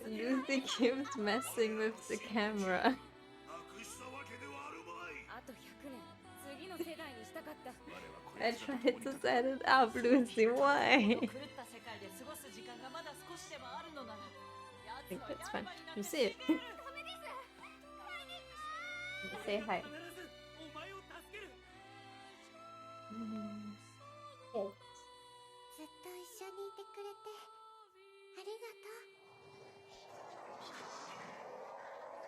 Lucy keeps messing with the camera. I tried to set it up, Lucy. Why? I think that's fine. Lucy. Say hi. Oh.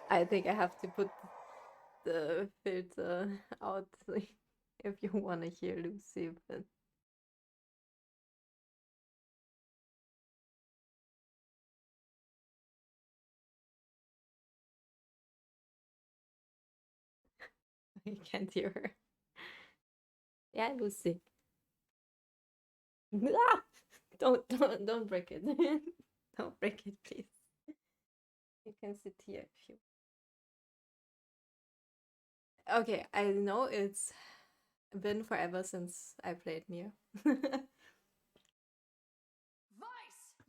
I think I have to put the filter out if you want to hear Lucy, but you can't hear her. Yeah, Lucy. Ah! Don't break it. Don't break it, please. You can sit here if you. Okay, I know it's been forever since I played NieR. Vice,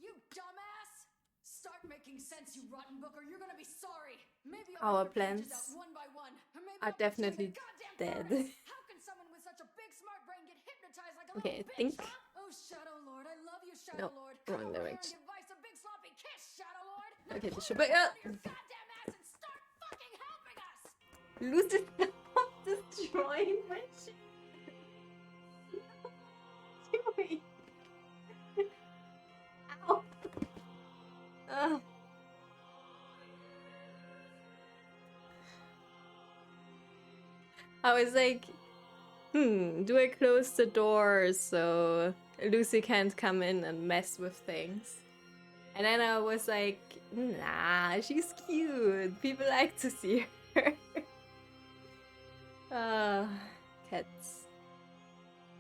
you dumbass! Start making sense, you rotten book, or you're gonna be sorry. Maybe Our plans one by one, or maybe are definitely dead. How can someone with such a big smart brain get hypnotized like a Okay, little I think. bitch, huh? Oh, Shadow Lord, I love you, Shadow Lord. Wrong direction. Give Vice a big sloppy kiss, Shadow Lord. Okay, this should be. Your goddamn ass and start fucking helping us. Lucy, stop destroying my shit. Doing. Ow. I was like, do I close the door so Lucy can't come in and mess with things? And then I was like, nah, she's cute. People like to see her. Cats.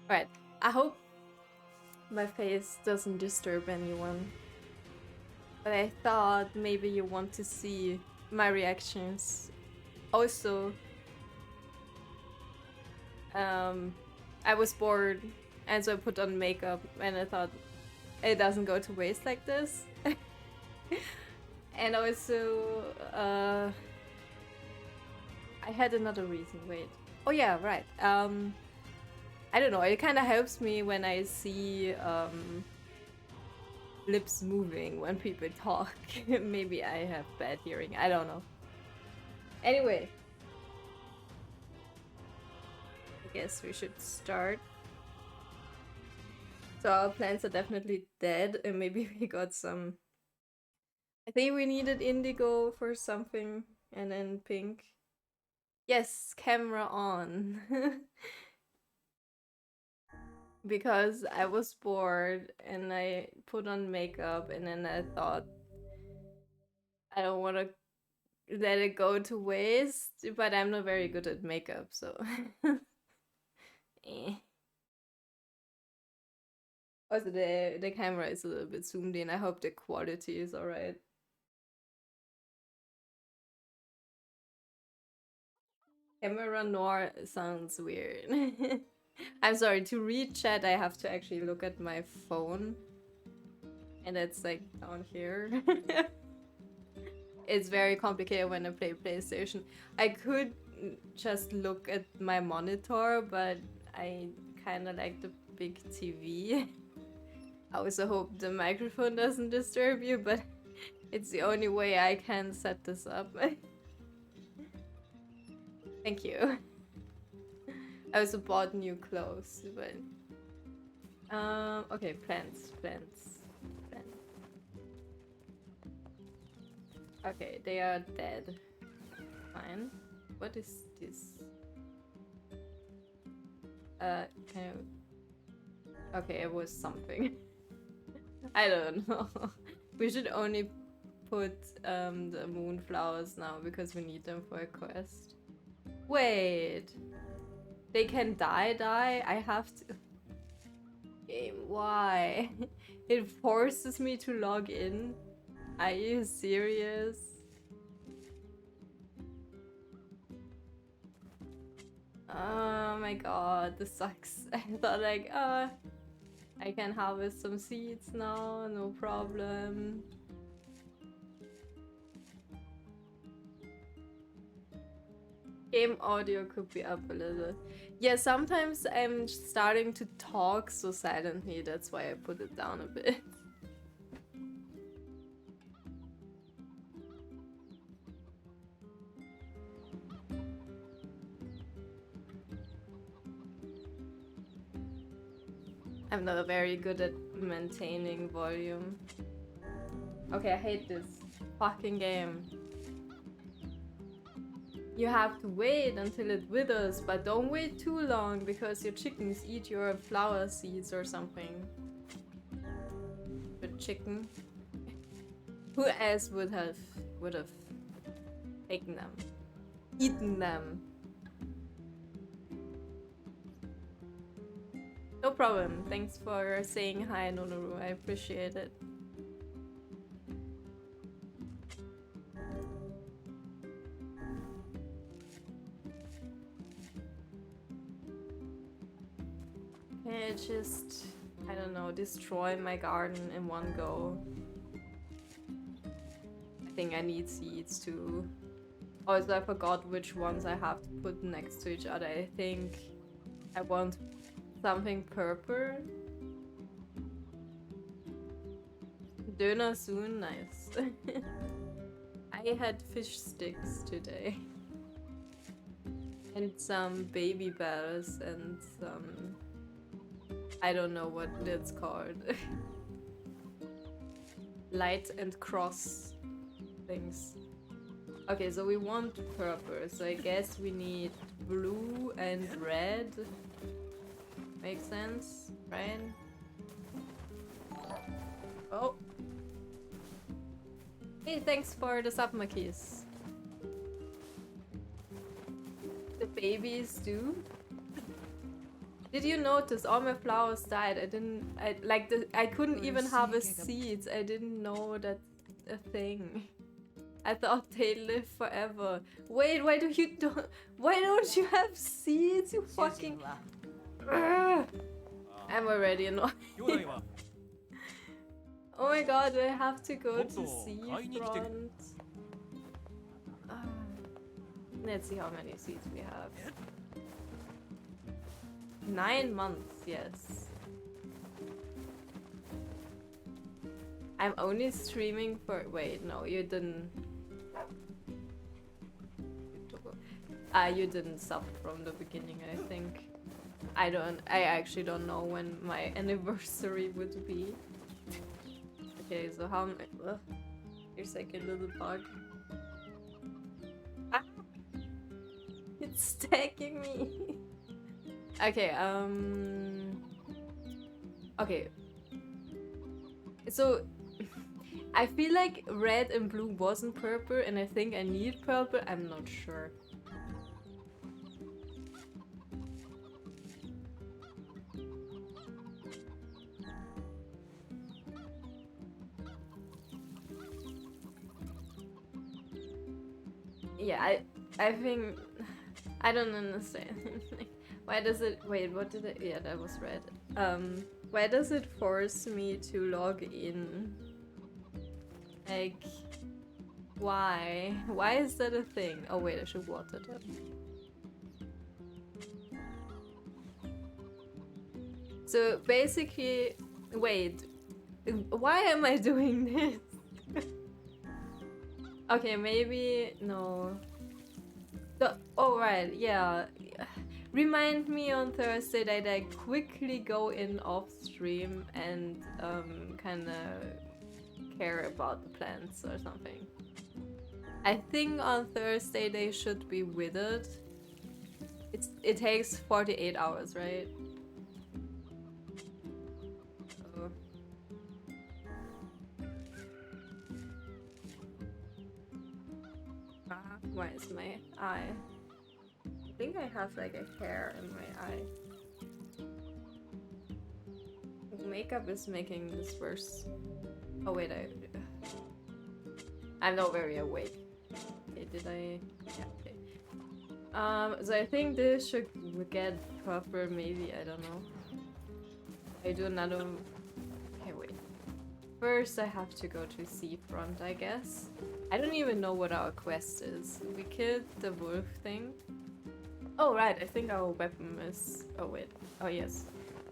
Alright, I hope my face doesn't disturb anyone. But I thought maybe you want to see my reactions. Also, I was bored and so I put on makeup and I thought it doesn't go to waste like this. And also, I had another reason, wait. Oh yeah, right. I don't know, it kind of helps me when I see lips moving when people talk. Maybe I have bad hearing, I don't know. Anyway. I guess we should start. So our plants are definitely dead and maybe we got some... I think we needed indigo for something and then pink. Yes, camera on. Because I was bored and I put on makeup and then I thought I don't want to let it go to waste, but I'm not very good at makeup, so Also the camera is a little bit zoomed in. I hope the quality is alright. Camera noir sounds weird. I'm sorry, to read chat I have to actually look at my phone. And it's like down here. It's very complicated when I play PlayStation. I could just look at my monitor, but I kinda like the big TV. I also hope the microphone doesn't disturb you, but it's the only way I can set this up. Thank you. I also bought new clothes, but okay, plants. Okay, they are dead. Fine. What is this? Can you... Okay, it was something. I don't know. We should only put the moonflowers now because we need them for a quest. Wait. They can die? I have to... Game, why? It forces me to log in. Are you serious? Oh my god, this sucks. I thought like, I can harvest some seeds now, no problem. Game audio could be up a little. Yeah, sometimes I'm starting to talk so silently, that's why I put it down a bit. I'm not very good at maintaining volume. Okay, I hate this fucking game. You have to wait until it withers, but don't wait too long because your chickens eat your flower seeds or something. But chicken. Who else would have taken them? Eaten them. No problem. Thanks for saying hi, Nonoru. I appreciate it. Okay, just, I don't know, destroy my garden in one go. I think I need seeds too. Also, I forgot which ones I have to put next to each other. I think I want something purple. Dinner soon, nice. I had fish sticks today. And some baby bells and some... I don't know what it's called. Light and cross things. Okay, so we want purple, so I guess we need blue and red. Makes sense, right? Oh. Hey, thanks for the sub, Makis. The babies do. Did you notice all my flowers died? I couldn't even harvest seeds. I didn't know that's a thing. I thought they live forever. Wait, why don't you have seeds, you fucking... I'm already annoyed. Oh my god, do I have to go to seafront? Let's see how many seeds we have. 9 months, yes. I'm only streaming for... Wait, no, you didn't... you didn't sub from the beginning, I think. I actually don't know when my anniversary would be. Okay, so how many... Here's like a little bug. Ah! It's stacking me! Okay, okay. So, I feel like red and blue wasn't purple, and I think I need purple. I'm not sure. Yeah, I think... I don't understand. Why does it... Wait, what did it... Yeah, that was red. Why does it force me to log in? Like... Why? Why is that a thing? Oh wait, I should water that. So basically... Wait, Why am I doing this? Okay, maybe no. Oh right, yeah. Remind me on Thursday that I quickly go in off stream and kind of care about the plants or something. I think on Thursday they should be withered. It takes 48 hours, right? So. Why is my eye? I think I have like a hair in my eye. Makeup is making this worse. Oh wait, I'm not very awake. Okay, did I? Yeah, okay. So I think this should get proper, maybe, I don't know. I do another... Okay, wait. First I have to go to Seafront, I guess. I don't even know what our quest is. We killed the wolf thing. Oh right, I think our weapon is... Oh wait. Oh yes.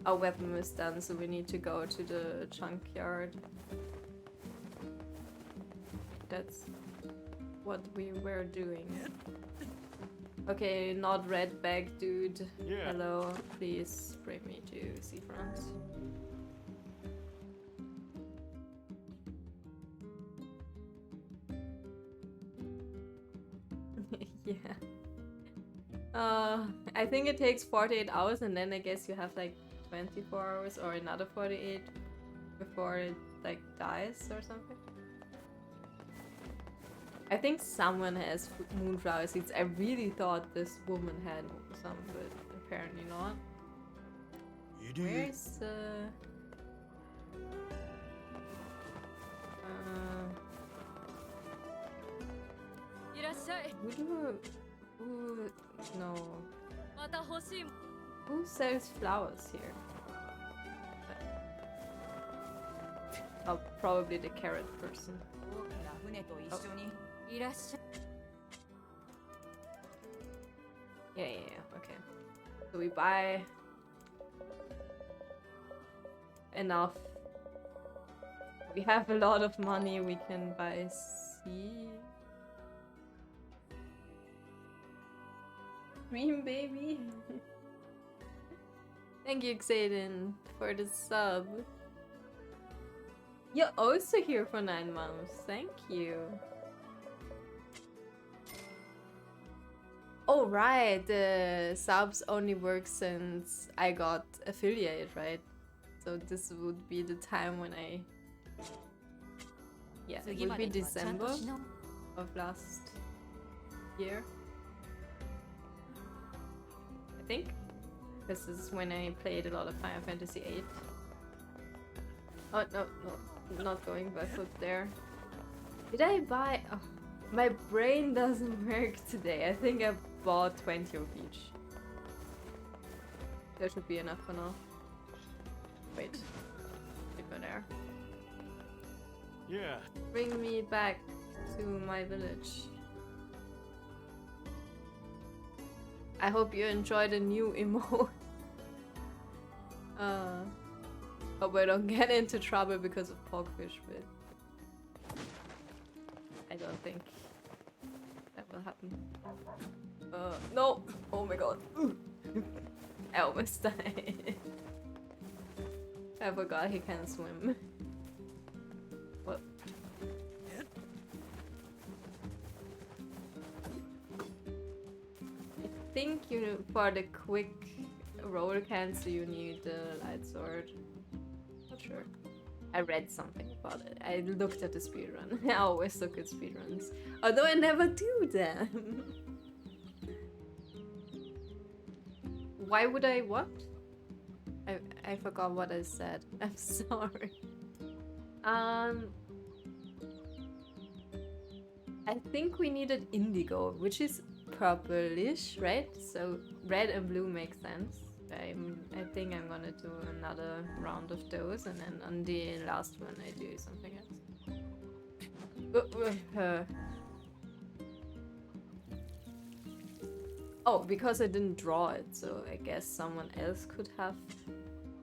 Our weapon is done, so we need to go to the junkyard. That's what we were doing. Okay, not red bag dude. Yeah. Hello, please bring me to Seafront. Yeah. I think it takes 48 hours and then I guess you have like 24 hours or another 48 before it like dies or something. I think someone has moonflower seeds. I really thought this woman had some, but apparently not. Where's the... Who... No. Who sells flowers here? Oh, probably the carrot person. Oh. Yeah, okay. So we buy enough. We have a lot of money, we can buy seed. Dream baby. Thank you, Xaden, for the sub. You're also here for 9 months. Thank you. Oh right, the subs only work since I got affiliate, right? So this would be the time when I... Yeah, it would be December of last year. I think. This is when I played a lot of Final Fantasy VIII. Oh, no, not going barefoot there. Did I buy... Oh, my brain doesn't work today. I think I bought 20 of each. That should be enough for now. Wait. Go there. Yeah. Bring me back to my village. I hope you enjoy the new emote. Hope I don't get into trouble because of Pogfish, but I don't think that will happen. No! Oh my god. I almost died. I forgot he can swim. What? I think you, for the quick roll cancel, you need the light sword. Not sure. I read something about it. I looked at the speedrun. I always look at speedruns. Although I never do them. Why would I what? I forgot what I said. I'm sorry. I think we needed indigo, which is purplish, right? So red and blue makes sense. I think I'm gonna do another round of those, and then on the last one I do something else. Oh, because I didn't draw it, so I guess someone else could have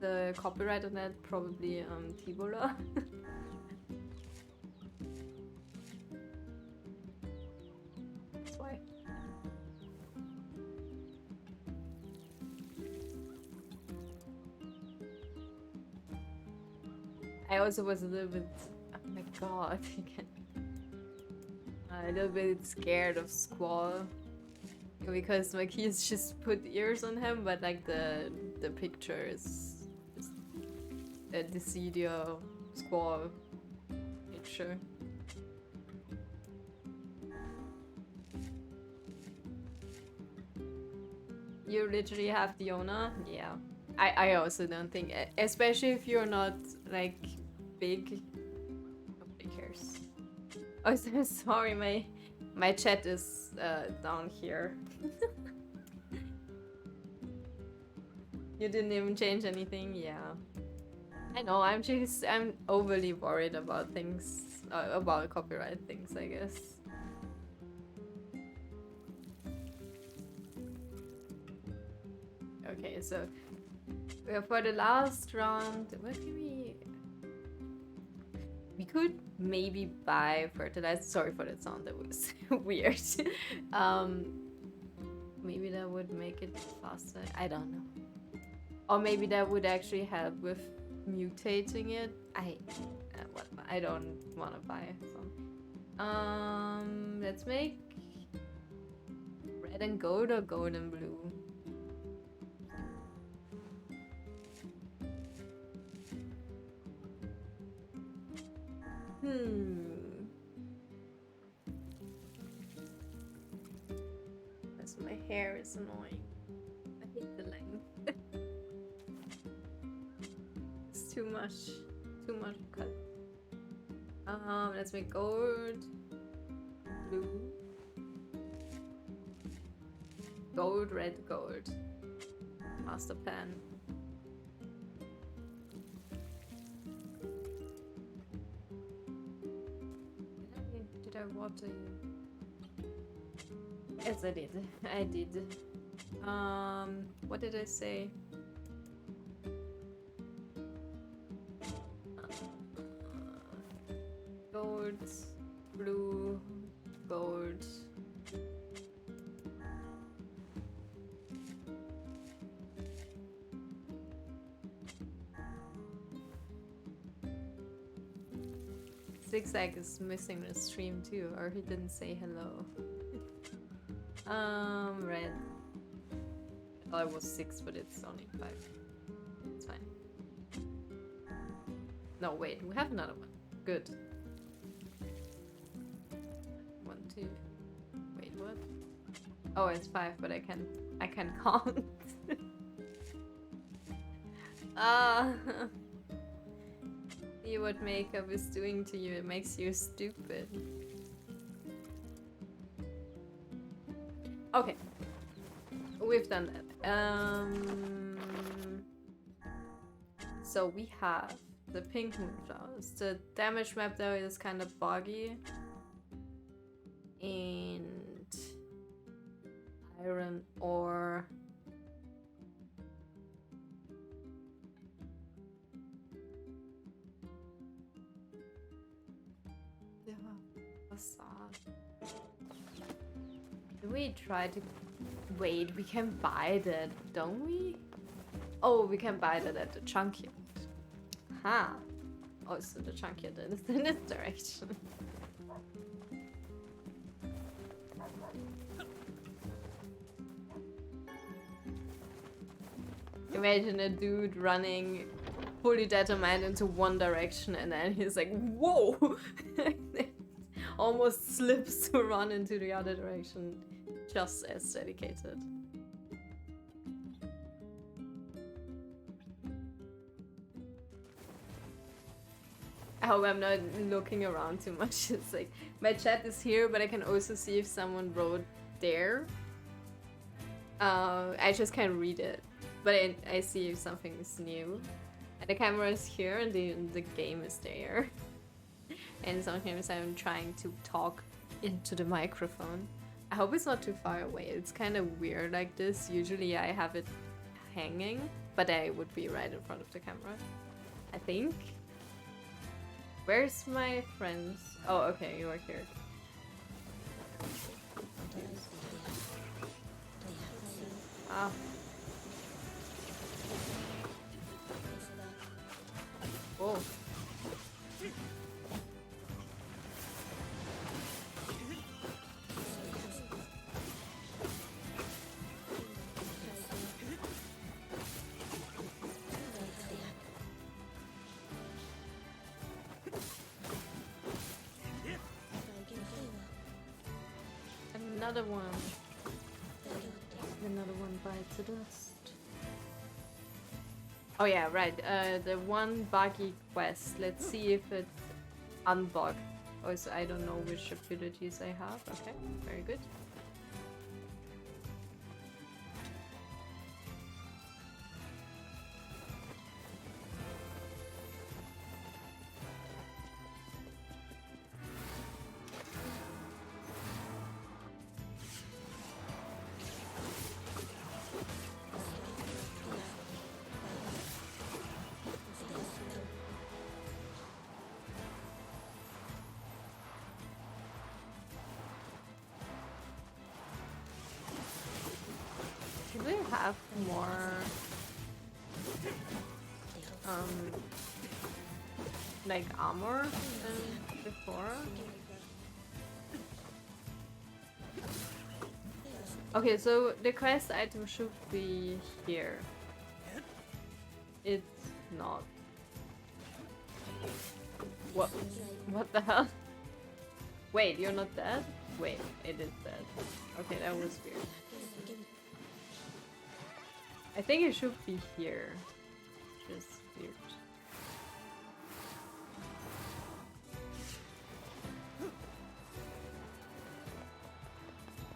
the copyright on that probably Tibola. That's why. I also was a little bit, oh my god, again. A little bit scared of Squall because like he's just put ears on him, but like the picture is just a Decidio Squall picture. You literally have the owner? Yeah. I also don't think, especially if you're not like big, nobody cares. Oh, so sorry, my chat is down here. You didn't even change anything? Yeah. I know, I'm overly worried about things, about copyright things, I guess. Okay, so for the last round, what can we could maybe buy fertilizer. Sorry for that sound, that was weird. Maybe that would make it faster. I don't know. Or maybe that would actually help with mutating it. I don't want to buy some. Let's make red and gold or gold and blue. That's my hair is annoying. I hate the length. It's too much cut. Let's make gold, blue, gold, red, gold. Master plan. Did I water you? Yes, I did. I did. What did I say? Gold, blue, gold. Zigzag is missing the stream too, or he didn't say hello. Red. I thought it was 6, but it's only 5. It's fine. No, wait, we have another one. Good. 1, 2. Wait, what? Oh, it's 5, but I can count. See what makeup is doing to you. It makes you stupid. Okay. We've done that. So we have the pink moonflowers. The damage map though is kind of boggy. And iron ore. Yeah, facade. Do we try to wait? We can buy that, don't we? Oh, we can buy that at the junkyard. Huh. Oh, so the junkyard is in this direction. Imagine a dude running fully determined into one direction and then he's like, whoa! Almost slips to run into the other direction. Just as dedicated. I hope I'm not looking around too much. It's like, my chat is here, but I can also see if someone wrote there. I just can't read it. But I see if something is new. And the camera is here and the game is there. And sometimes I'm trying to talk into the microphone. I hope it's not too far away. It's kind of weird like this. Usually I have it hanging But I would be right in front of the camera, I think. Where's my friends? Oh, okay, you are here. Ah. Oh. Another one. Another one bites the dust. Oh yeah, right. The one buggy quest. Let's see if it's unbugged. Oh, so I don't know which abilities I have. Okay, very good. Do we have more like armor than before? Okay, so the quest item should be here. It's not. What? What the hell? Wait, you're not dead? Wait, it is dead. Okay, that was weird. I think it should be here. Just weird.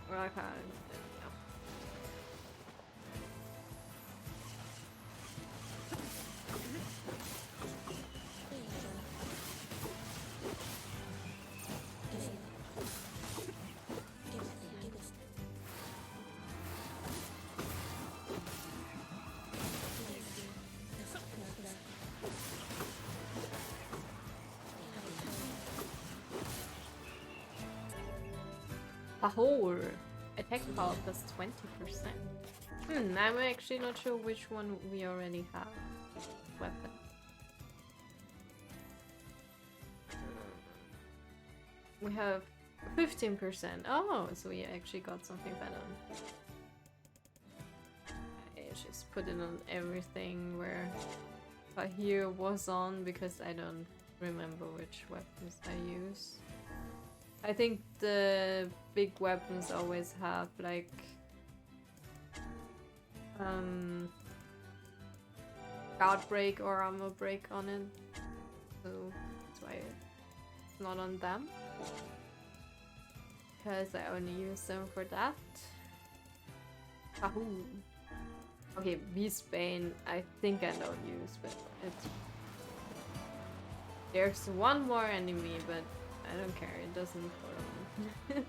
Well, I can't. A whole attack power plus 20%. I'm actually not sure which one we already have. Weapon. We have 15%. Oh, so we actually got something better. I just put it on everything where Fahir was on because I don't remember which weapons I use. I think the big weapons always have like guard break or armor break on it, so that's why it's not on them, because I only use them for that. Ahoo. Okay, Beast Bane I think I don't use, but it's there's one more enemy, but I don't care, it doesn't bother me.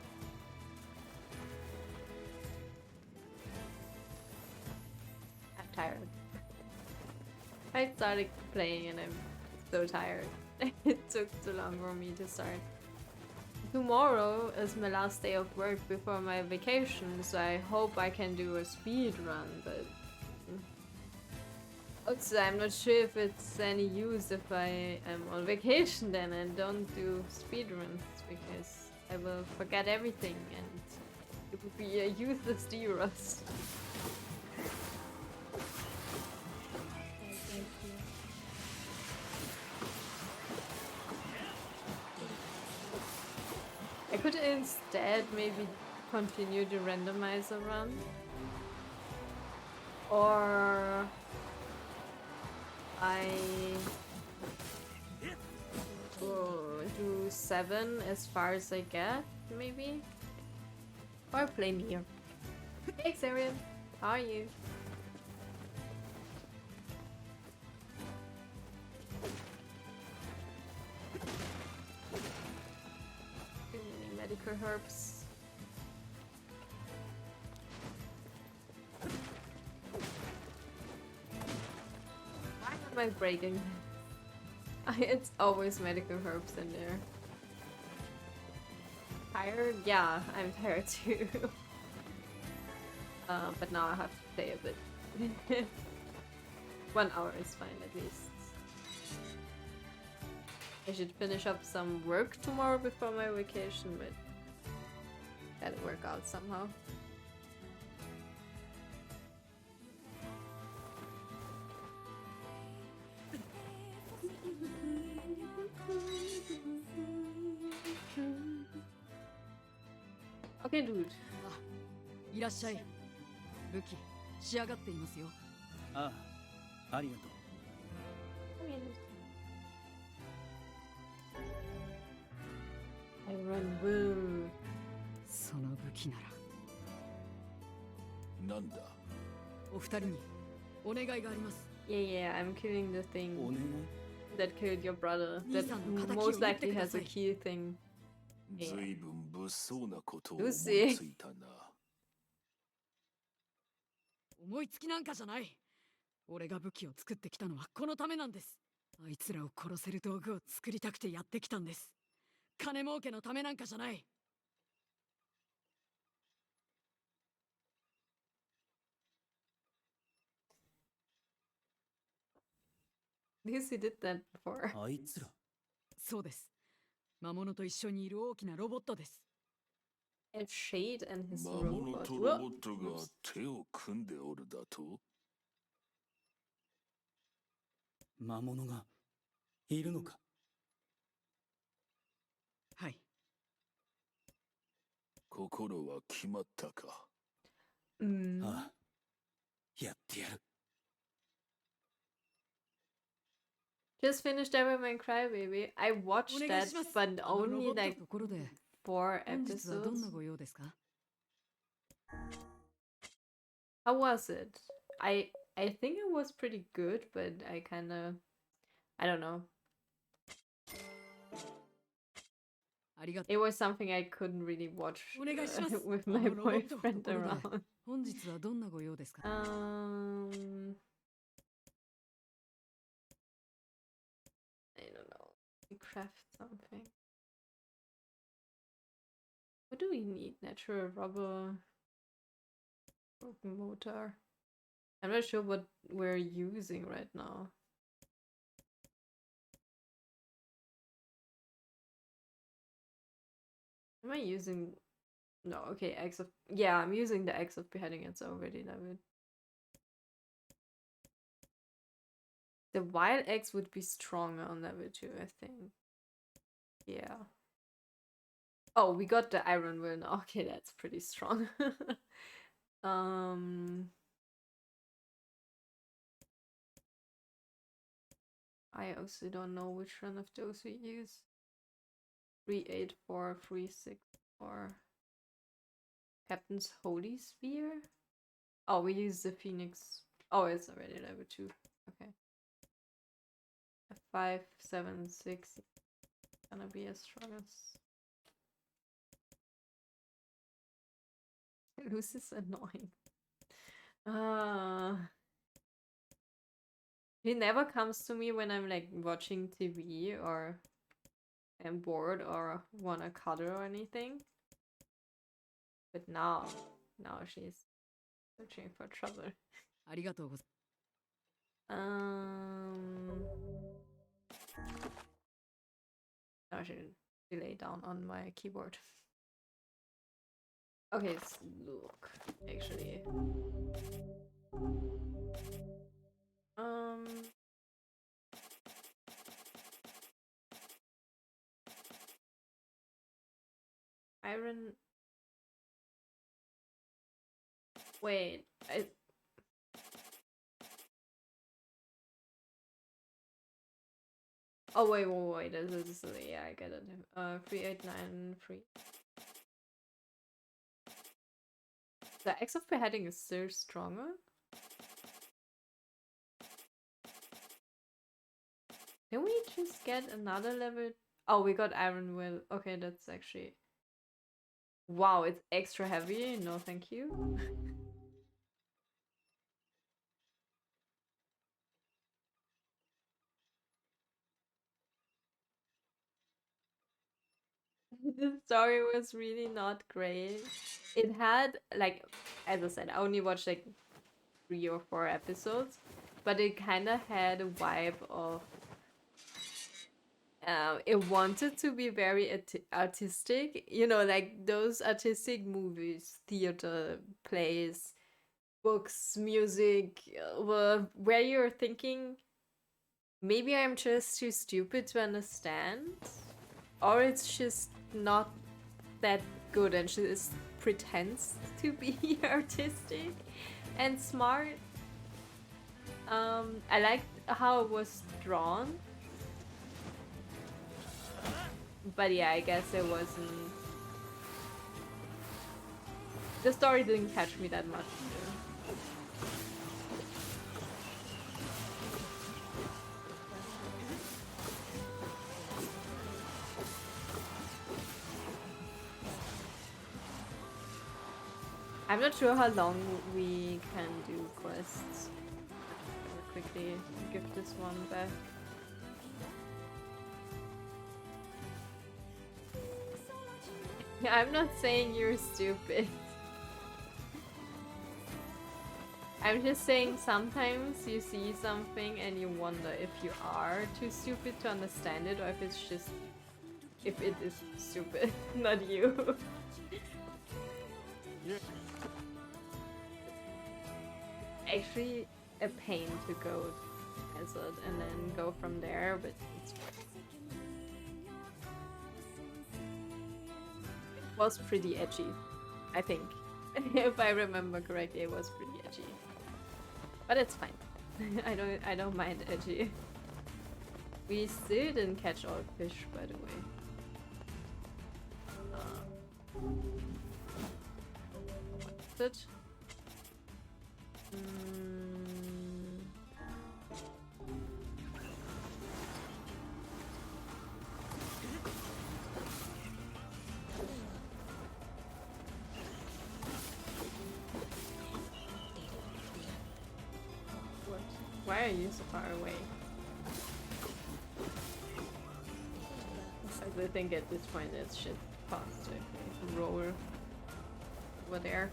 I'm tired. I started playing and I'm so tired. It took too long for me to start. Tomorrow is my last day of work before my vacation, so I hope I can do a speed run, but also I'm not sure if it's any use if I am on vacation then and don't do speed runs, because I will forget everything and it would be a useless D-Rust. I could instead maybe continue the randomizer run, or I will do 7 as far as I get, maybe, or play NieR. Hey Xarian, how are you? Too many medical herbs. am I breaking? It's always medical herbs in there. Tired? Yeah, I'm tired too. But now I have to play a bit. 1 hour is fine at least. I should finish up some work tomorrow before my vacation, but that'll work out somehow. Okay, dude. いらっしゃい。武器仕上がっていますよ。ああ、ありがとう。Iron Will. その武器なら。なんだ。お二人にお願いがあります。Yeah, I'm killing the thing お願い that killed your brother. That most likely has a key thing. ずいぶん物騒なことをルー思いシーついたな。思いつきなんかじゃない。俺が武器を作ってきたのはこのためなんです。あいつらを殺せる道具を作りたくてやってきたんです。金儲けのためなんかじゃない。Lucy did that before. あいつらそうです。魔物と一緒にいる大きなロボットです。And Shade and his 魔物 robot. とロボットが手を組んでおるだと。魔物がいるのか。はい。心は決まったか。ああ、やってやる。 Just finished Everman Crybaby. I watched that, but only like 4本日はどんな episodes. ご用ですか？ How was it? I think it was pretty good, but I don't know. ありがとう。 It was something I couldn't really watch お願いします。 with my ロボットのと boyfriend ころで around. 本日はどんなご用ですか？ I don't know. We craft something. What do we need? Natural rubber, broken motor. I'm not sure what we're using right now. Am I using? No, okay, Axe of... Yeah, I'm using the Axe of Beheading, it's already leveled. The Wild Axe would be stronger on level 2, I think. Yeah. Oh, we got the Iron Will now. Okay, that's pretty strong. I also don't know which one of those we use. 384, 364. Captain's Holy Spear? Oh, we use the Phoenix. Oh, it's already level 2. Okay. 5, 7, 6. Gonna be as strong as. Lucy's annoying. He never comes to me when I'm like watching TV or am bored or wanna cuddle or anything. But now she's searching for trouble. ありがとうございます。 I should lay down on my keyboard. Okay, let's look. Actually, iron. Wait, oh wait. This is yeah, I get it. 3893. The Axe of Beheading is still stronger. Can we just get another level? Oh, we got Iron Will. Okay, that's actually... Wow, it's extra heavy. No, thank you. The story was really not great. It had, like, as I said, I only watched like 3 or 4 episodes, but it kind of had a vibe of it wanted to be very artistic, you know, like those artistic movies, theater, plays, books, music, where you're thinking, maybe I'm just too stupid to understand, or it's just not that good and she just pretends to be artistic and smart. I liked how it was drawn, but yeah, I guess it wasn't. The story didn't catch me that much either. I'm not sure how long we can do quests. I will quickly give this one back. I'm not saying you're stupid. I'm just saying sometimes you see something and you wonder if you are too stupid to understand it or if it's just... if it is stupid, not you. Actually a pain to go as it and then go from there, but it's... it was pretty edgy, I think. If I remember correctly, it was pretty edgy. But it's fine. I don't mind edgy. We still didn't catch all fish, by the way. What's it? What? Why are you so far away? I think at this point it's shit past to roll over there.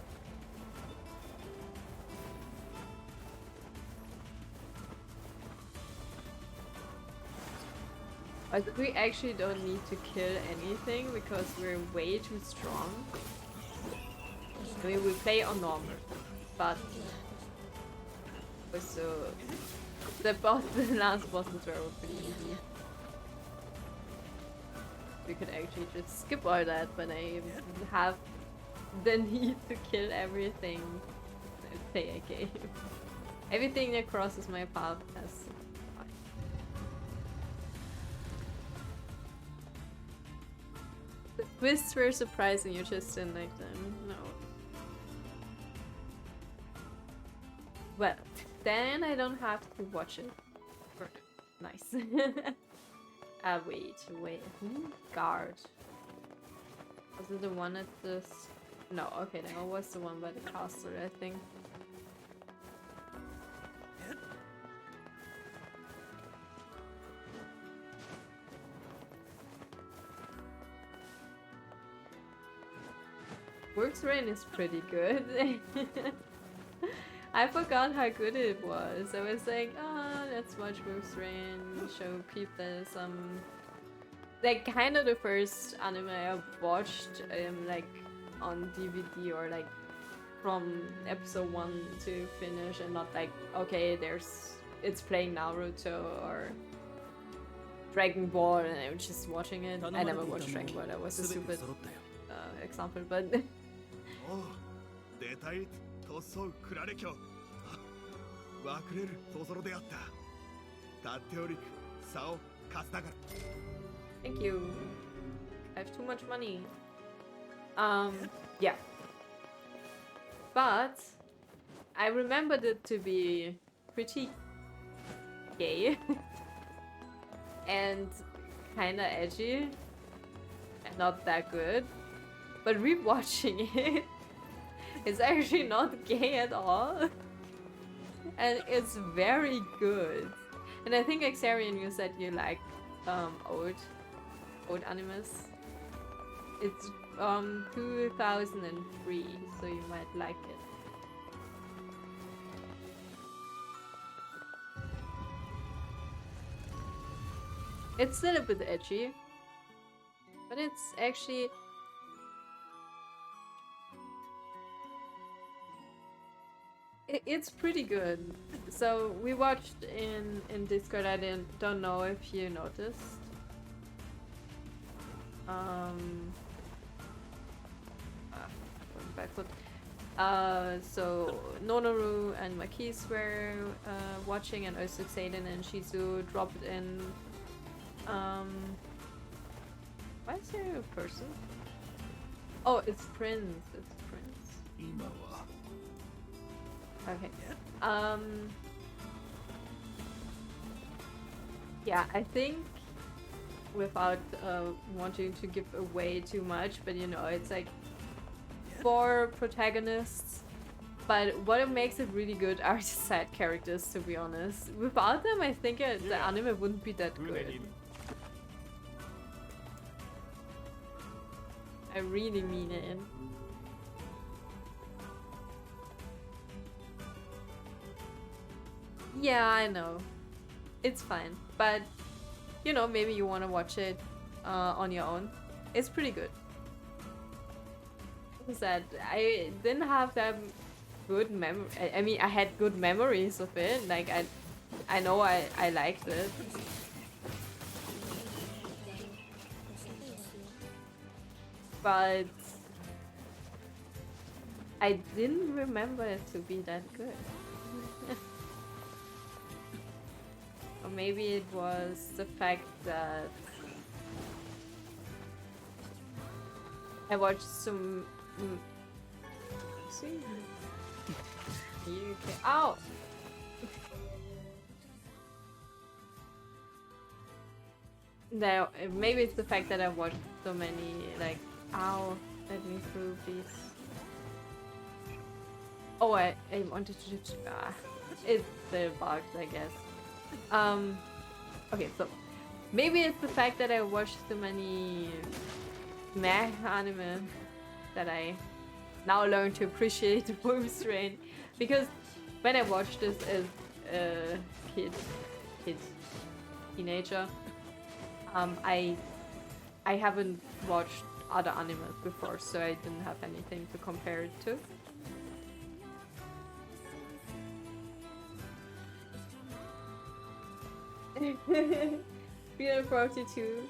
But we actually don't need to kill anything because we're way too strong. I mean, we play on normal, but also the last bosses were pretty easy. We could actually just skip all that when I have the need to kill everything I play a game. Everything that crosses my path has... The twists were surprising, you just didn't like them. No. Well, then I don't have to watch it. Nice. Wait. Guard. Was it the one at this? No, okay, no, it was the one by the castle, I think. Works Rain is pretty good. I forgot how good it was. I was like, let's watch Works Rain, show people some... Like, kind of the first anime I watched, like, on DVD or, like, from episode 1 to finish and not like, okay, it's playing Naruto or Dragon Ball and I'm just watching it. I never watched Dragon Ball, that was a stupid example, but... Thank you. I have too much money. Yeah. But I remembered it to be pretty gay and kinda edgy and not that good. But rewatching it, it's actually not gay at all. And it's very good. And I think Xarian, you said you like old animes. It's 2003, so you might like it. It's still a bit edgy, but it's actually it's pretty good. So we watched in Discord. I don't know if you noticed. Going backwards. So Nonoru and Makis were watching, and also Xaden and Shizu dropped in. Why is there a person? Oh, it's Prince. It's Prince. 今は Okay. Yeah, I think without wanting to give away too much, but you know, it's like 4 protagonists. But what makes it really good are the side characters, to be honest. Without them, I think the anime wouldn't be that good. I really mean it. Yeah, I know. It's fine. But, you know, maybe you want to watch it on your own. It's pretty good. Like I said, I didn't have that good memory. I mean, I had good memories of it. Like, I know I liked it. But I didn't remember it to be that good. Or maybe it was the fact that I watched some. See? You can. Ow! No, maybe it's the fact that I watched so many, like, ow, let me through, please. Oh, I wanted to, it's the bugs, I guess. Okay, so, maybe it's the fact that I watched so many meh anime that I now learn to appreciate Worm's Rain. Because when I watched this as a teenager, I haven't watched other animes before, so I didn't have anything to compare it to. Freedom 42.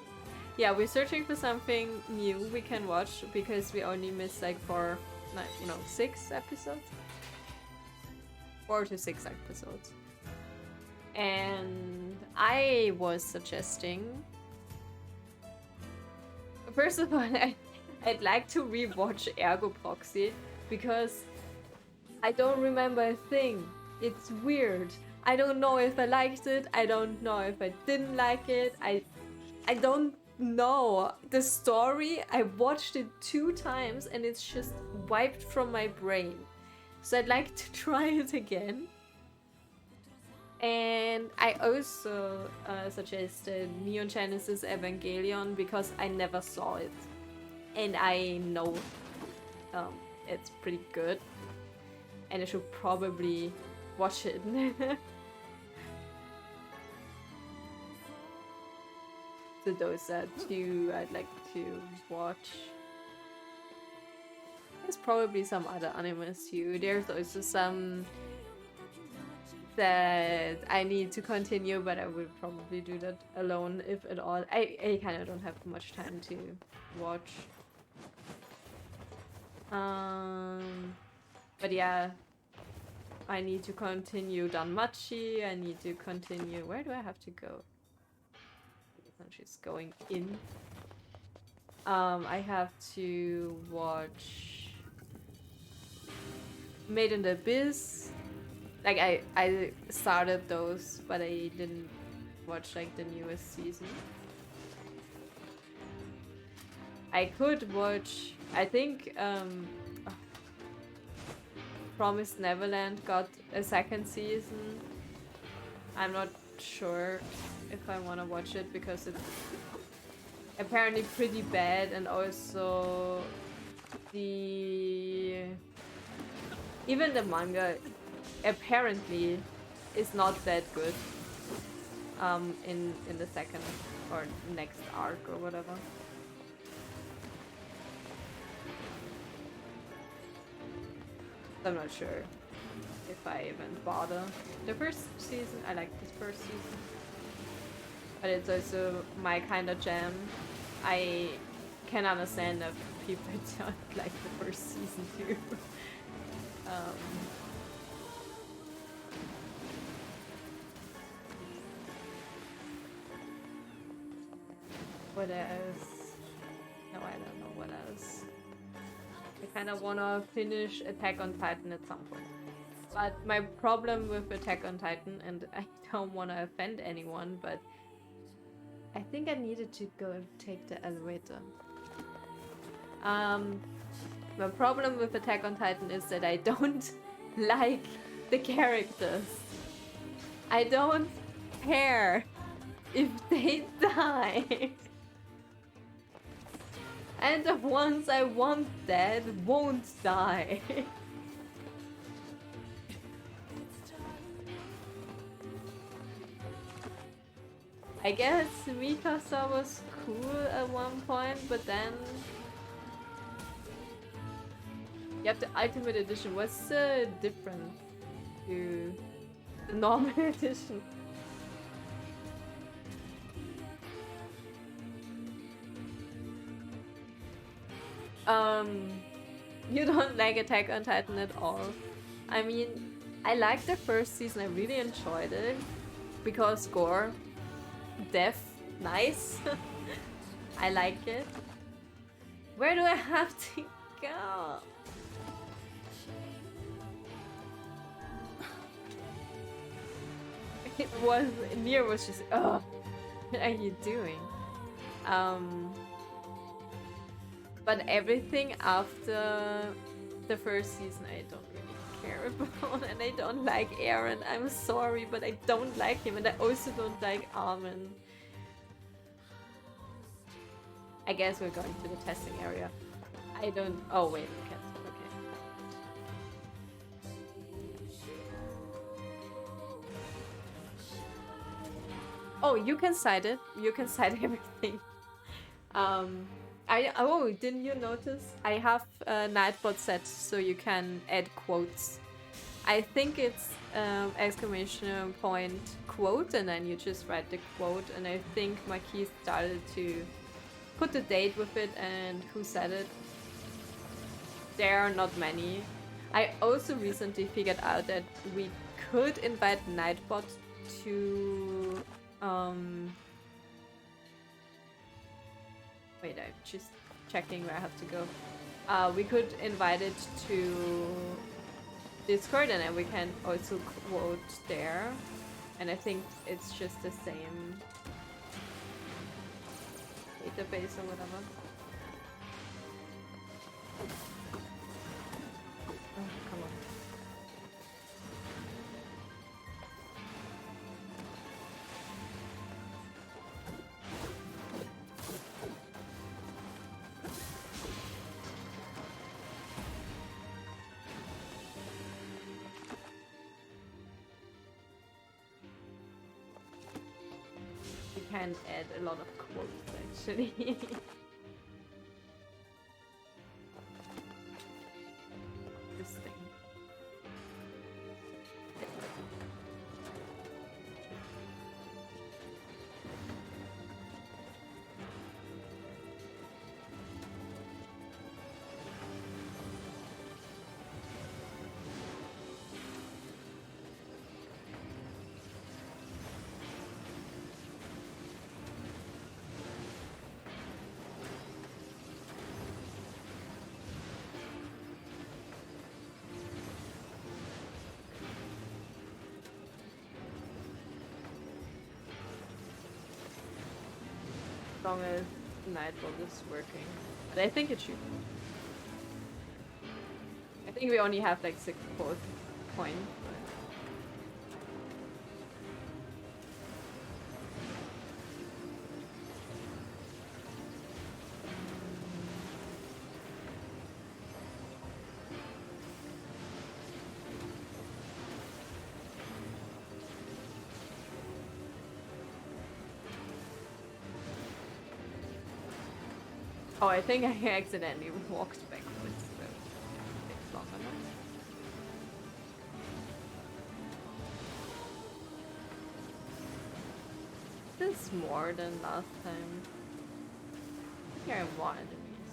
Yeah, we're searching for something new we can watch because we only missed like 6 episodes. 4 to 6 episodes. And I was suggesting, first of all, I'd like to rewatch Ergo Proxy because I don't remember a thing. It's weird. I don't know if I liked it. I don't know if I didn't like it. I don't know. The story, I watched it 2 times and it's just wiped from my brain. So I'd like to try it again. And I also suggested Neon Genesis Evangelion because I never saw it. And I know it's pretty good. And I should probably watch it. So those are 2 I'd like to watch. There's probably some other animes too. There's also some that I need to continue, but I will probably do that alone, if at all. I kind of don't have much time to watch. But yeah, I need to continue Danmachi. I need to continue. Where do I have to go? She's going in. I have to watch Made in the Abyss. Like I started those, but I didn't watch like the newest season. I could watch. I think Promised Neverland got a 2nd season. I'm not sure if I want to watch it because apparently pretty bad, and also the even the manga apparently is not that good in the second or next arc or whatever. I'm not sure if I even bother. The first season, I like this first season, but it's also my kind of jam. I can understand that people don't like the first season too. What else? No, I don't know what else. I kind of want to finish Attack on Titan at some point. But my problem with Attack on Titan, and I don't want to offend anyone, but I think I needed to go and take the elevator. My problem with Attack on Titan is that I don't like the characters. I don't care if they die. And the ones I want dead won't die. I guess Mikasa was cool at one point, but then you have the Ultimate Edition. What's the difference to the normal edition? You don't like Attack on Titan at all. I mean, I liked the first season, I really enjoyed it. Because gore, death, nice. I like it. Where do I have to go? It was, NieR was just, oh, what are you doing? But everything after the first season I don't really care about, and I don't like Eren. I'm sorry, but I don't like him, and I also don't like Armin. I guess we're going to the testing area. I don't... Oh wait, we can't. Okay. Oh, you can cite it. You can cite everything. Oh, didn't you notice? I have a Nightbot set so you can add quotes. I think it's exclamation point quote, and then you just write the quote, and I think Marquis started to put the date with it and who said it. There are not many. I also recently figured out that we could invite Nightbot to wait, I'm just checking where I have to go. We could invite it to Discord, and then we can also quote there. And I think it's just the same database or whatever. Oh, come on. Can add a lot of quotes actually. This thing. As long as Nightbot is working. But I think it should. I think we only have like 6 quote points. Oh, I think I accidentally walked backwards. So it takes longer now. This is more than last time. I think I have more enemies.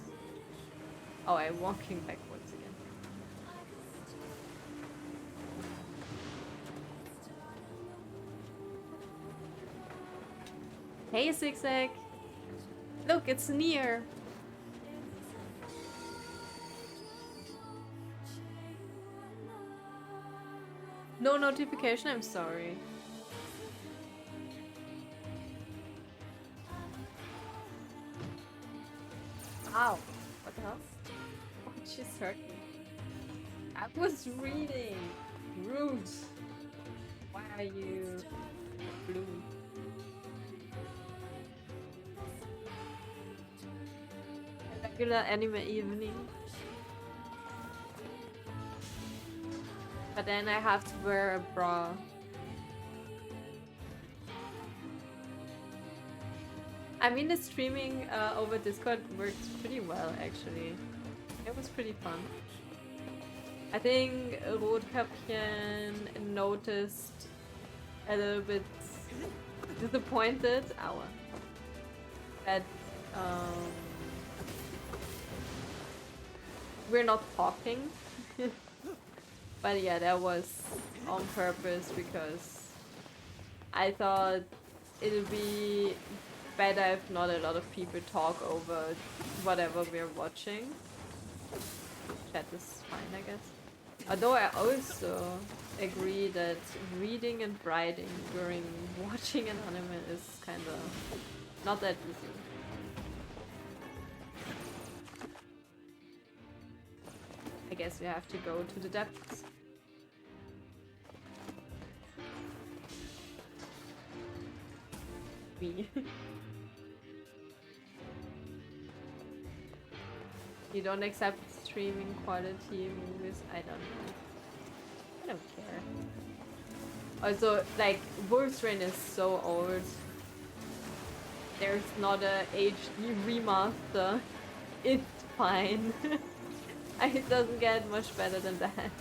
Oh, I'm walking backwards again. Hey, Zigzag! Look, it's NieR! No notification, I'm sorry. Ow! What the hell? Oh, she's hurt me. I was reading! Rude! Why are you blue? A regular anime evening. But then I have to wear a bra. I mean, the streaming over Discord worked pretty well, actually. It was pretty fun. I think Rotkäppchen noticed a little bit disappointed that we're not talking. But yeah, that was on purpose because I thought it'll be better if not a lot of people talk over whatever we're watching. Chat is fine, I guess. Although I also agree that reading and writing during watching an anime is kind of not that easy. I guess we have to go to the depths. Me. You don't accept streaming quality movies? I don't know. I don't care. Also, like, Wolf's Rain is so old. There's not a HD remaster. It's fine. It doesn't get much better than that.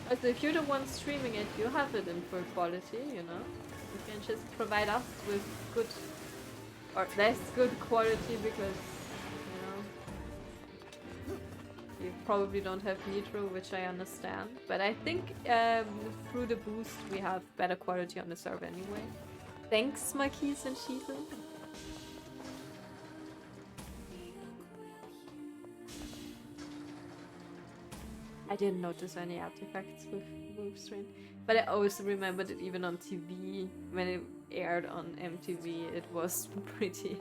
Also, if you're the one streaming it, you have it in full quality, you know? You can just provide us with good or less good quality because, you know, you probably don't have Nitro, which I understand. But I think through the boost we have better quality on the server anyway. Thanks, Marquis and Shizu. I didn't notice any artifacts with Wolf's Rain, but I also remember that even on TV, when it aired on MTV, it was pretty...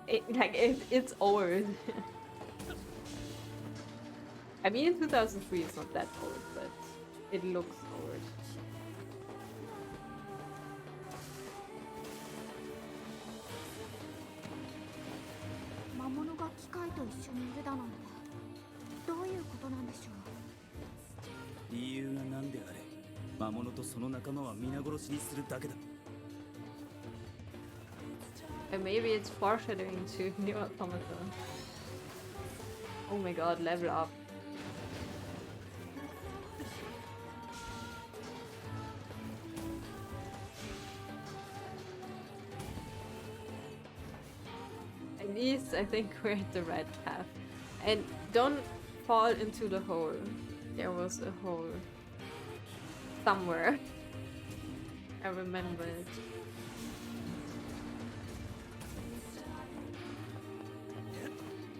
it's old. I mean, in 2003 it's not that old, but it looks old. And maybe it's foreshadowing to NieR Automata. Oh my god, level up. At least I think we're at the right path. And don't fall into the hole. There was a hole. Somewhere. I remember it.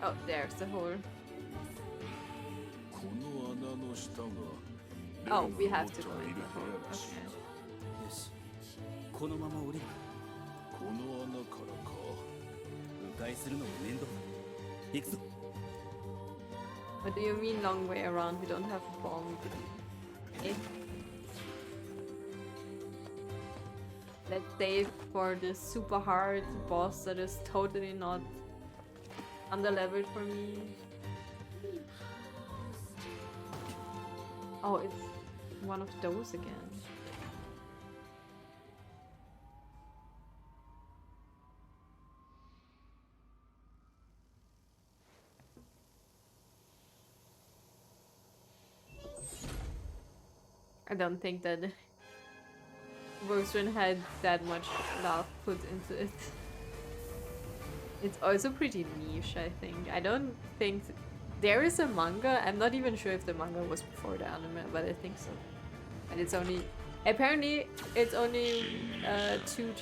Oh, there's the hole. Oh, we have to go in the hole. Okay. What do you mean long way around? We don't have a bomb. Okay. Let's save for this super hard boss that is totally not underleveled for me. Oh, it's one of those again. I don't think that Volkswagen had that much love put into it. It's also pretty niche, I think. I don't think there is a manga. I'm not even sure if the manga was before the anime, but I think so. And it's only apparently it's only 2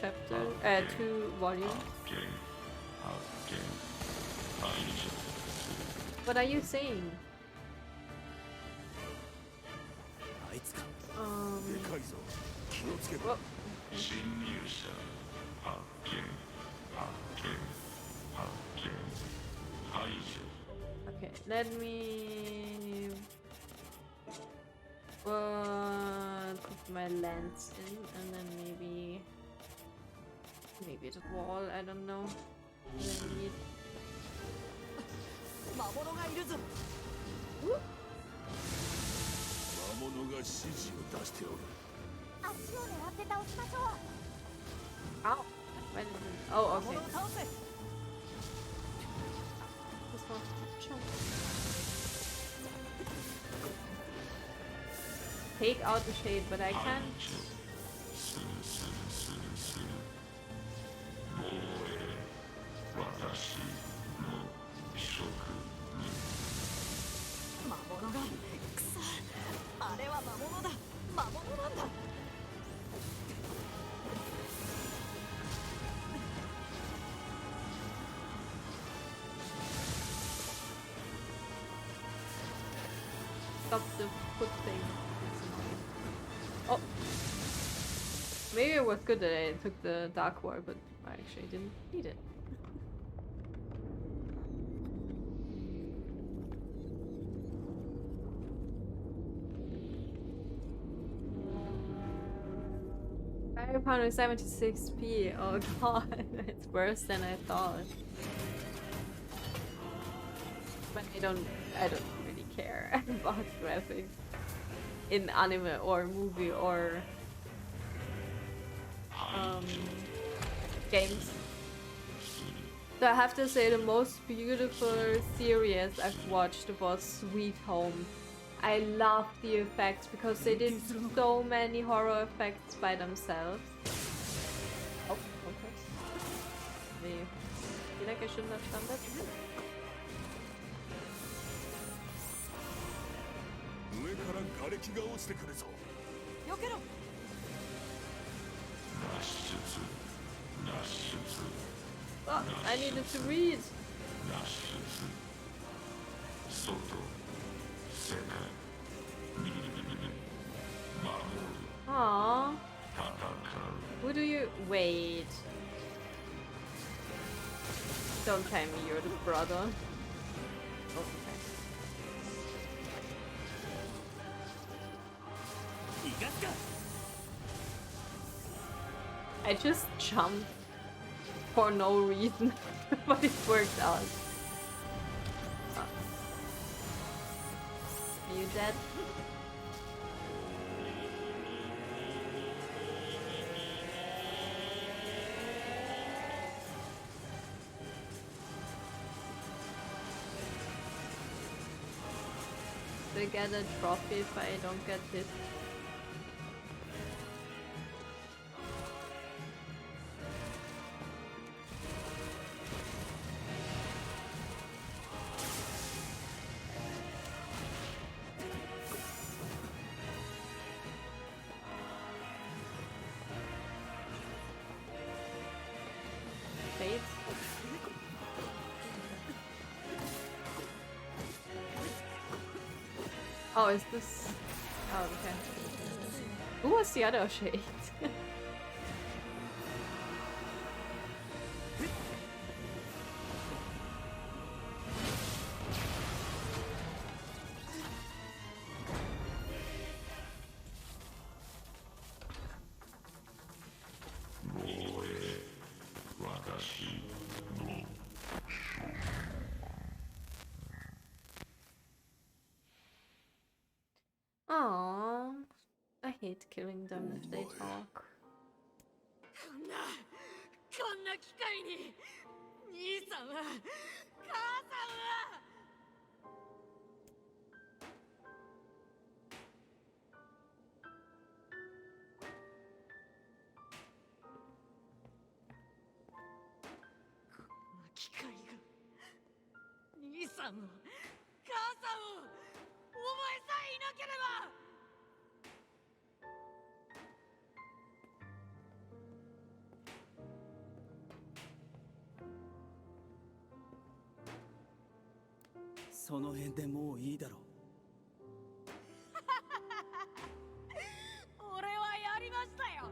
volumes. What are you saying? あいつか。 でかいぞ。気をつけろ。 Whoa. Okay, let me put my lens in and then maybe the wall, I don't know. What I need. 魔物がいるぞ。魔物が指示を出しておる。足を狙って倒しましょう。 Ow! Why did it? Oh, okay. 魔物を倒せ。 Just want to jump. Take out the shade, but I can't. 魔物が。くそ。あれは魔物だ。魔物なんだ。 Stop the foot thing. It's annoying. Oh! Maybe it was good that I took the dark ward, but I actually didn't need it. £576p. Oh god, it's worse than I thought. But I don't really care about graphics in anime or movie or games. So I have to say the most beautiful series I've watched was Sweet Home. I love the effects because they did so many horror effects by themselves. Oh, okay. Maybe. I feel like I shouldn't have done that. 上から瓦礫が落ちてくるぞ。避けろ。 Oh, I needed to read. Aww. Who do you wait? Don't tell me you're the brother. Okay. 逃がすか。 I just jumped for no reason, but it worked out. Are you dead? Do I get a trophy if I don't get hit? Fate? Oh, is this... Oh, okay. Who was the other shade? Aww. I hate killing them if they talk. こんな機会に兄さんは母さんは What さんを、母さんを、お前さえいなければ。その辺でもういいだろう。俺はやりましたよ。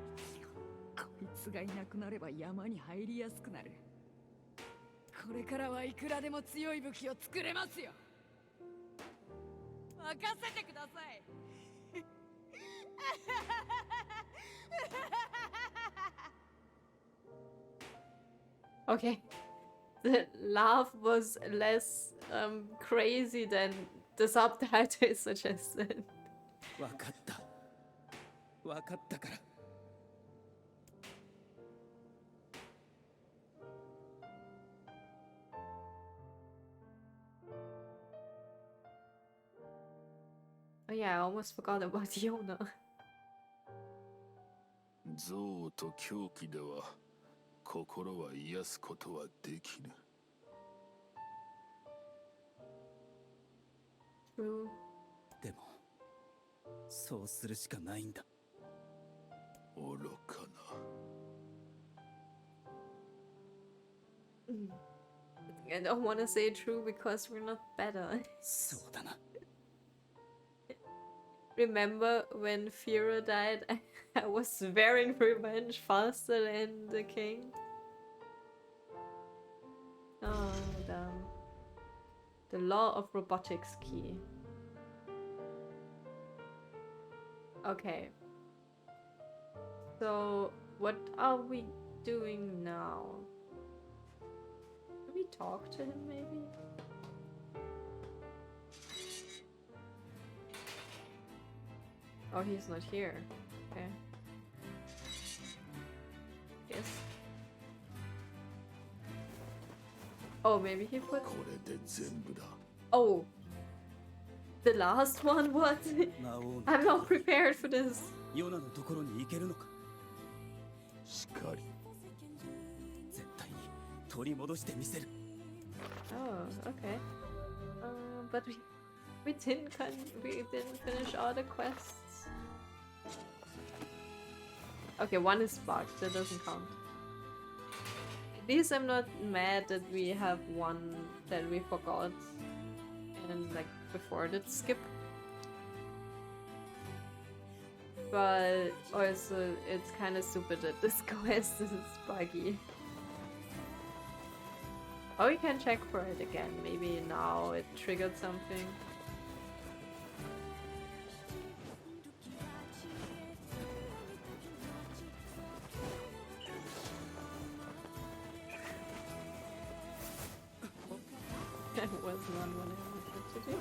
こいつがいなくなれば山に入りやすくなる。これからはいくらでも強い武器を作れますよ。任せてください。Okay. The laugh was less crazy than the subtitle suggested. わかった。わかったから。Oh yeah, I almost forgot about Yona. 憎悪と狂気では心は癒すことはできぬ。True. でも、そうするしかないんだ。愚かな。I don't want to say true because we're not better. そうだな。Remember when Fira died? I was swearing revenge faster than the king. Oh, damn. The law of robotics key. Okay. So, what are we doing now? Can we talk to him maybe? Oh, he's not here. Okay. Yes. Oh, maybe he put... これで全部だ。Oh! The last one? What? 魔王 I'm not prepared for this. ヨナのところに行けるのか。しかり。絶対に取り戻してみせる。Oh, okay. But we didn't finish all the quests. Okay, one is bugged. That doesn't count. At least I'm not mad that we have one that we forgot and like before did skip. But also it's kind of stupid that this quest is buggy. Oh, we can check for it again. Maybe now it triggered something. That was not what I wanted to do.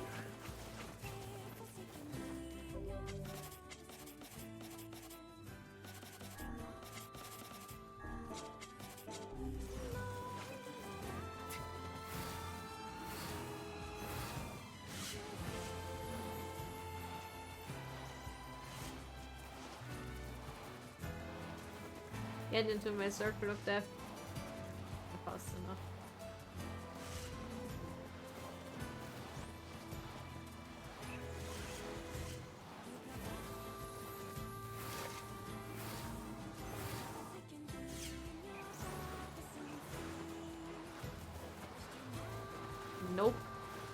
Get into my circle of death. Fast enough. Nope.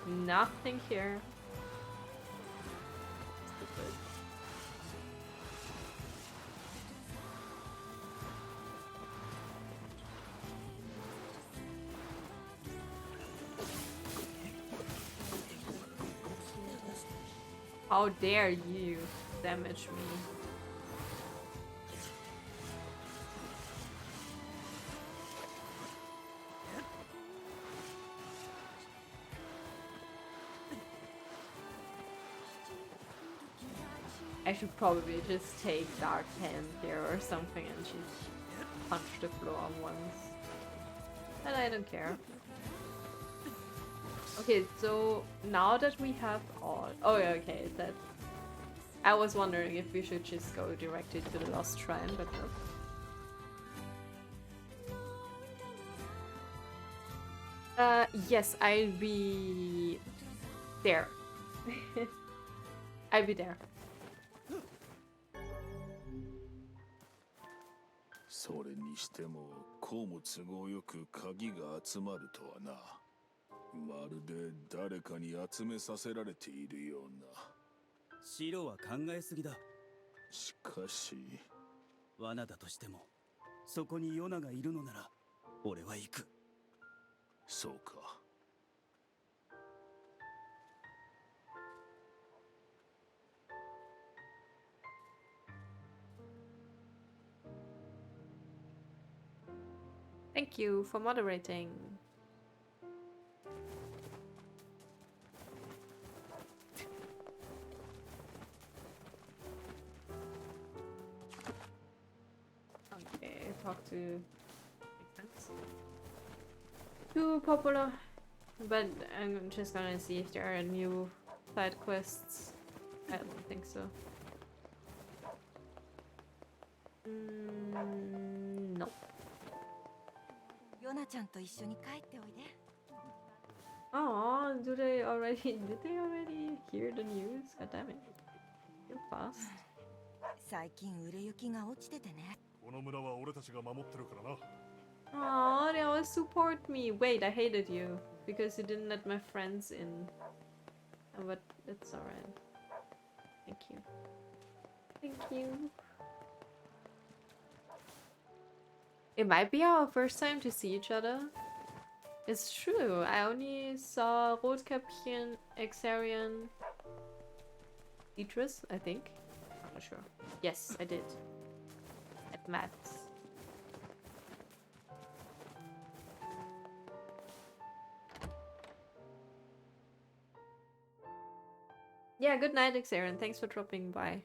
Nothing here. Stupid. How dare you damage me? I should probably just take Dark Hand here or something and just punch the floor once. But I don't care. Okay, so now that we have all... Oh yeah, okay, that... I was wondering if we should just go directly to the Lost Shrine, but no. Yes, I'll be there. I'll be there. それにしてもこうも都合よく鍵が集まるとはな。まるで誰かに集めさせられているような。シロは考えすぎだ。しかし罠だとしてもそこにヨナがいるのなら俺は行く。そうか。Thank you for moderating. Okay, talk to. Makes sense. Too popular, but I'm just gonna see if there are new side quests. I don't think so. No. ヨナちゃんと一緒に帰っておいで。 Oh, did they already hear the news? God damn it. You're fast. 最近売れ行きが落ちててね。この村は俺たちが守ってるからな。 Oh, they always support me. Wait, I hated you because you didn't let my friends in. But it's alright. Thank you. Thank you. It might be our first time to see each other. It's true. I only saw Rotkäppchen, Exarian, Beatrice, I think. I'm not sure. Yes, I did. At Matt's. Yeah, good night, Exarian. Thanks for dropping by.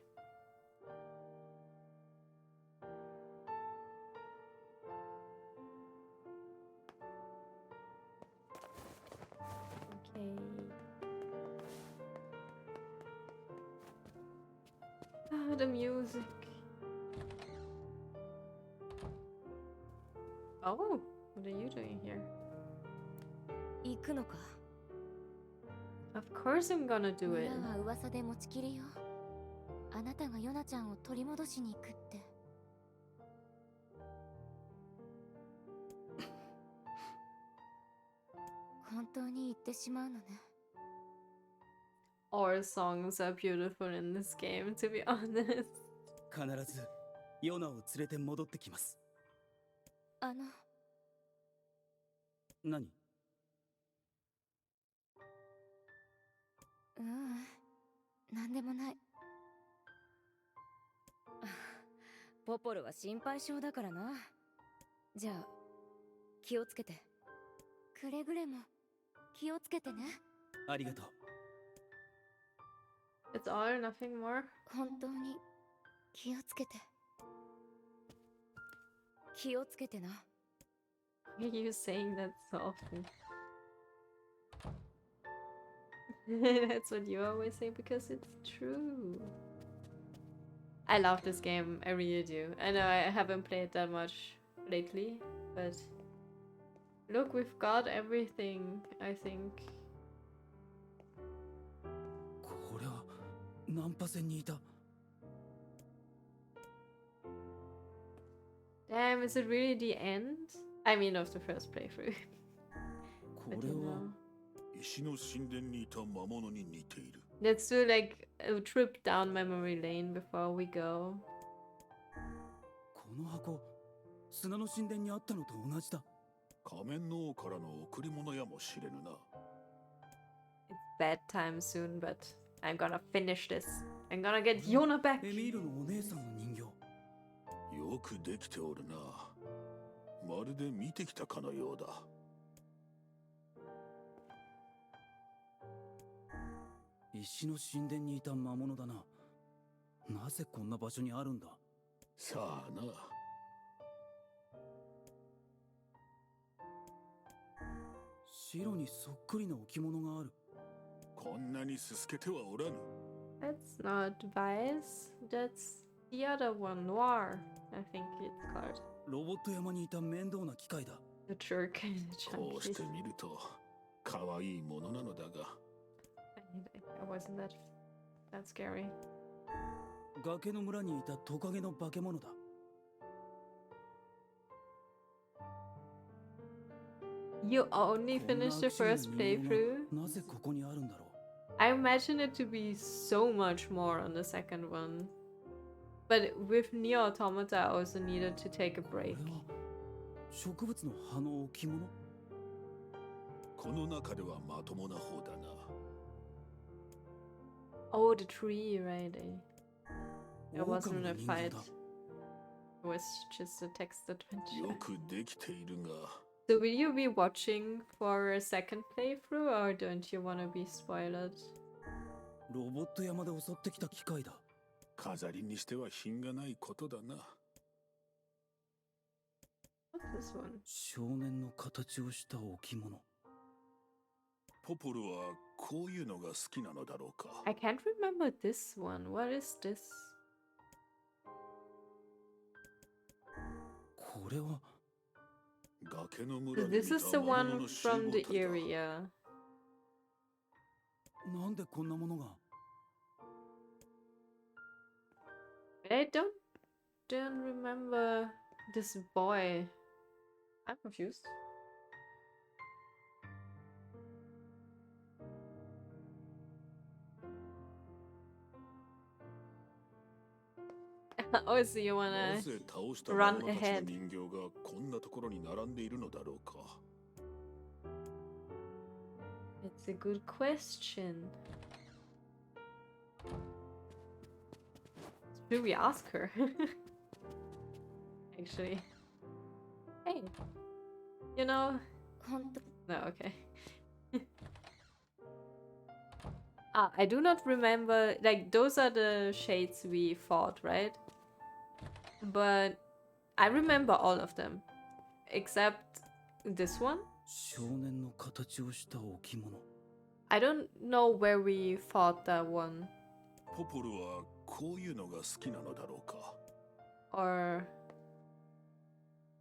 Okay. Ah, the music. Oh, what are you doing here? 行くのか。 Of course I'm gonna do it. 村は噂で持ちきりよ。あなたがヨナちゃんを取り戻しに行くって。本当に行ってしまうのね。All songs are beautiful in this game, to be honest. 必ずヨナを連れて戻ってきます。何？なんでもない。ポポルは心配性だからな。じゃあ気をつけて。くれぐれも気をつけてね。ありがとう。It's all or nothing more. 本当に気をつけて。気をつけてな。Why are you saying that so often? That's what you always say because it's true. I love this game, I really do. I know I haven't played that much lately, but look, we've got everything, I think. これはナンパ船にいた。 Damn, is it really the end? I mean, of the first playthrough. こ But れ you は know. 石の神殿にいた魔物に似ている。 Let's do like a trip down memory lane before we go. この箱砂の神殿にあったのと同じだ。仮面の王からの贈り物やもしれぬな。 It's bedtime soon, but I'm gonna finish this. I'm gonna get Yona back. エミールのお姉さんの人形。よくできておるな。まるで見てきたかのようだ。石の神殿にいた魔物だな。なぜこんな場所にあるんだ。さあな。白にそっくりな置物がある。こんなにすすけてはおらぬ。 That's not Vice. That's the other one, NieR, I think it's called. ロボット山にいた面倒な機械だ。The jerk. こうして見ると可愛いものなのだが、 I wasn't that scary. 崖の村にいたトカゲの化け物だ。 You only こんな finished the 悪趣味な first 人間 playthrough? がなぜここにあるんだろう。 I imagine it to be so much more on the second one. But with NieR Automata, I also needed to take a こ break. れは植物の葉の置物。 この中ではまともな方だな。 Oh, the tree, right? It 狼 wasn't の a 人形 fight. だ。 It was just a text よ adventure. くできているが、 So will you be watching for a second playthrough, or don't you want to be spoiled? ロボット山で襲ってきた機械だ。 飾りにしては品がないことだな。 What's this one? 少年の形をした置物。 ポポルはこういうのが好きなのだろうか。 I can't remember this one. What is this? これは 崖の村に This 見 is た the 魔物 one の集 from 合 the 体だ。 area. なんでこんなものが。 I don't remember this boy. I'm confused. Oh, so you な wanna ぜ倒した魔 run 物たちの ahead? 人形がこんなところに並んでいるのだろうか。 It's a good question. Should we ask her? Actually. Hey. You know. 本当 No, okay. I do not remember. Like, those are the shades we fought, right? But I remember all of them. Except this one. 少年の形をした置物。 I don't know where we fought that one. ポポルはこういうのが好きなのだろうか。 Or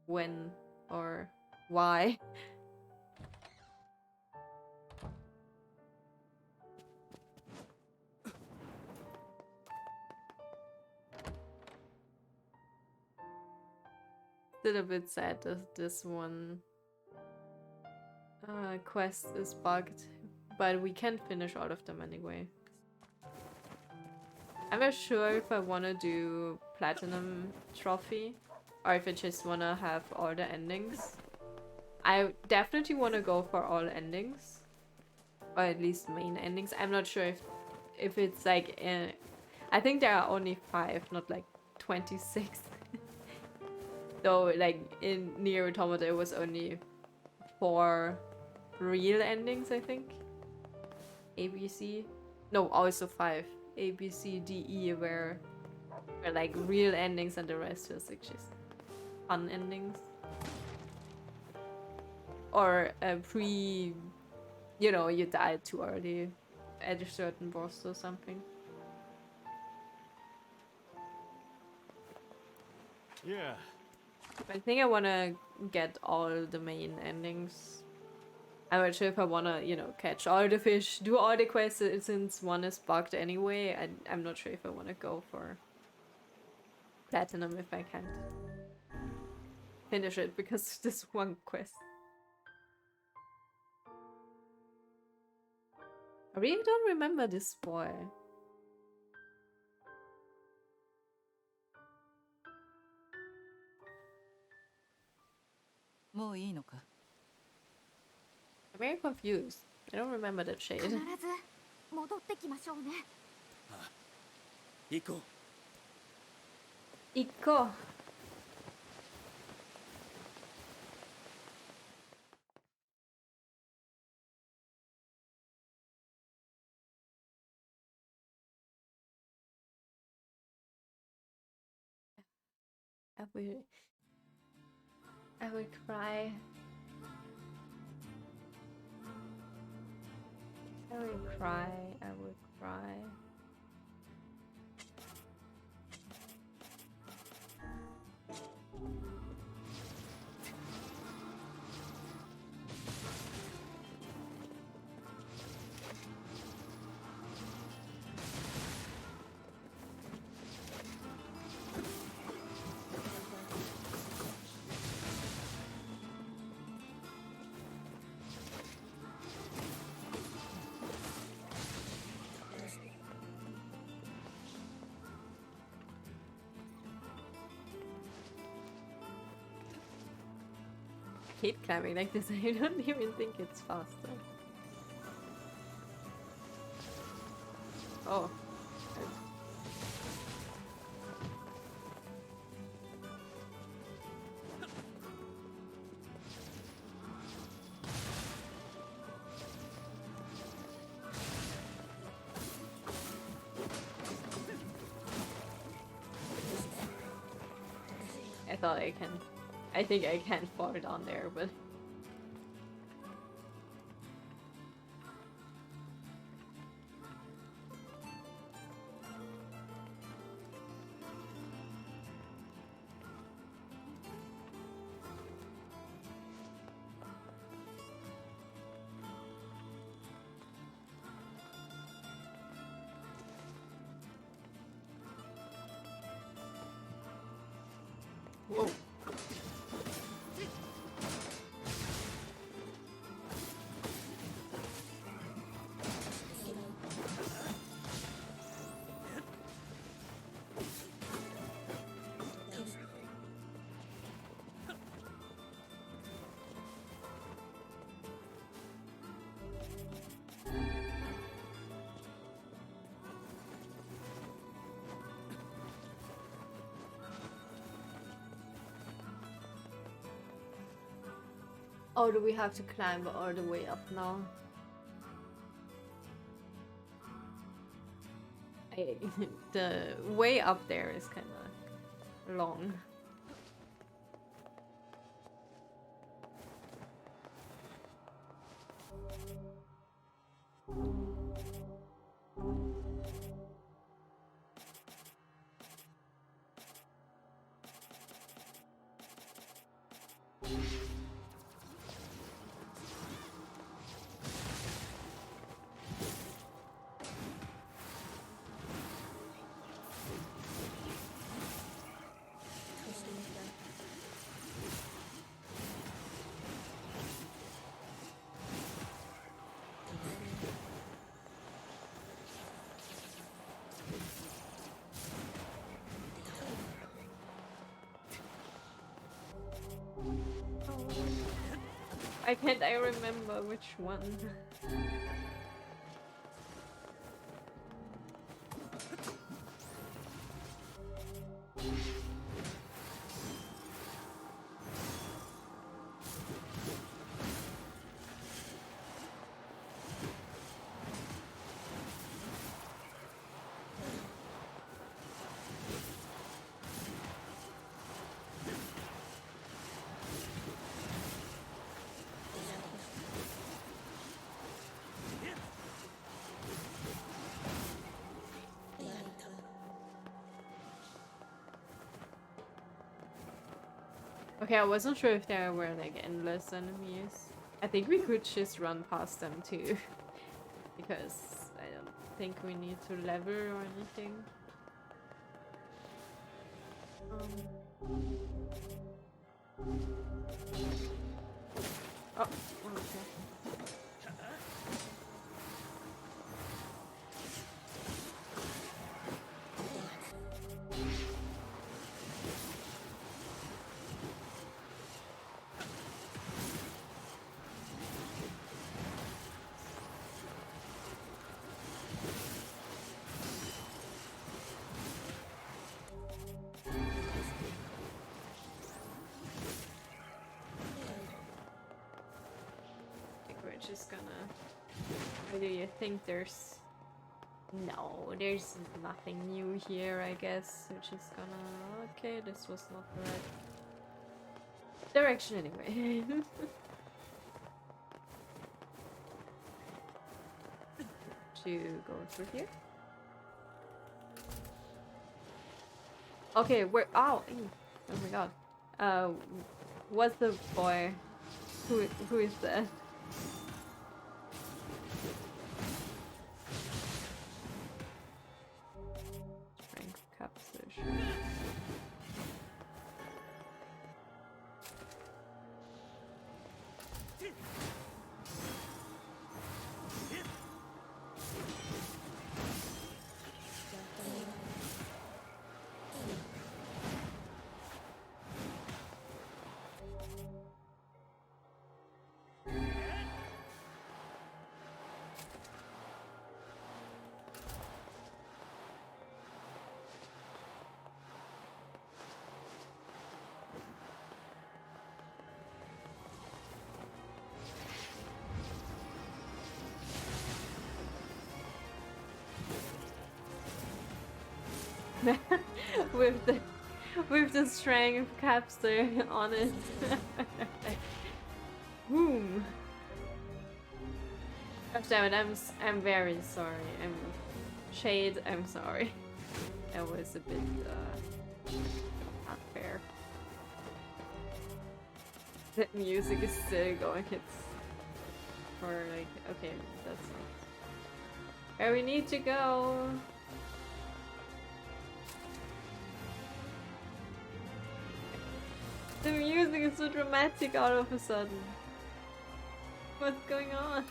when. Or why. Still a bit sad that this one quest is bugged, but we can finish all of them anyway. I'm not sure if I want to do platinum trophy or if I just want to have all the endings. I definitely want to go for all endings, or at least main endings. I'm not sure if it's like I think there are only 5, not like 26. Though, like, in NieR Automata, it was only 4 real endings, I think. A, B, C. No, also 5. A, B, C, D, E were like real endings, and the rest was like just fun endings. Or you know, you died too early at a certain boss or something. Yeah. I think I want to get all the main endings. I'm not sure if I want to, you know, catch all the fish, do all the quests since one is bugged anyway. I'm not sure if I want to go for platinum if I can't finish it because of this one quest. I really don't remember this boy. もういいのか。 I'm very confused. I don't remember that 必 shade. ず戻ってきましょうね。行こう。 Iko. I will cry. I will cry. I will cry. hate climbing like this. I don't even think it's faster. Oh. I thought I can. I think I can fall down there, but. Whoa. Oh, do we have to climb all the way up now? The way up there is kind of long. I can't I remember which one. Okay, I wasn't sure if there were like endless enemies. I think we could just run past them too. Because I don't think we need to level or anything. Oh, okay. Just gonna. Or do you think there's? No, there's nothing new here. I guess we're just gonna. Okay, this was not the right direction anyway. To go through here. Okay, where? Oh, oh my god. What's the boy? Who is that? with the strength capster on it. Boom. Gosh damn it! I'm very sorry. Shade. I'm sorry. That was a bit unfair. The music is still going. It's for like okay. That's not where we need to go. The music is so dramatic all of a sudden. What's going on?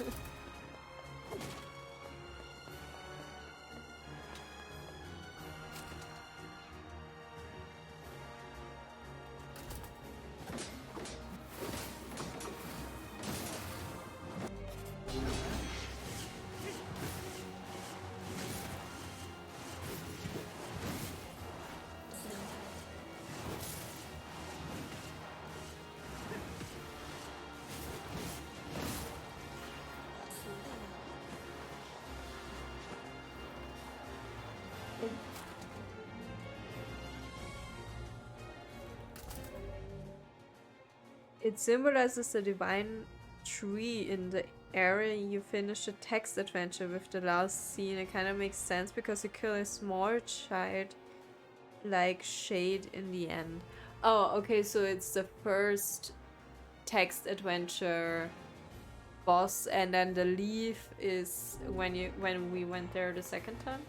It symbolizes the divine tree in the area you finish the text adventure with the last scene. It kind of makes sense because you kill a small child like Shade in the end. Oh, okay, so it's the first text adventure boss, and then the leaf is when we went there the second time.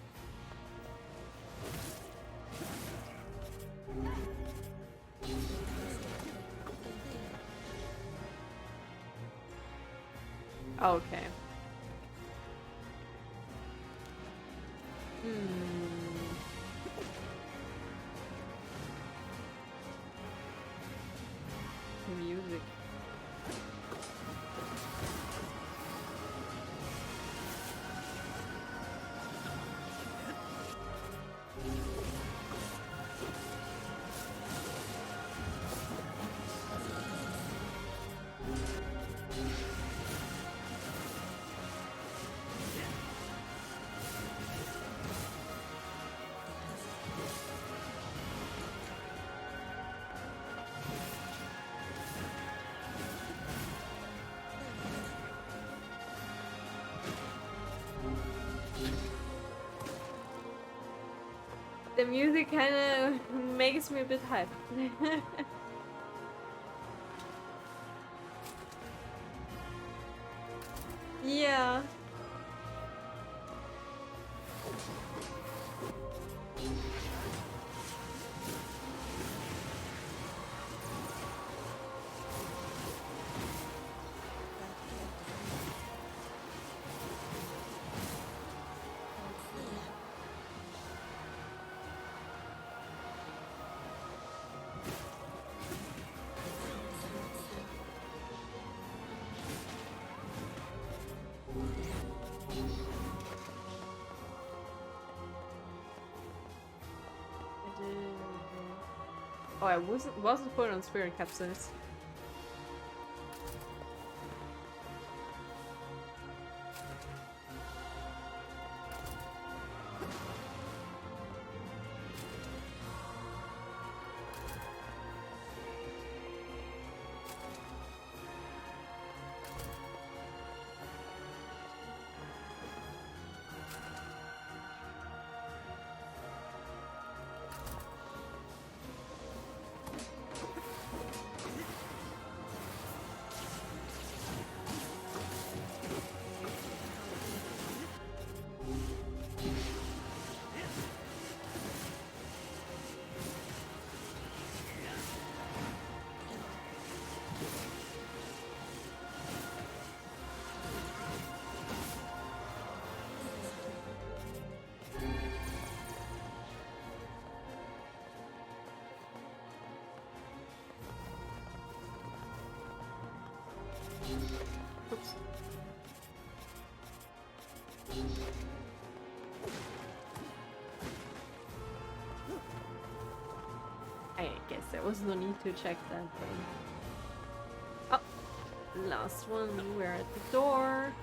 Okay. Music. The music kind of makes me a bit hyped. Yeah. Oh, I wasn't put on spirit capsules. Oops. I guess there was no need to check that thing. Oh, last one. We're at the door.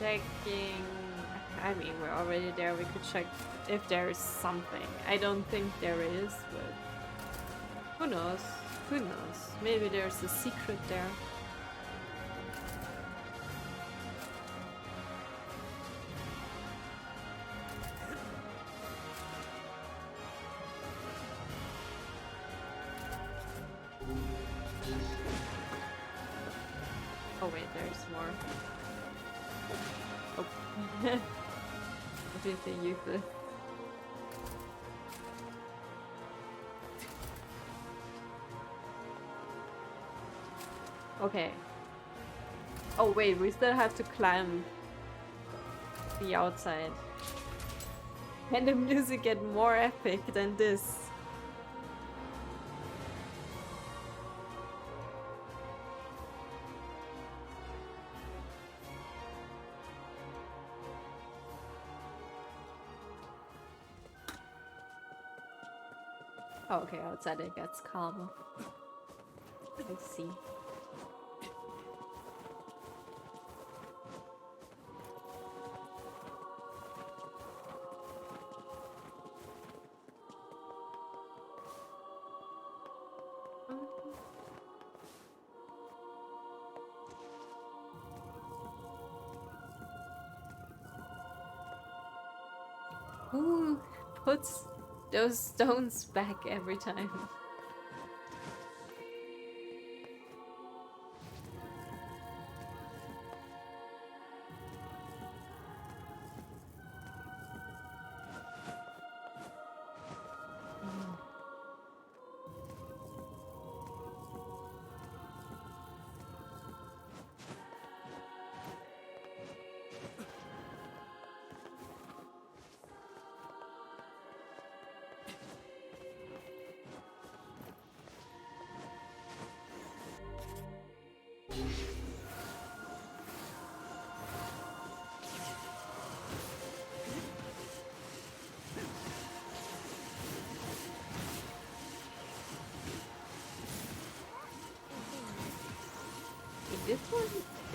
checking. I mean, we're already there. We could check if there is something. I don't think there is, but who knows? Who knows? Maybe there's a secret there. Oh wait, there's more. Oh. Completely useless. Okay. Oh wait, we still have to climb the outside. Can the music get more epic than this? Oh, okay, outside it gets calmer. I see. Who puts those stones back every time? This one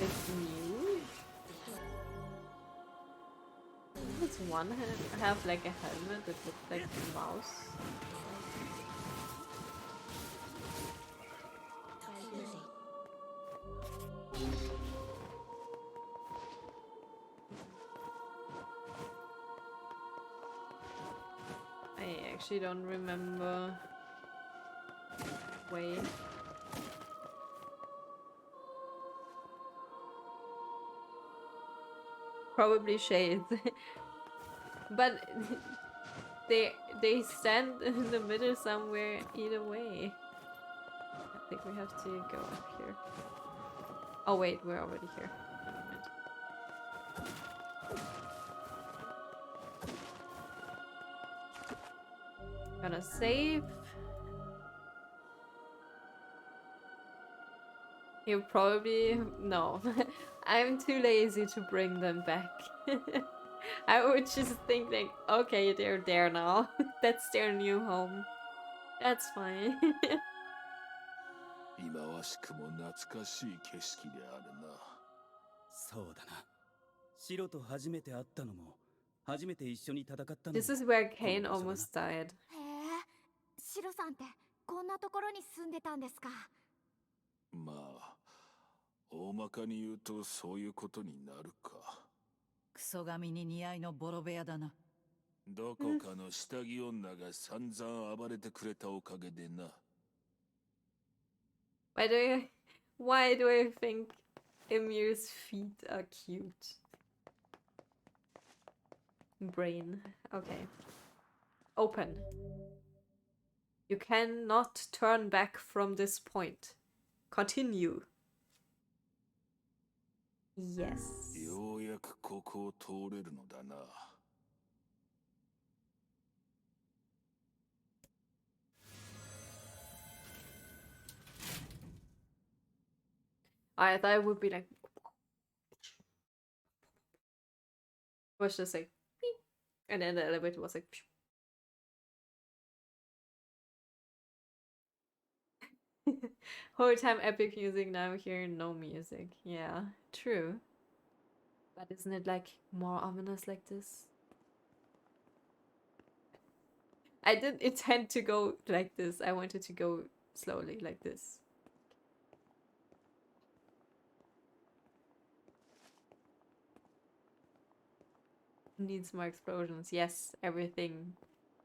is new. Does one have like a helmet that looks like a mouse? I actually don't remember. Wait. Probably shades. But they stand in the middle somewhere either way. I think we have to go up here. Oh wait, we're already here. Never mind. Gonna save. You probably no. I'm too lazy to bring them back. I would just think like, okay, they're there now. That's their new home. That's fine. 忌まわしくも懐かしい景色であるな。そうだな。白と初めて会ったのも、初めて一緒に戦ったのも。 This is where Kane almost died. へえ、シロさんってこんなところに住んでたんですか。まあ、大まかに言うとそういうことになるか。クソ髪に似合いのボロ部屋だな。どこかの下着女が散々暴れてくれたおかげでな。Why do I think Emir's feet are cute? Brain. Okay. Open. You cannot turn back from this point. Continue. Yes. ようやくここを通れるのだな。I thought it would be like, was just like, beep, and then the elevator was like, whole time epic music, now hearing no music. Yeah, true. But isn't it like more ominous like this? I didn't intend to go like this. I wanted to go slowly like this. Needs more explosions. Yes, everything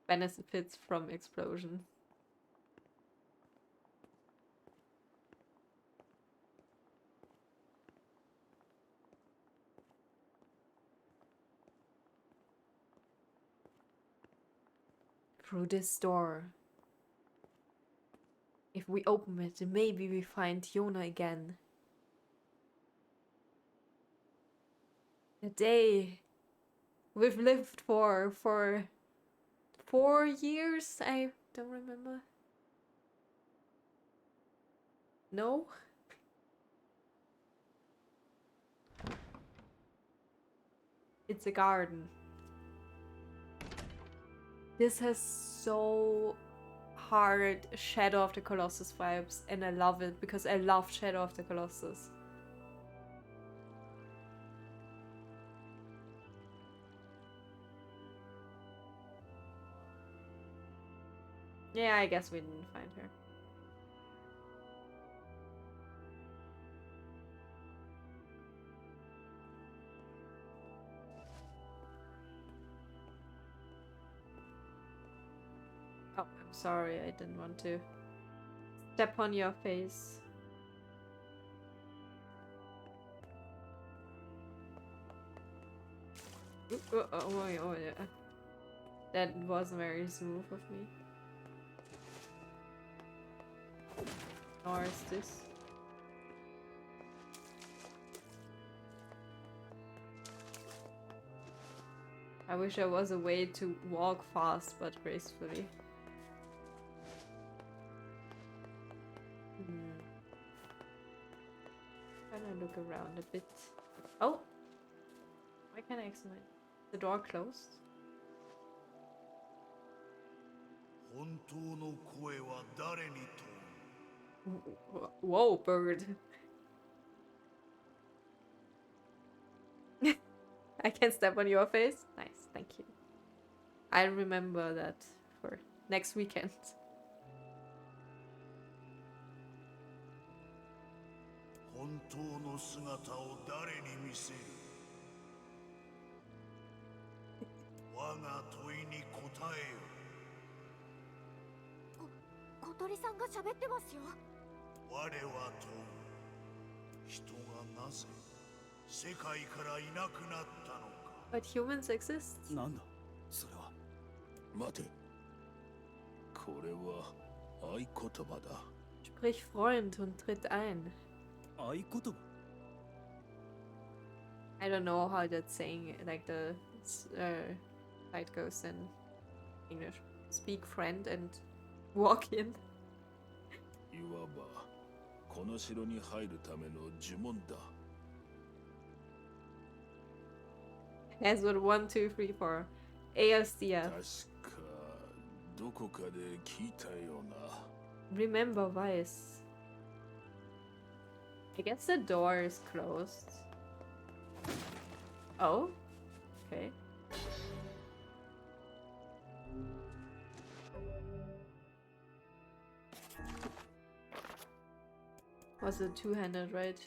benefits from explosion. Through this door. If we open it, maybe we find Yona again. A day we've lived for 4 years? I don't remember. No? It's a garden. This has so hard Shadow of the Colossus vibes, and I love it because I love Shadow of the Colossus. Yeah, I guess we didn't find her. Oh, I'm sorry, I didn't want to step on your face. Oh, yeah. That wasn't very smooth of me. Nor is this. I wish there was a way to walk fast but gracefully. Gonna look around a bit. Oh! Why can't I examine? The door closed? Whoa, bird. I can step on your face? Nice, thank you. I'll remember that for next weekend.小鳥さんが喋ってますよ。我はと人がなぜ世界からいなくなったのか。But humans exist. なんだそれは。待て。これは合言葉だ。Sprich Freund und tritt ein. 合言葉 I don't know how that's saying, like the fight goes in English. Speak friend and walk in. いわばこの城に入るための呪文だ。As with 1, 2, 3, 4. Aestia. 確かどこかで聞いたような。Remember Vice. I guess the door is closed. Oh? Okay. Was it two-handed, right?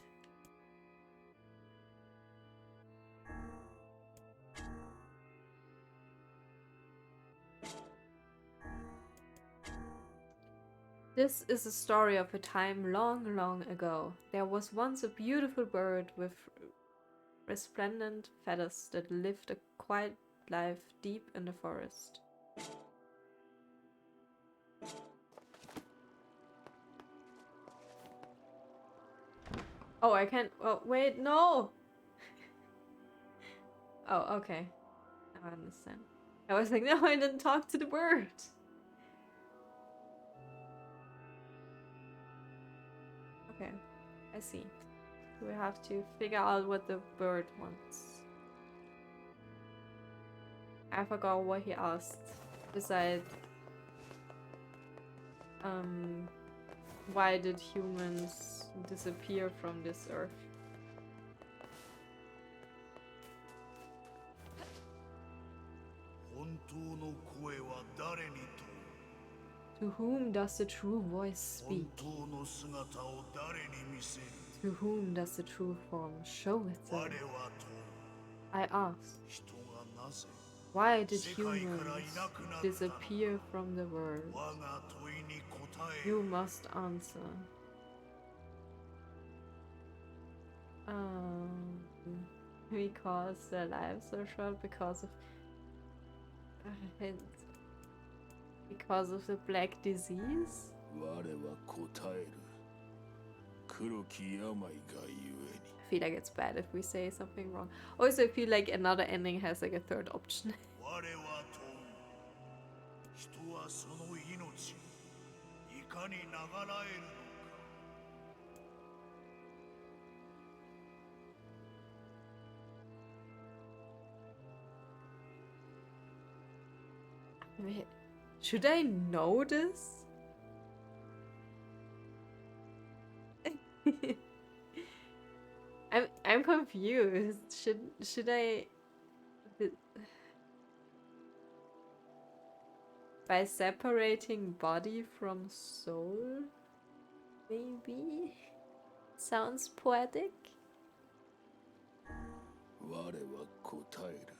This is a story of a time long, long ago. There was once a beautiful bird with resplendent feathers that lived a quiet life deep in the forest. Oh, I can't. Oh, wait, no! Oh, okay. Now I understand. I was like, no, I didn't talk to the bird. Okay, I see. We have to figure out what the bird wants. I forgot what he asked. Besides, why did humans disappear from this earth? の声は誰に To whom does the true voice 問う speak? 本当の姿を誰に見せる To whom does the true form show 我は itself? 問う I ask, 人がなぜ why did 世界から humans いなくなったの disappear from the world? 我が問いに答え You る must answer. Because their lives are short because of because of the black disease? 我は答える黒き病がゆえに I feel like it's bad if we say something wrong. Also, I feel like another ending has like a third option. 我は問う人はその命いかに長らえるのか Wait, should I know this? I'm confused. Should I by separating body from soul? Maybe? Sounds poetic. 我は答える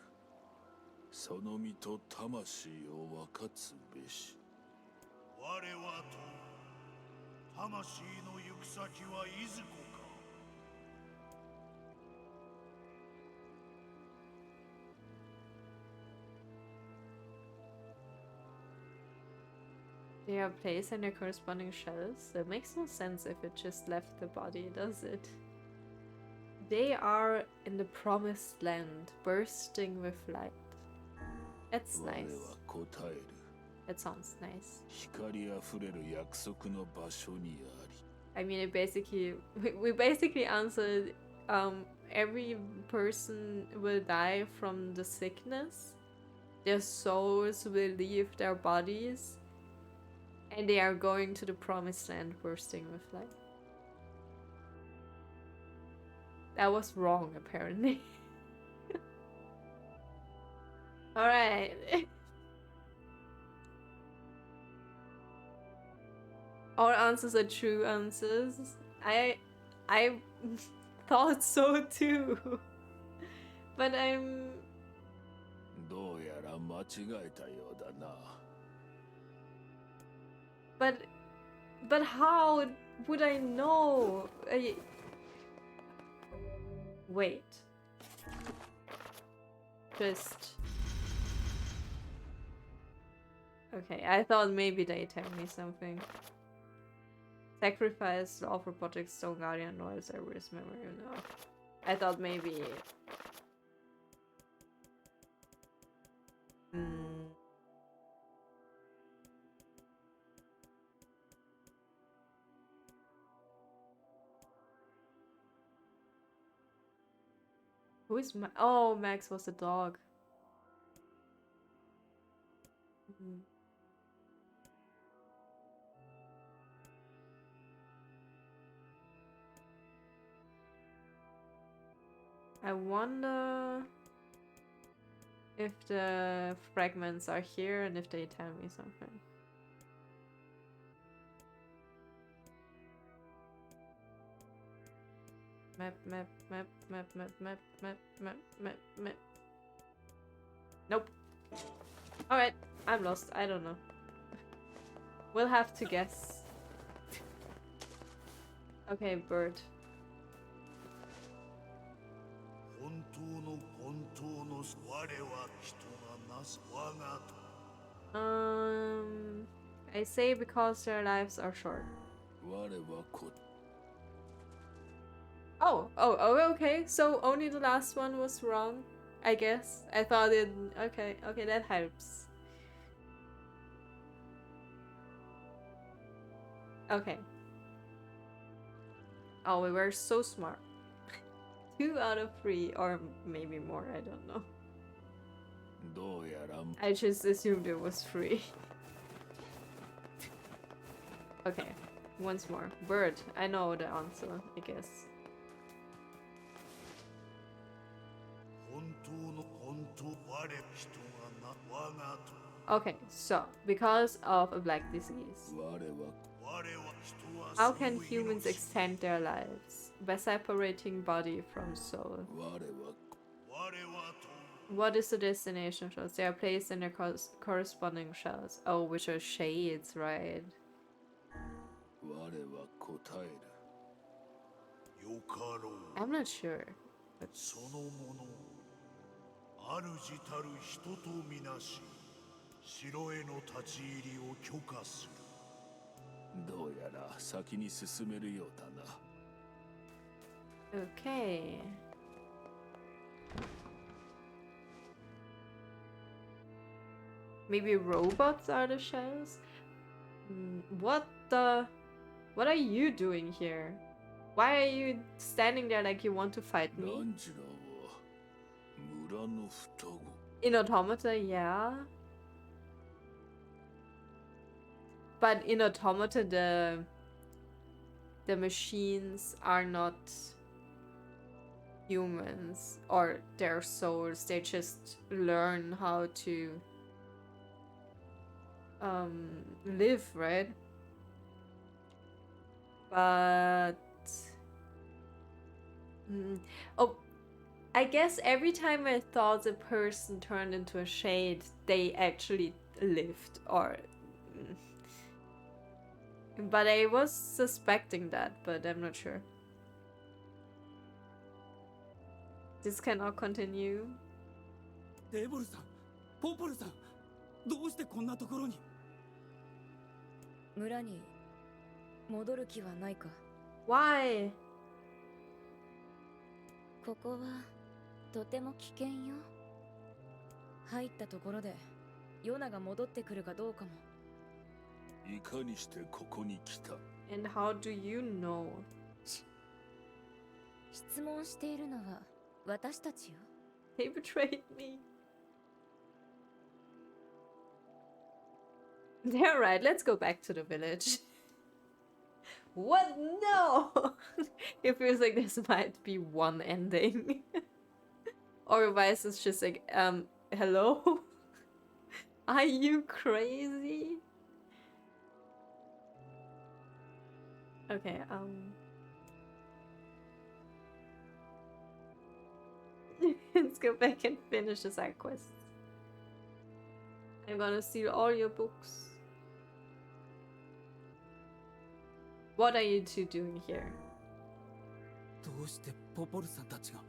その身と魂を分かつべし我は問う魂の行く先はいずこか They are placed in their corresponding shells. That makes no sense if it just left the body, does it? They are in the promised land, bursting with light. That's 我は nice. 答える That sounds nice. 光あふれる約束の場所にあり I mean, it basically we basically answered every person will die from the sickness. Their souls will leave their bodies, and they are going to the promised land, bursting with light. That was wrong, apparently. All right. All answers are true answers. I thought so too. But I'm どうやら間違えたようだな but how would I know? Wait. Just okay, I thought maybe they tell me something. Sacrifice all for Project Stone Guardian Royal Cerberus memory. No. I thought maybe. Who is Max? Oh, Max was a dog. I wonder if the fragments are here and if they tell me something. Map. Nope. Alright, I'm lost. I don't know. We'll have to guess. Okay, bird. 本当の本当の我は人がなぜ我がと I say because their lives are short. 我はこ Oh, okay. So only the last one was wrong, I guess. I thought it. Okay, that helps. Okay. Oh, we were so smart. 2 out of 3, or maybe more, I don't know. どうやら I just assumed it was 3. Okay, once more. Bird. I know the answer, I guess. 本当の本当我人がな我がと Okay, so because of a black disease, 我は how can humans extend their lives? By separating body from soul. 我は What is the destination shells? They are placed in their corresponding shells. Oh, which are shades, right? 我は答える。よかろう。 I'm not sure. But そのものを主たる人とみなし、城への立ち入りを許可する。どうやら先に進めるようだな。okay. Maybe robots are the shells? What the? What are you doing here? Why are you standing there like you want to fight me? ランジラは村の双子。 In Automata, yeah. But in Automata, the machines are not humans or their souls. They just learn how to live, right? But oh, I guess every time I thought a person turned into a shade, they actually lived, or but I was suspecting that, but I'm not sure. This cannot continue. デーボルさん、ポポルさん、どうしてこんなところに？村に戻る気はないか？ Why? ここはとても危険よ。入ったところでヨナが戻ってくるかどうかも。いかにしてここに来た？ And how do you know? 質問しているのは私たちよ。 They betrayed me. They're right, let's go back to the village. What? No! It feels like this might be one ending. Or Vice is just like, hello? Are you crazy? Okay, let's go back and finish the side quest. I'm gonna steal all your books. What are you two doing here? どうしてポポルさんたちが？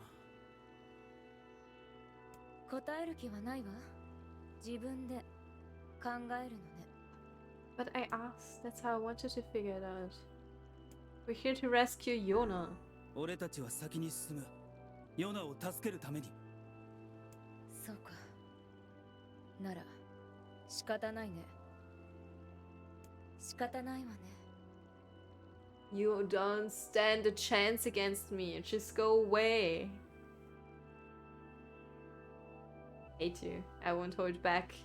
答える気はないわ。自分で考えるのね。 But I asked. That's how I wanted to figure it out. We're here to rescue Yona. 俺たちは先に進む。ヨナを助けるために。そうか。なら仕方ないね。仕方ないわね。 You don't stand a chance against me. Just go away. Hate you. I won't hold back.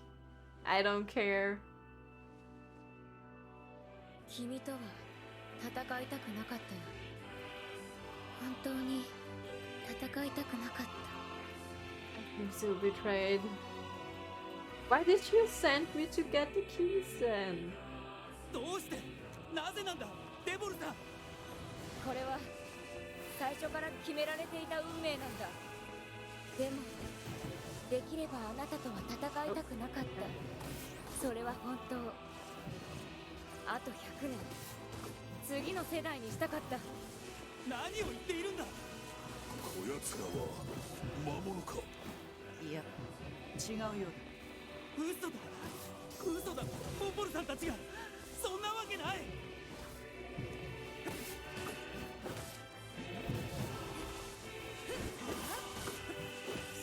I don't care. 君とは戦いたくなかったよ。本当に戦いたくなかった。 I'm so betrayed. Why did you send me to get the keys then? どうして？なぜなんだ？デボルさん。これは最初から決められていた運命なんだ。でもできればあなたとは戦いたくなかった。それは本当。あと100年次の世代にしたかった。何を言っているんだ？こやつらは魔物か？いや違うようだ。嘘だ。嘘だ。ポポルさんたちがそんなわけない。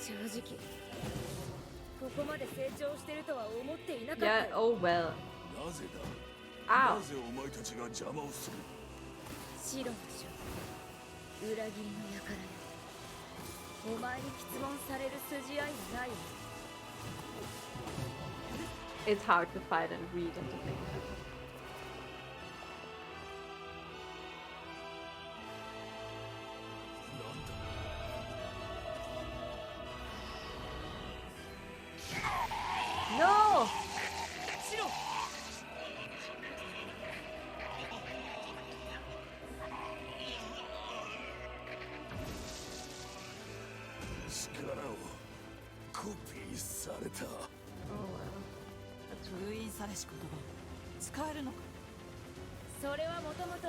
正直ここまで成長してるとは思っていなかった。 Yeah, oh well. なぜだ？ Ow. なぜお前たちが邪魔をする？白の書裏切りの輩よ。お前に質問される筋合いはないわ。 It's hard to fight and read at the same time. No! ピーされた。 Oh wow. 封印されし言葉使えるのか。それはもともと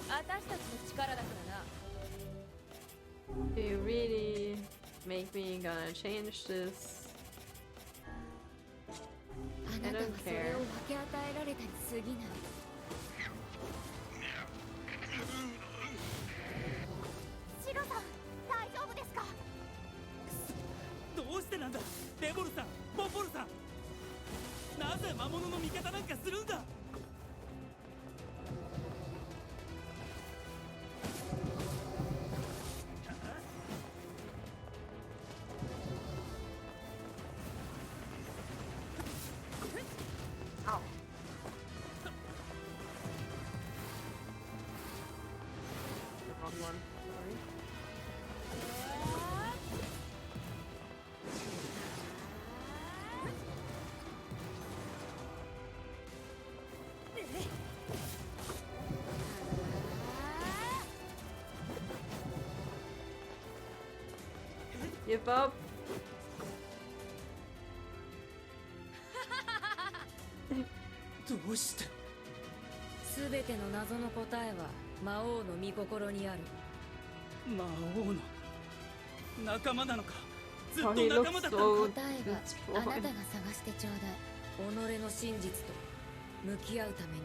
私たちの力だからな。 Do you really make me gonna change this? あなたはそれを分け与えられたに過ぎない。シロさん大丈夫ですか？どうしてなんだデボルさん、ポポルさん。なぜ魔物の味方なんかするんだ。Wrong one. Sorry. Give up. どうして。すべての謎の答えは魔王の御心にある。魔王の仲間なのか。ずっ Oh, と he 仲間 looks だったのか。答えは so あなたが destroyed. 探してちょうだい。己の真実と向き合うために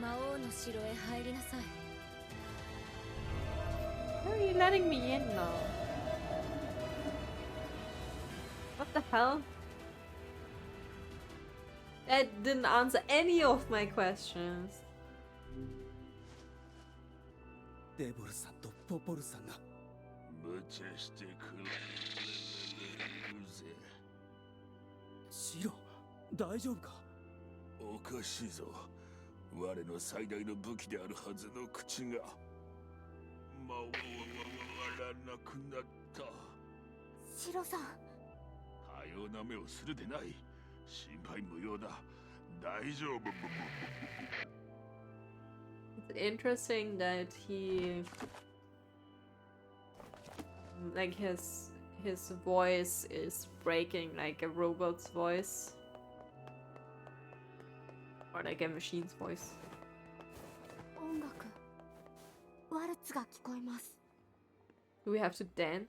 魔王の城へ入りなさい。 Why are you letting me in now? What the hell? That didn't answer any of my questions. デボルさんとポポルさんが。無茶してくれるぜ。シロ、大丈夫か。おかしいぞ。我の最大の武器であるはずの口が魔王は笑わなくなった。シロさんかような目をするでない。心配無用だ。大丈夫。 It's interesting that he like his voice is breaking like a robot's voice or like a machine's voice. 音楽ワルツが聞こえます。 Do we have to dance?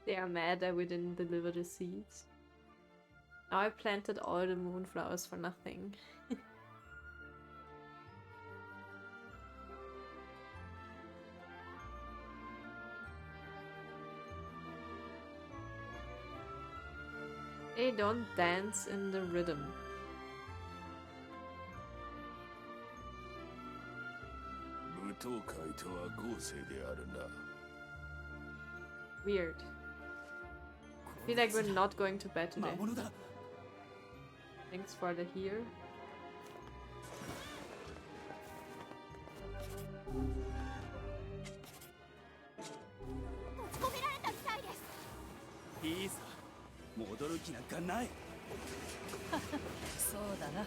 They are mad that we didn't deliver the seeds. Now I planted all the moonflowers for nothing. They don't dance in the rhythm. 舞踏会とは合成であるな。 Weird. I feel like we're not going to bed 魔 today. 物だ。 Thanks for the heal. 閉じ込められたみたいです。いいさ、戻る気なんかない。そうだな。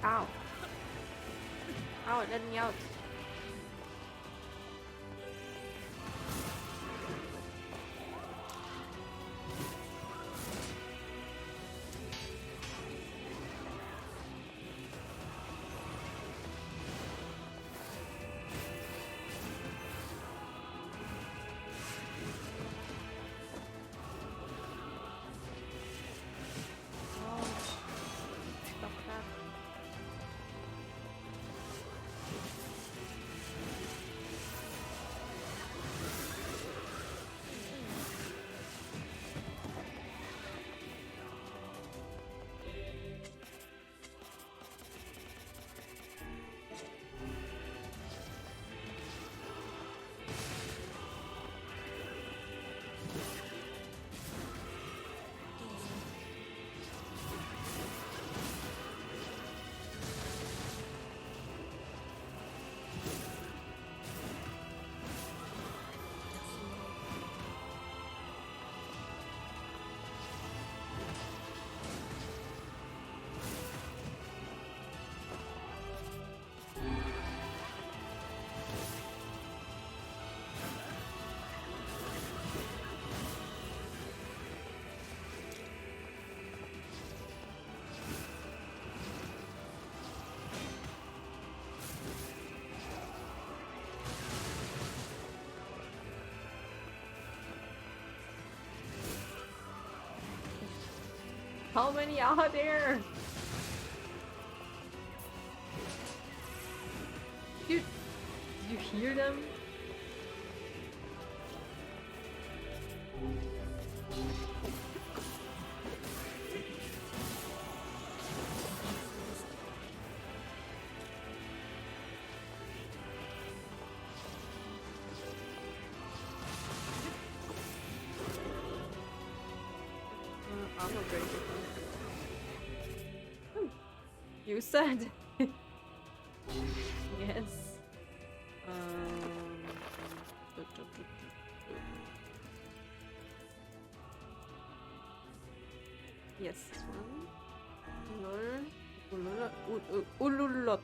Ow. Ow, let me out. Stop that. How many are there? Did you hear them? Armor breaker. You said. Yes. Yes, this one. Ululot.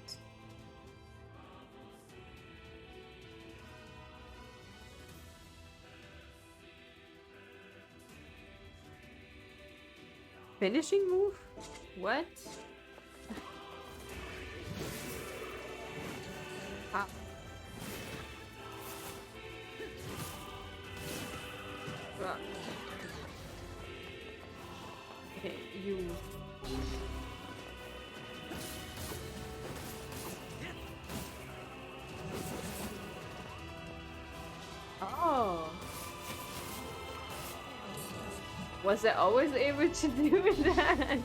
Finishing move? What? Ah. Ah. Okay, you. Oh. Was I always able to do that?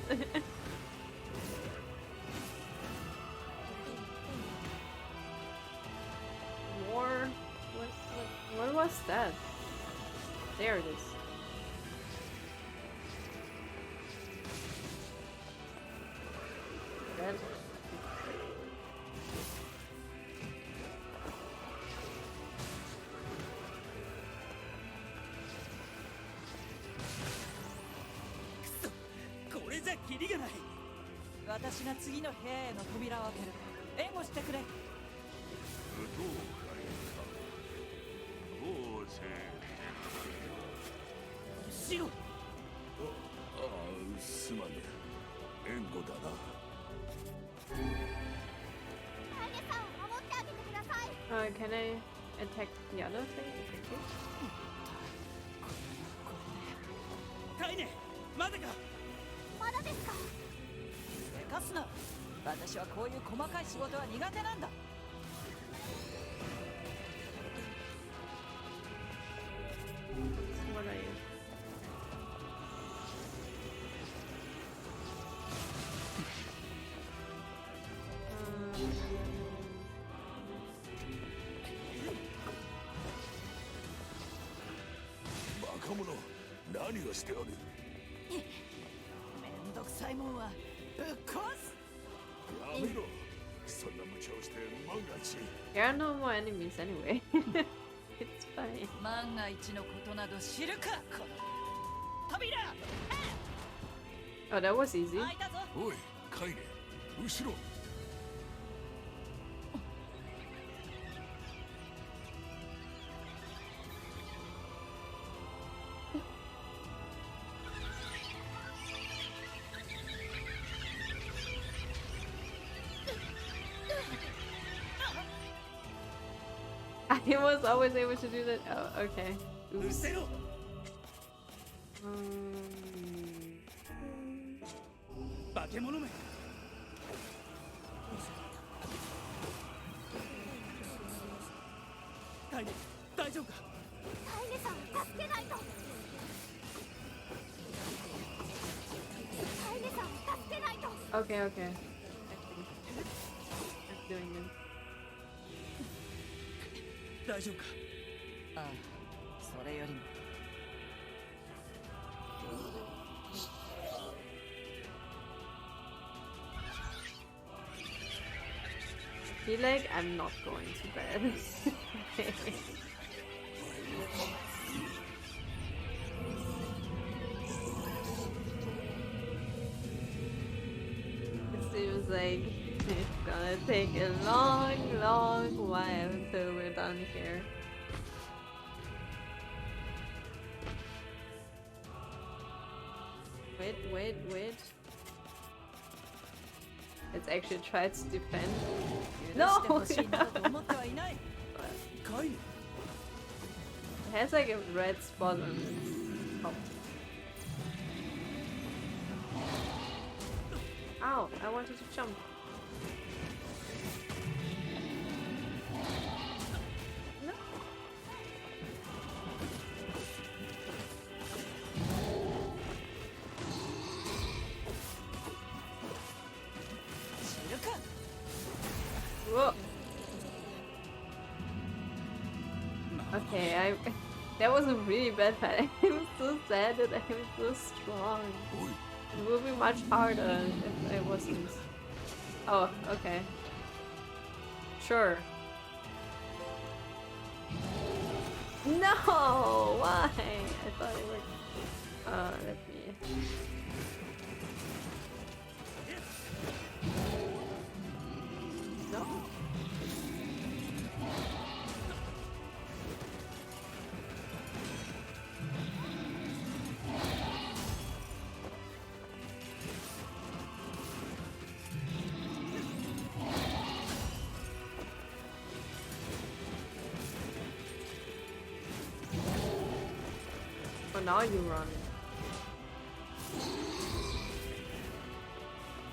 More? What was that? There it is. That.私が次の部屋への扉を開ける。援護してくれ。シロ。すまねえ。援護だな。タイネさんを守ってあげてください。Can I attack the other thing? Okay. タイネ、まだか。まだですか。せかすな。私はこういう細かい仕事は苦手なんだ。What are you? Bakamono, 何をしておる。めんどくさいもんはぶっ壊す。やめろ。そんな無茶をして万が一。There are no more enemies anyway. It's fine. 万が一のことなど知るか。この扉。Oh, that was easy. 開いたぞ。おい、カイネ、後ろ。I was always able to do that. Oh, okay. Oops. Um, 化け物め。タイネ、大丈夫か。タイネさんを助けないと。タイネさんを助けないと。okay, okay. I'm doing it. 大丈夫か。ああ、それよりも。I feel like I'm not going to bed. It seems like it's gonna take a long, long while until we're done here. Wait. Let's actually try to defend. No! It has like a red spot on its top. Ow, I wanted to jump. No. Whoa. Okay, that was a really bad fight. I was so sad that I was so strong. It would be much harder if I wasn't. Oh, okay. Sure. No! Why? I thought it would. Let me. No. Oh, now you run.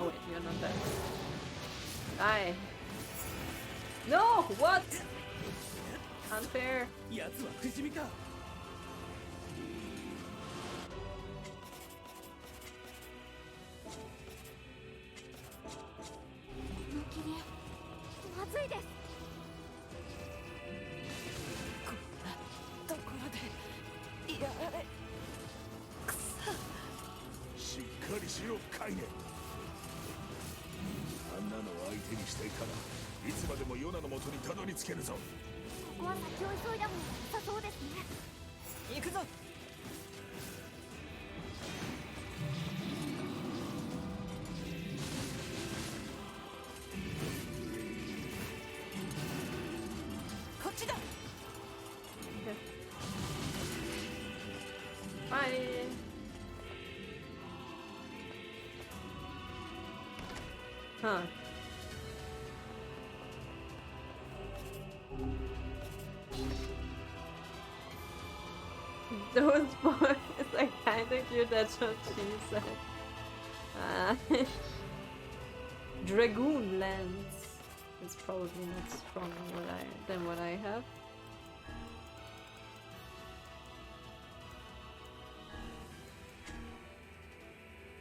Oh wait, you're not dead. Die. No! What? Unfair. 奴は不死身か。思いっきりまずいです。こんなところでやられくさ。しっかりしろカイネ。あんなのを相手にしていたらいつまでもヨナの元にたどり着けるぞ。ここは先を急いだ方が良さそうですね。行くぞ。こっちだ。Bye. Huh. Those boys are kinda cute, that's what she said. Dragoon lance is probably not stronger than what I have.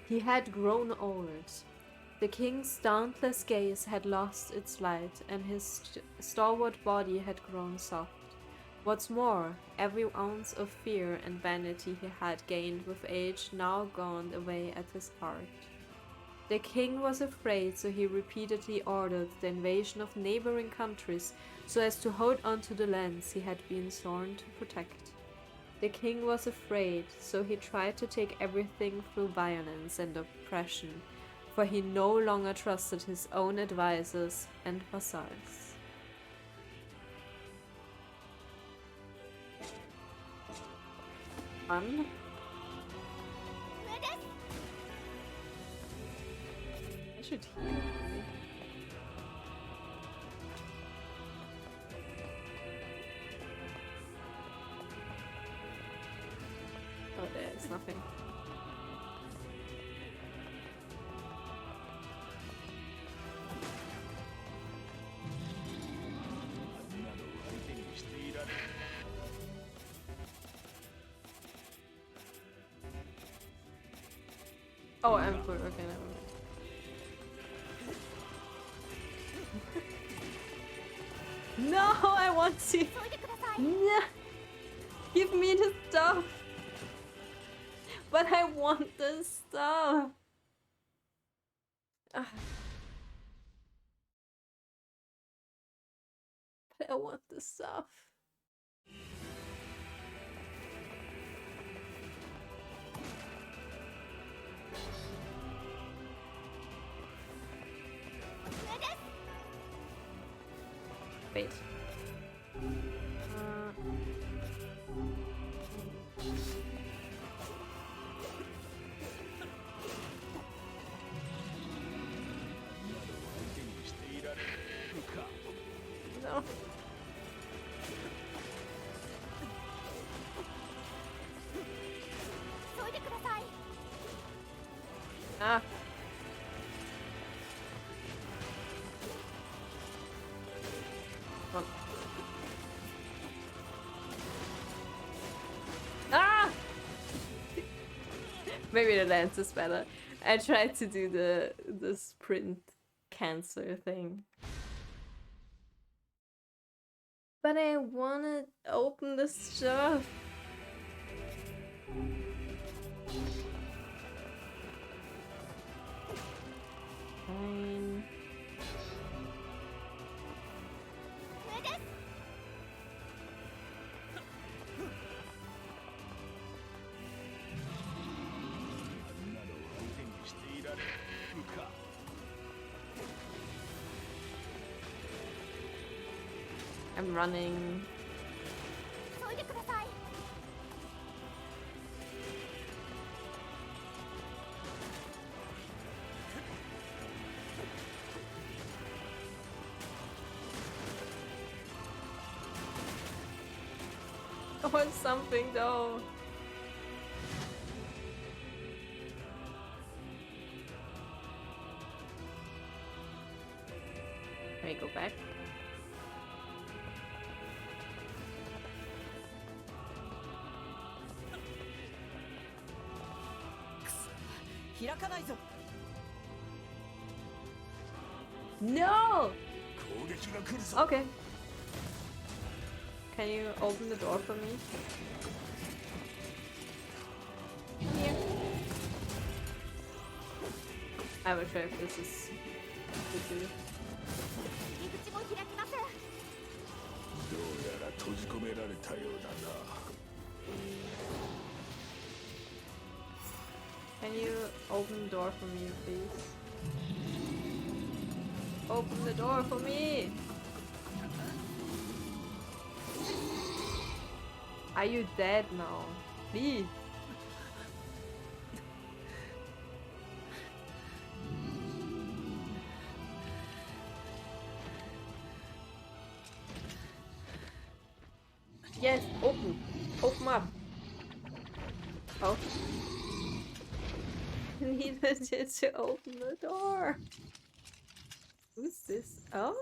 He had grown old. The king's dauntless gaze had lost its light, and his stalwart body had grown soft. What's more, every ounce of fear and vanity he had gained with age now gone away at his heart. The king was afraid, so he repeatedly ordered the invasion of neighboring countries so as to hold on to the lands he had been sworn to protect. The king was afraid, so he tried to take everything through violence and oppression, for he no longer trusted his own advisors and vassals. Fun. I should heal. Oh, there's nothing. Oh, I'm full. Okay, never mind. No, I want to. No. Give me the stuff. But I want the stuff. Ah. But I want the stuff. Wait. No. Ah. Oh. Ah! Maybe the lens is better. I tried to do the sprint cancer thing. But I wanna open the stuff. Fine. I'm running. I want something though. Can we go back? 開かないぞ。 No! 攻撃が来るぞ。 Okay. Can you open the door for me? Here. I will try if this is good to do. 入り口も開きません。どうやら閉じ込められたようだな。 Can you open the door for me, please? Open the door for me! Are you dead now? Please! Yes, open! Open up! Oh. I needed you to open the door. Who's this? Oh.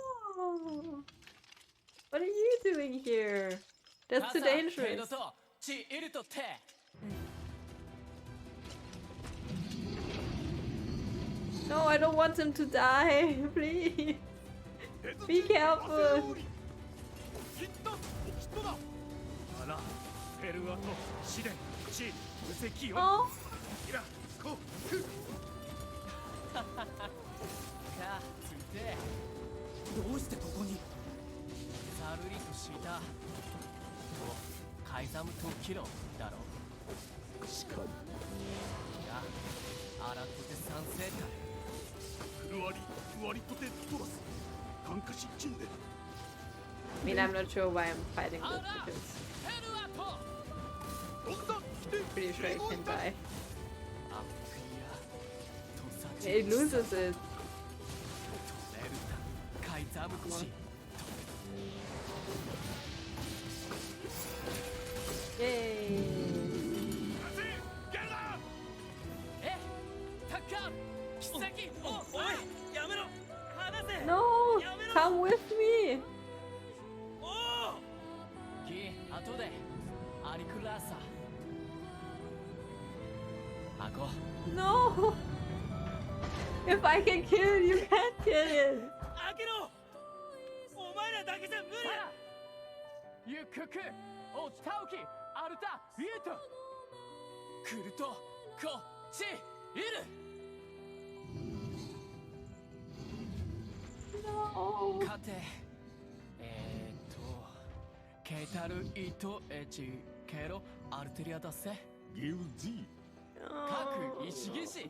What are you doing here? That's too dangerous. No, I don't want him to die. Please. Be careful. あら、ペルアと試練、地、無責よ。 Oh. いら、こう、く。さあ、ついて。どうしてここに？サルリとシータ。カイザムとキロだろう。しかり。いや、アラトテ三世隊。フルワリ、ワリトテトラス。感化しチンで。 I mean, I'm not sure why I'm fighting this because I'm pretty sure it can die. It loses it. Yay! No! Come with me! No! If I can kill it, you can't kill it! 開けろ！お前らだけじゃ無理だ！ゆっくく、おたおき、アルタ、ビート！来ると、こっち、いる！ No! 勝て、ケータルイトエチケロアルテリアだせ。ギルジー。各石技師。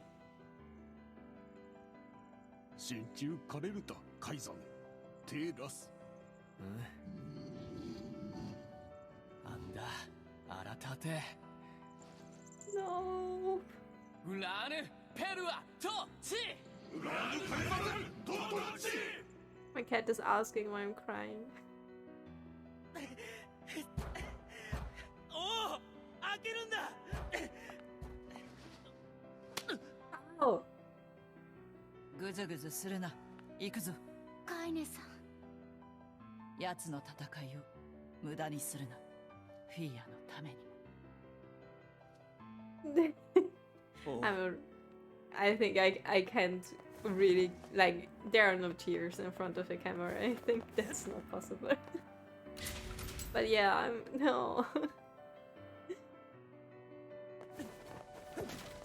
真鍮カレルタ、カイザム、テラス。あんだ、あらたて。 No! ウラーヌ、ペルア、ト、チ。ウラーヌカイザム、トトラチ。 My cat is asking why I'm crying. おお、開けるんだ。 Oh! ぐずぐずするな。行くぞ。カイネさん。奴の戦いを無駄にするな。フィーアのために。I think I can't really, like, there are no tears in front of the camera. I think that's not possible. But yeah, no.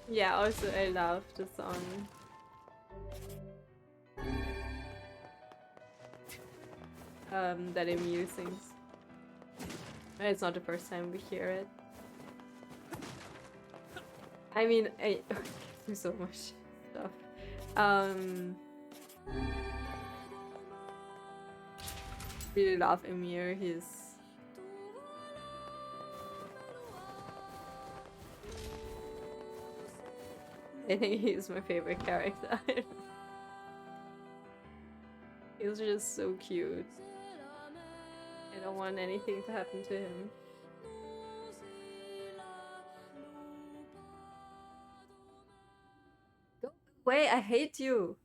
Yeah, also I love the song. That Emil sings. It's not the first time we hear it. I mean, I do so much stuff. Really love Emir. I think he's my favorite character. He's just so cute. I don't want anything to happen to him. Go away, I hate you.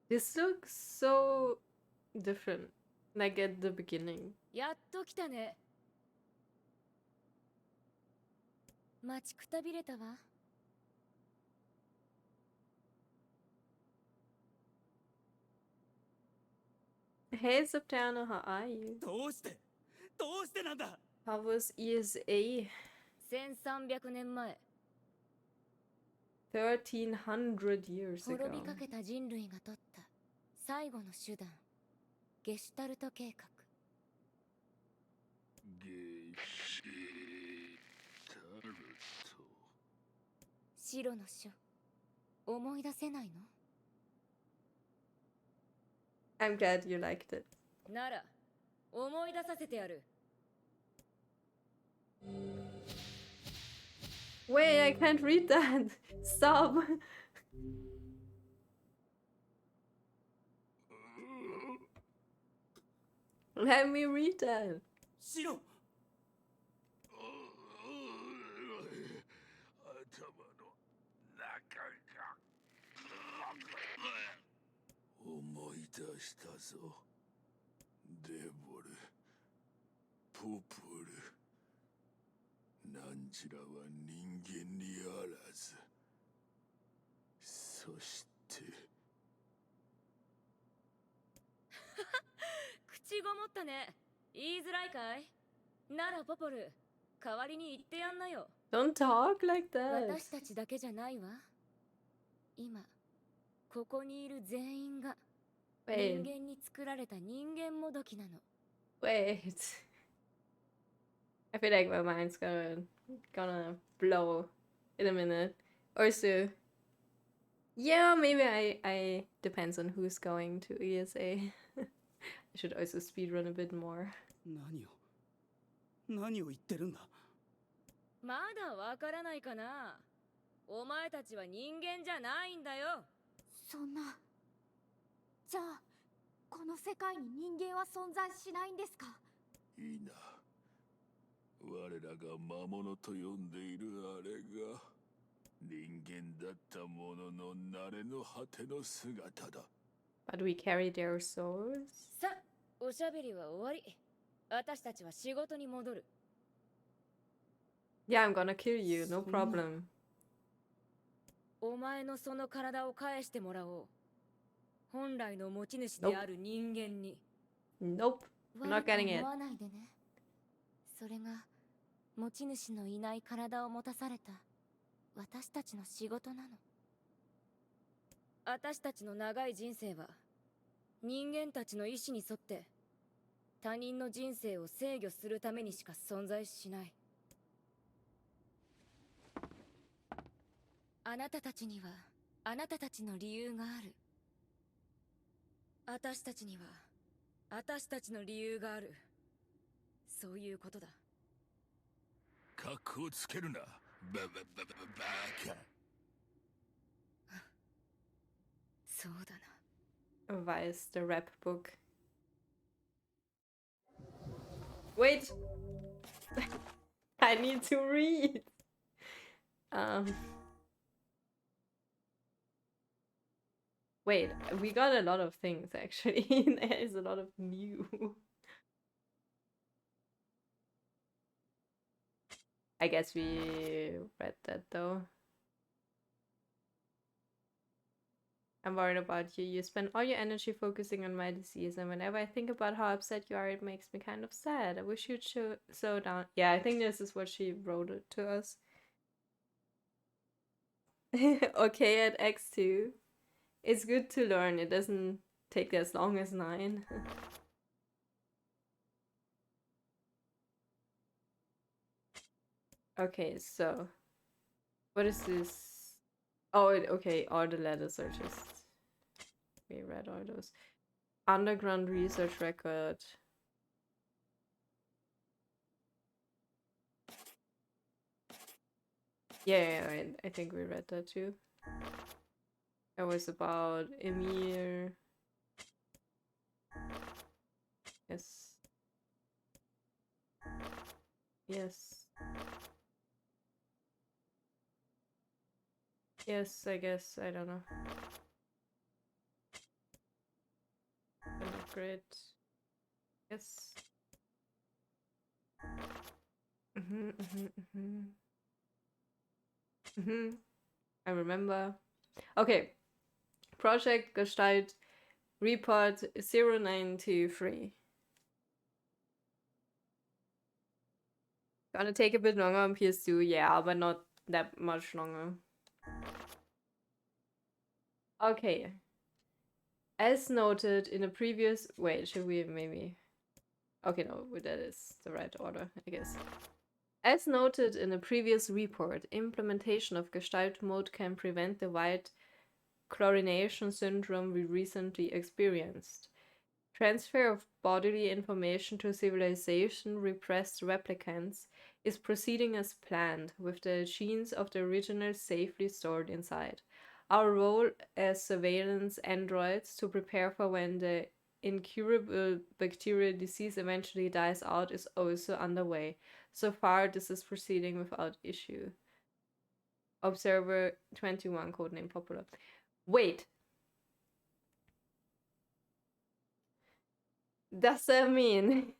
This looks so different, like at the beginning. やっと来たね。待ちくたびれたわ。Hey Septiano, how are you? どうしてなんだ。 How was ESA? 1300年前、 1300 years 滅 ago. びかけた人類が取った最後の手段、ゲシュタルト計画。白の書、思い出せないの？ I'm glad you liked it. なら、思い出させてやる。Wait, I can't read that. Stop. Let me read that. 白。思い出したぞ。デボル、ポプル、なんちらは人間にあらず。そして。口ごもったね。言いづらいかい？ならポポル、代わりに言ってやんなよ。 Don't talk like that. 私たちだけじゃないわ。今ここにいる全員が人 Wait, 間に作られた人間もどきなの。 wait. I feel like my mind's gonna blow in a minute. Also, yeah, maybe I depends on who's going to ESA. I should also speedrun a bit more. 何を言ってるんだ。まだわからないかな。お前たちは人間じゃないんだよ。そんな。じゃあこの世界に人間は存在しないんですか？いいな。我らが魔物と呼んでいるあれが人間だったものの慣れの果ての姿だ。But we carry their souls. さあ、おしゃべりは終わり。私たちは仕事に戻る。 Yeah, I'm gonna kill you, no problem. お前のその体を返してもらおう。本来の持ち主である人間に。 Nope, I'm not 悪く getting it. 思わないでね。それが持ち主のいない体を持たされた私たちの仕事なの。私たちの長い人生は人間たちの意志に沿って他人の人生を制御するためにしか存在しない。あなたたちにはあなたたちの理由がある。私たちには私たちの理由がある。そういうことだ。格好つけるな。バカ。そうだな。Vice, the rap book. Wait! I need to read! Wait, we got a lot of things actually. There is a lot of new. I guess we read that though. I'm worried about you. You spend all your energy focusing on my disease, and whenever I think about how upset you are, it makes me kind of sad. I wish you'd slow down. Yeah, I think this is what she wrote it to us. Okay, at X2. It's good to learn. It doesn't take as long as 9. Okay, so what is this? Oh, okay, all the letters are just... We read all those. Underground research record. Yeah, I think we read that too. It was about Emir. Yes. Yes. Yes, I guess. I don't know. An upgrade. Yes. I remember. Okay. Project Gestalt Report 0923. Gonna take a bit longer on PS2, yeah, but not that much longer. Okay. As noted in a previous... Wait, should we maybe... Okay, no, that is the right order, I guess. As noted in a previous report, implementation of Gestalt mode can prevent the white chlorination syndrome we recently experienced. Transfer of bodily information to civilization repressed replicants is proceeding as planned, with the genes of the original safely stored inside. Our role as surveillance androids to prepare for when the incurable bacterial disease eventually dies out is also underway. So far, this is proceeding without issue. Observer 21, codename Popular. Wait! Does that mean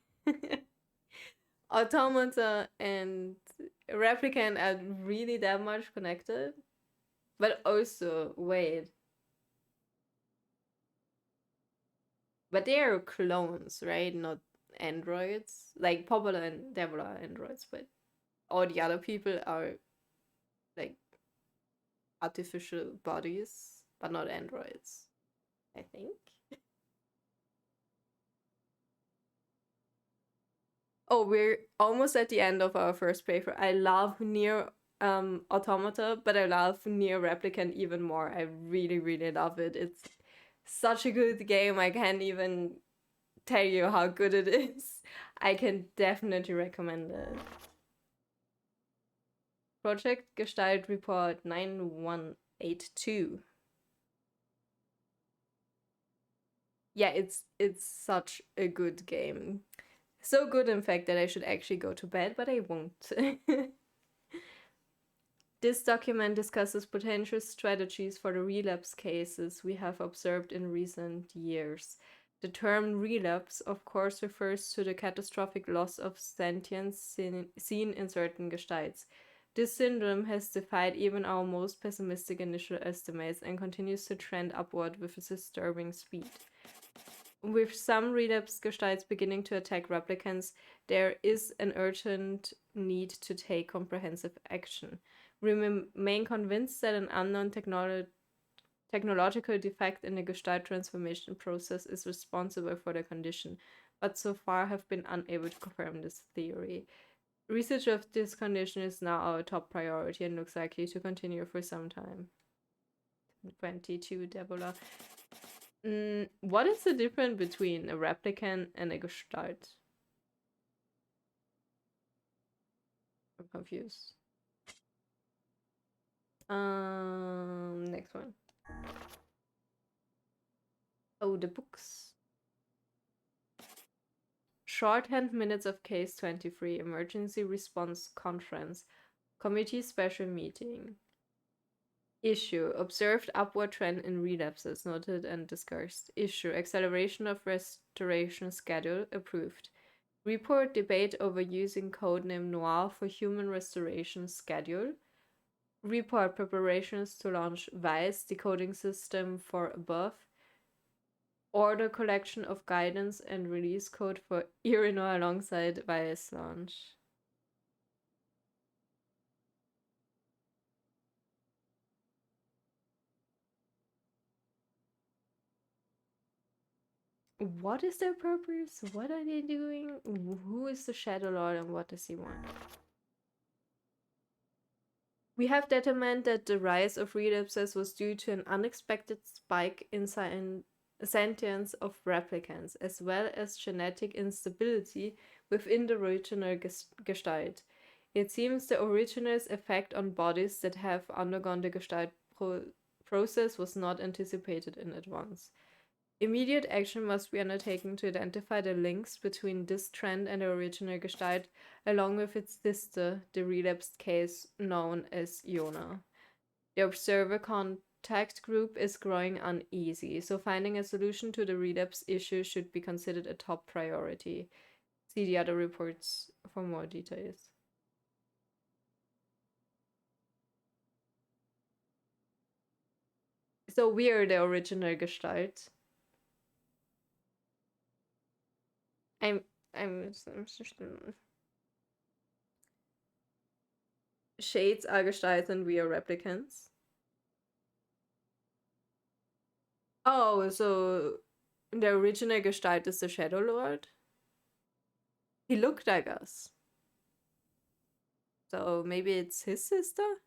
Automata and Replicant are really that much connected? But also, wait. But they are clones, right? Not androids. Like Popular and Devil are androids, but all the other people are like artificial bodies, but not androids, I think. Oh, we're almost at the end of our first playthrough. I love NieR Automata, but I love NieR Replicant even more. I really, really love it. It's such a good game. I can't even tell you how good it is. I can definitely recommend it. Project Gestalt Report 9182. Yeah, it's such a good game. So good, in fact, that I should actually go to bed, but I won't. This document discusses potential strategies for the relapse cases we have observed in recent years. The term relapse, of course, refers to the catastrophic loss of sentience seen in certain gestalts. This syndrome has defied even our most pessimistic initial estimates and continues to trend upward with a disturbing speed. With some relapse gestalts beginning to attack replicants, there is an urgent need to take comprehensive action. We remain convinced that an unknown technological defect in the gestalt transformation process is responsible for the condition, but so far have been unable to confirm this theory. Research of this condition is now our top priority and looks likely to continue for some time. 22 Debola. What is the difference between a replicant and a gestalt? I'm confused. Next one. Oh, the books. Shorthand minutes of case 23, emergency response conference, committee special meeting. Issue, observed upward trend in relapses, noted and discussed. Issue, acceleration of restoration schedule, approved. Report, debate over using codename NieR for human restoration schedule. Report, preparations to launch VICE decoding system for above. Order collection of guidance and release code for NieR alongside VICE launch. What is their purpose? What are they doing? Who is the Shadow Lord and what does he want? We have determined that the rise of relapses was due to an unexpected spike in sentience of replicants, as well as genetic instability within the original Gestalt. It seems the original's effect on bodies that have undergone the Gestalt process was not anticipated in advance. Immediate action must be undertaken to identify the links between this trend and the original Gestalt, along with its sister, the relapsed case known as Iona. The observer contact group is growing uneasy, so finding a solution to the relapse issue should be considered a top priority. See the other reports for more details. So we are the original Gestalt. Shades are Gestalts and we are replicants. Oh, so the original Gestalt is the Shadow Lord? He looked like us. So maybe it's his sister?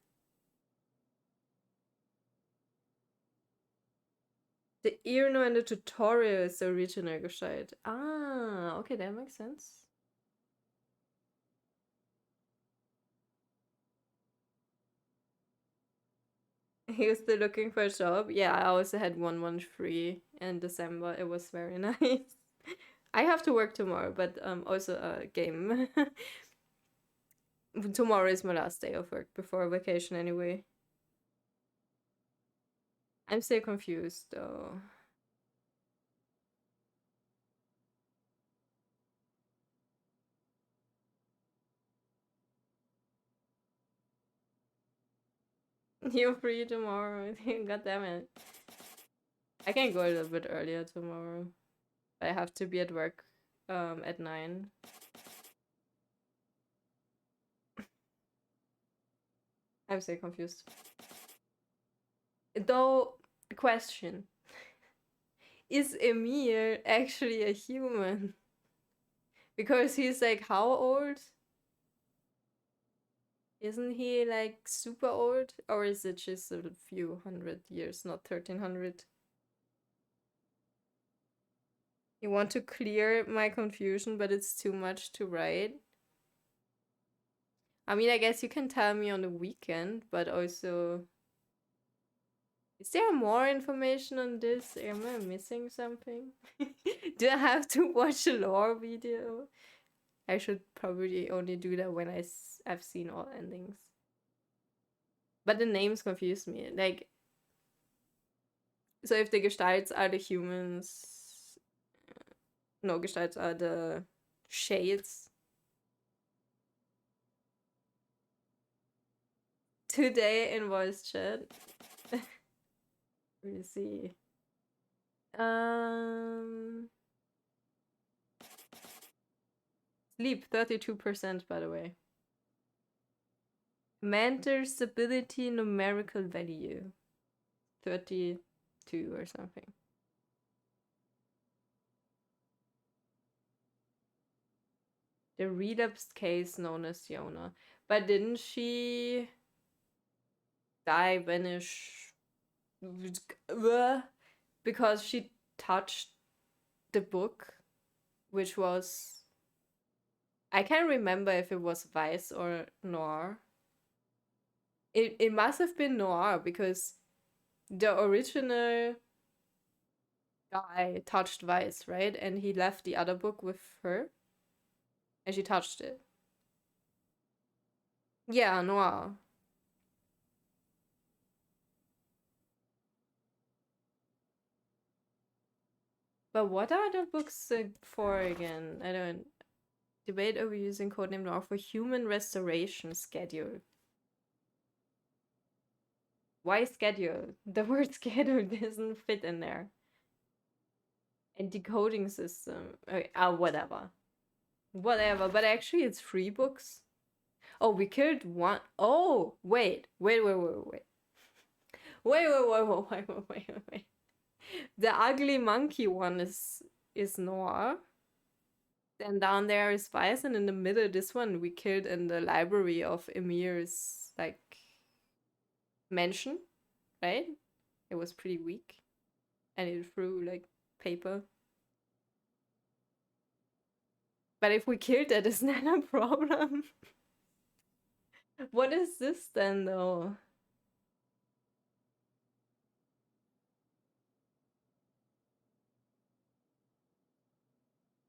The Irno in the tutorial is the original Gestalt. Ah, okay, that makes sense. He was still looking for a job. Yeah, I also had 1 month free in December. It was very nice. I have to work tomorrow, but also a game. Tomorrow is my last day of work before vacation anyway. I'm still confused though. You're free tomorrow. God damn it. I can go a little bit earlier tomorrow. I have to be at work at 9. I'm so confused. Though, question. Is Emil actually a human? Because he's like how old? Isn't he like super old? Or is it just a few hundred years, not 1300? You want to clear my confusion, but it's too much to write. I mean, I guess you can tell me on the weekend, but also... Is there more information on this? Am I missing something? Do I have to watch a lore video? I should probably only do that when I've seen all endings. But the names confuse me. Like, so if the Gestalts are the humans... No, Gestalts are the shades. Today in voice chat. Let me see. Sleep, 32% by the way. Mental stability numerical value. 32 or something. The relapsed case known as Iona. But didn't she die, vanish? Because she touched the book, which was... I can't remember if it was Vice or NieR. It must have been NieR because the original guy touched Vice, right? And he left the other book with her. And she touched it. Yeah, Noir. But what are the books for again? I don't... Debate over using codename Noir for human restoration schedule. Why schedule? The word schedule doesn't fit in there. And decoding system. Whatever. Whatever, but actually it's 3 books. Oh, we killed one. Oh, wait. Wait. The ugly monkey one is Noir. Then down there is Vice, and in the middle, this one we killed in the library of Emir's, like, mansion, right? It was pretty weak. And it threw, like, paper. But if we killed that, isn't that a problem? What is this then, though?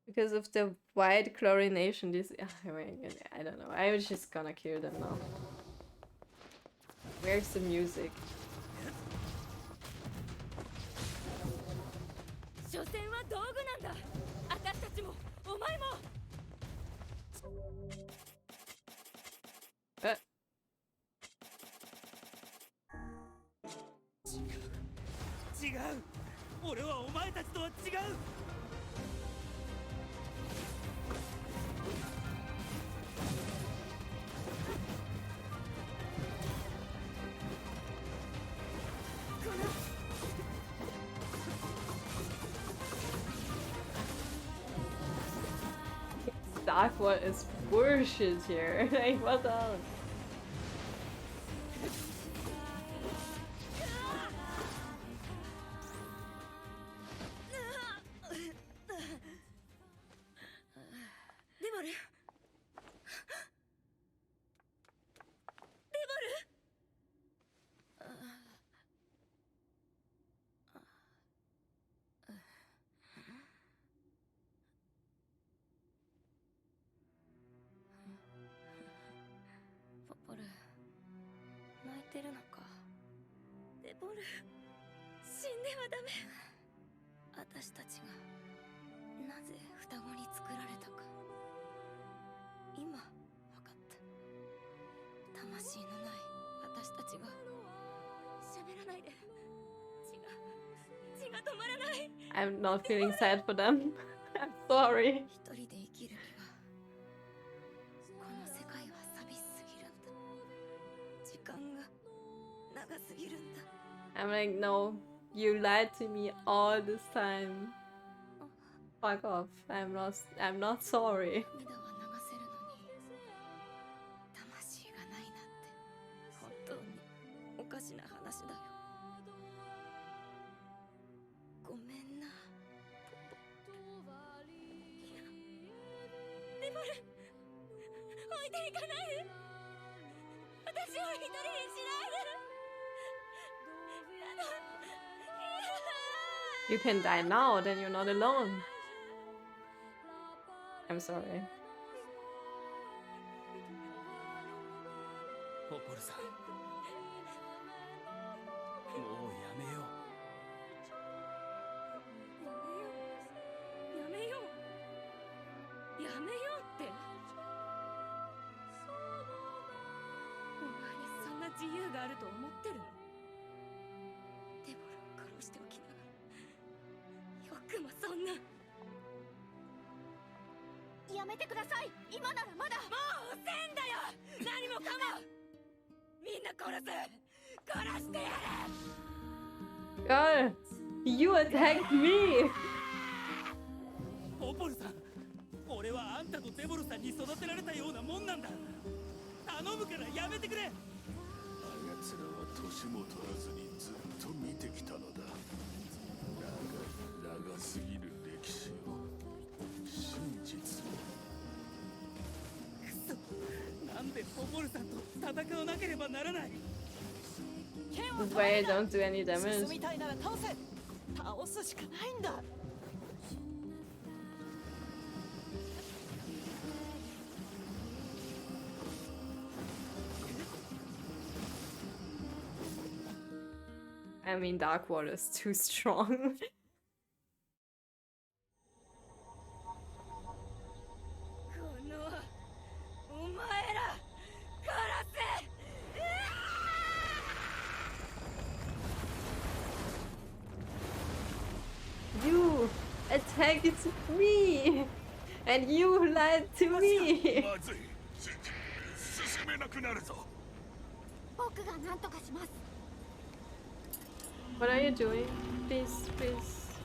Because of the white chlorination, this... I don't know. I was just gonna kill them now. Where's the music? 所詮は道具なんだ。私たちもお前も。違う。俺はお前たちとは違う。Dark one is bullshit here. Like, what the hell? I'm not feeling sad for them. I'm sorry. I'm like, no, you lied to me all this time. Fuck off. I'm not sorry. You can die now, then you're not alone. I'm sorry. ポポルさん、もうやめよう。やめよう。やめようって。お前にそんな自由があると思ってるの？デボラを殺しておきながら、よくもそんな。やめてください。今ならまだ。もう遅えんだよ。何もかも。みんな殺してやる。God, you attacked me. ポポルさん、俺はあんたとデボルさんに育てられたようなもんなんだ。頼むからやめてくれ。あやつらは年も取らずにずっと見てきたのだ。長すぎる歴史を、真実を。くそ、なんでポポルさんと戦わなければならない。 This way I don't do any damage. 進みたいなら倒せ。倒すしかないんだ。I mean, Dark Water is too strong. お前ら殺せ。 You attacked me! And you lied to me! まずい。進めなくなるぞ。僕が何とかします。 What are you doing? Please, please,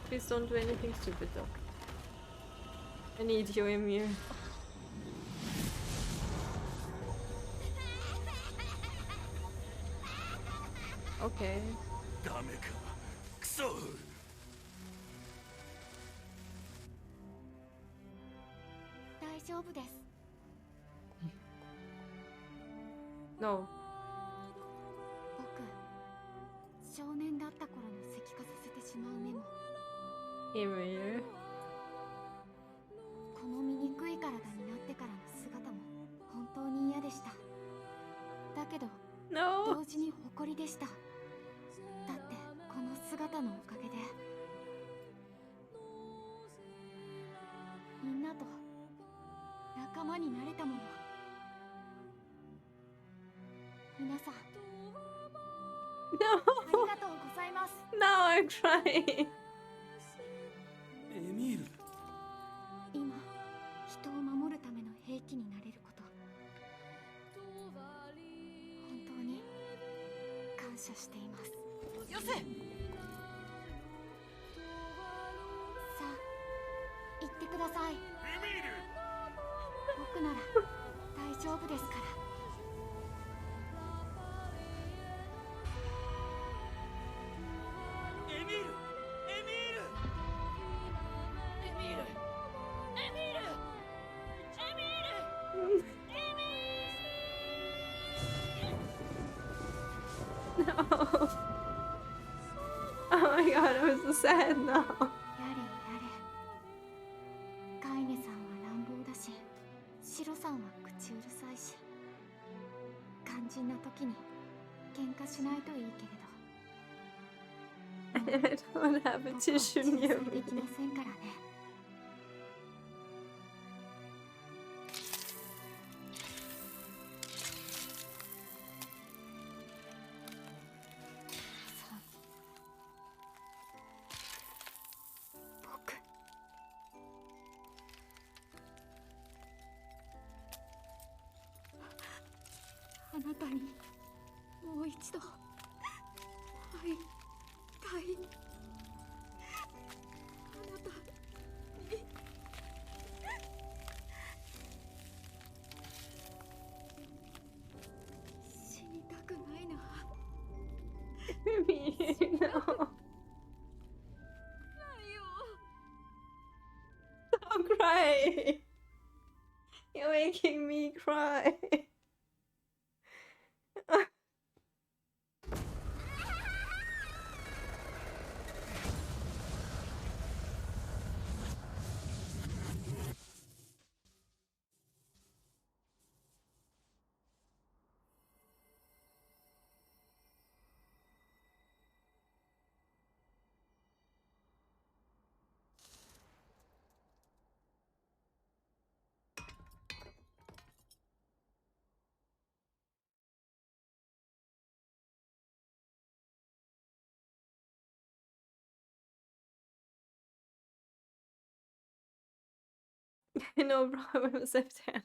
please don't do anything stupid though. I need you, Emir. Okay. ダメか。クソ。大丈夫です。 No. 僕、少年だった頃の石化させてしまうメモ。 Emir. この醜い体になってからの姿も本当に嫌でした。だけど No! 同時に誇りでした。だってこの姿のおかげでみんなと仲間になれたもの。皆さん No! ありがとうございます。 Now I'm crying! エミール。今人を守るための兵器になれること、本当に感謝しています。よせ。さあ行ってください。エミール。僕なら大丈夫ですから。エミール。エミール。エミール。エミール。エミール。 No! Oh my god, I'm so sad now. やれやれ。カイネさんは乱暴だし、シロさんは口うるさいし、肝心な時に喧嘩しないといいけれど。 I don't have a 僕は tissue 忠 near 誠でき me. ませんからね。僕、あなたにもう一度会いたい。あなたに死にたくないな。 Me, no. Don't cry! You're making me cry. No problem, September.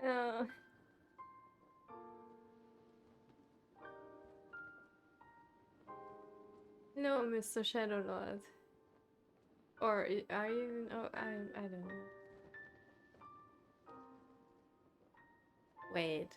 uh, no, Mr. Shadow Lord. Or are you? Oh, I don't know. Wait.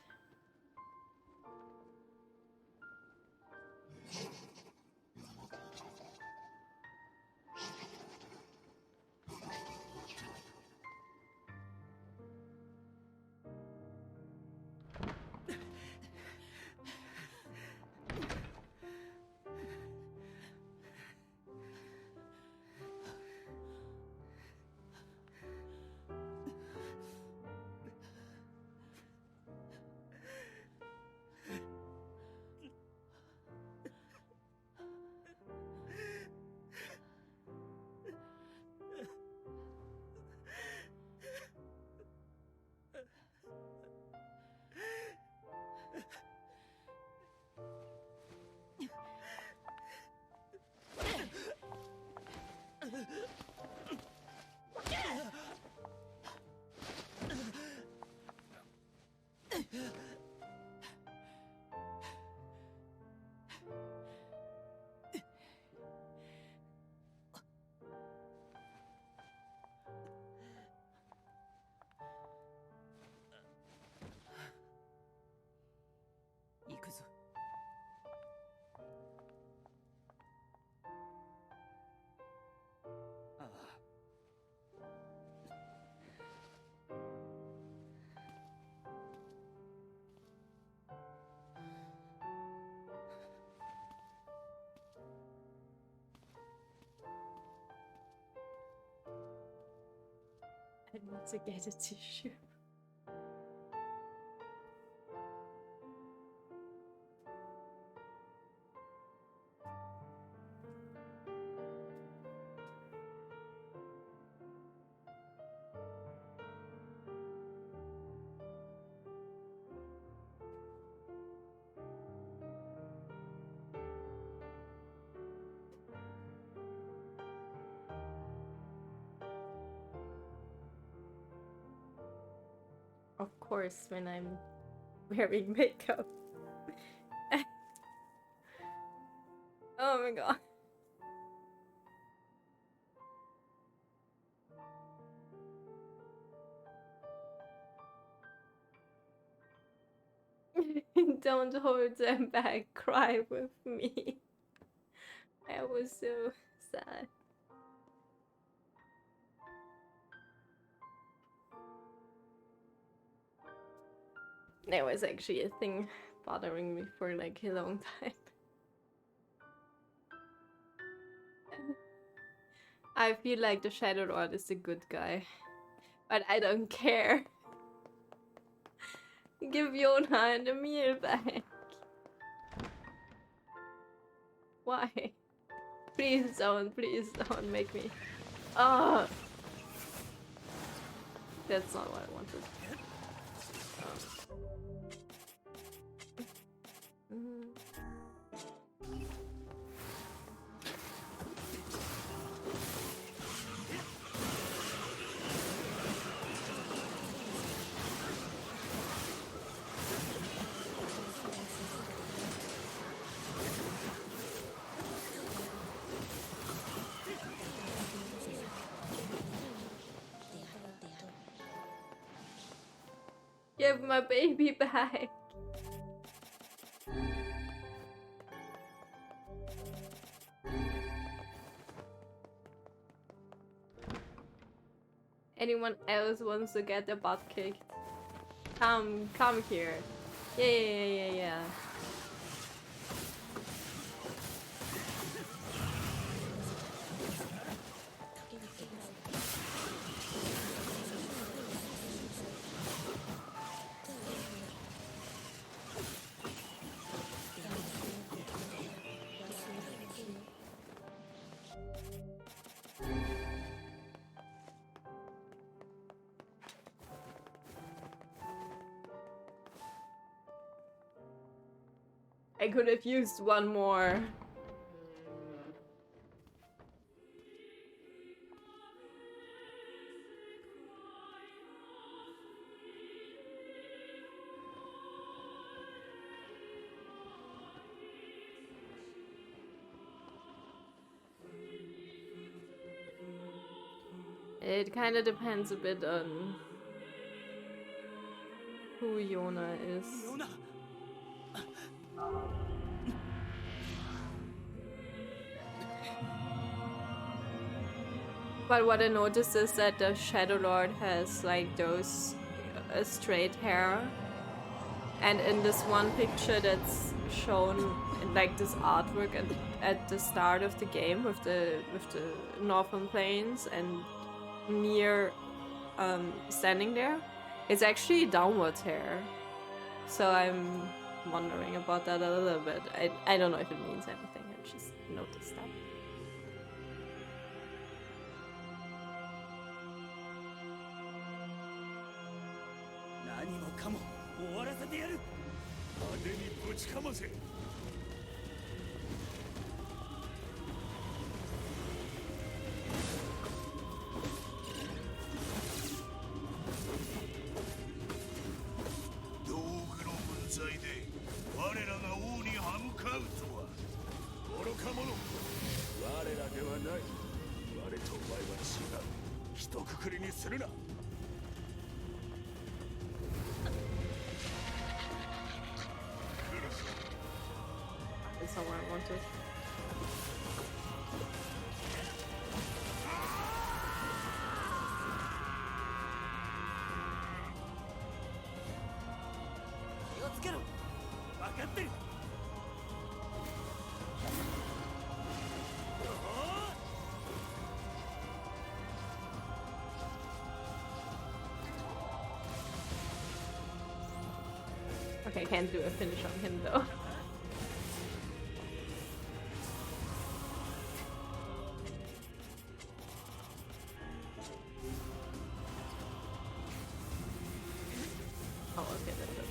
I need to get a tissue. Of course, when I'm wearing makeup. Oh my god. Don't hold them back, cry with me. I was so sad. That was actually a thing bothering me for like a long time. I feel like the Shadow Lord is a good guy, but I don't care. Give Yona and Emil back. Why? Please don't make me. Oh, that's not what I wanted. Give my baby back. Anyone else wants to get their butt kicked? Come here. Yeah. I could have used one more. It kind of depends a bit on who Yona is. But what I noticed is that the Shadow Lord has like those straight hair, and in this one picture that's shown in like this artwork at the start of the game with the Northern Plains and NieR standing there, it's actually downwards hair. So I'm wondering about that a little bit. I don't know if it means anything. I just noticed that. That's not what I wanted. Okay, can't do a finish on him though. Oh, okay, that's okay.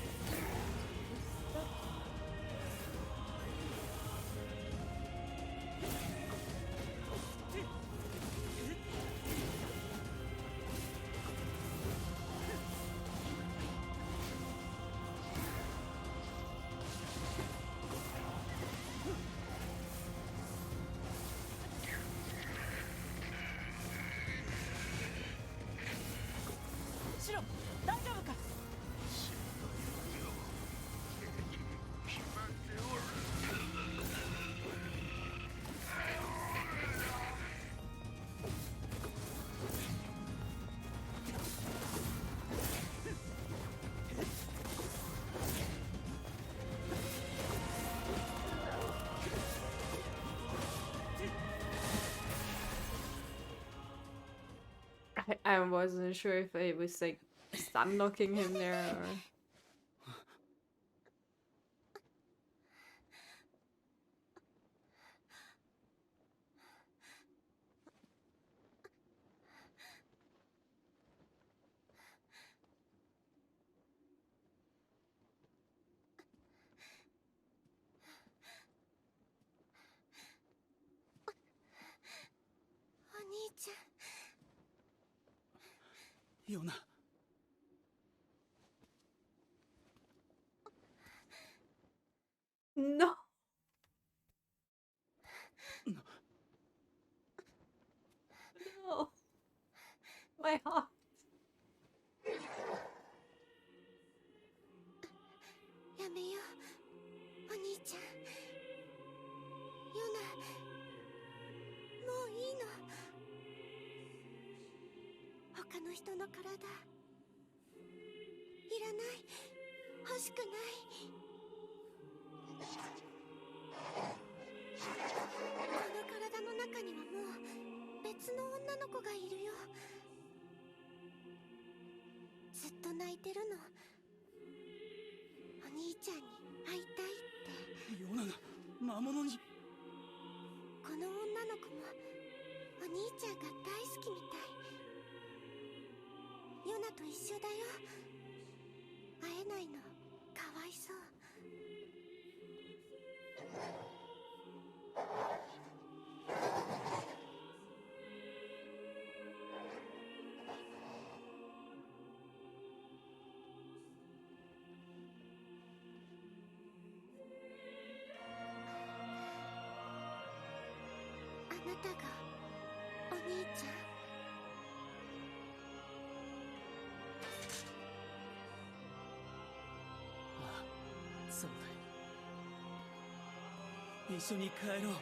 I wasn't sure if it was like stun locking him there or. お兄ちゃん。ヨナ。No. No. My heart. やめよう、お兄ちゃん。ヨナ、もういいの。他の人の体いらない、欲しくない。この体の中にはもう別の女の子がいるよ。ずっと泣いてるの。お兄ちゃんに会いたいって。ヨナが魔物に。この女の子もお兄ちゃんが大好きみたい。ヨナと一緒だよ。会えないのかわいそう。あなたがお兄ちゃん。ああ、そうだ。一緒に帰ろう。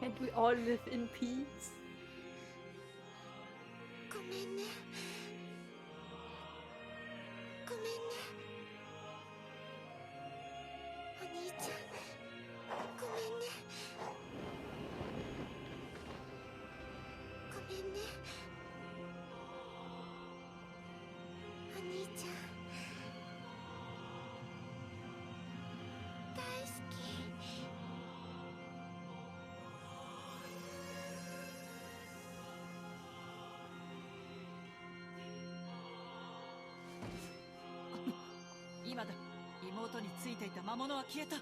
Can't we all live in peace? ごめんね。ごめんね。お兄ちゃん、ごめんね。ごめんね。お兄ちゃん、大好き。今だ。妹についていた魔物は消えた。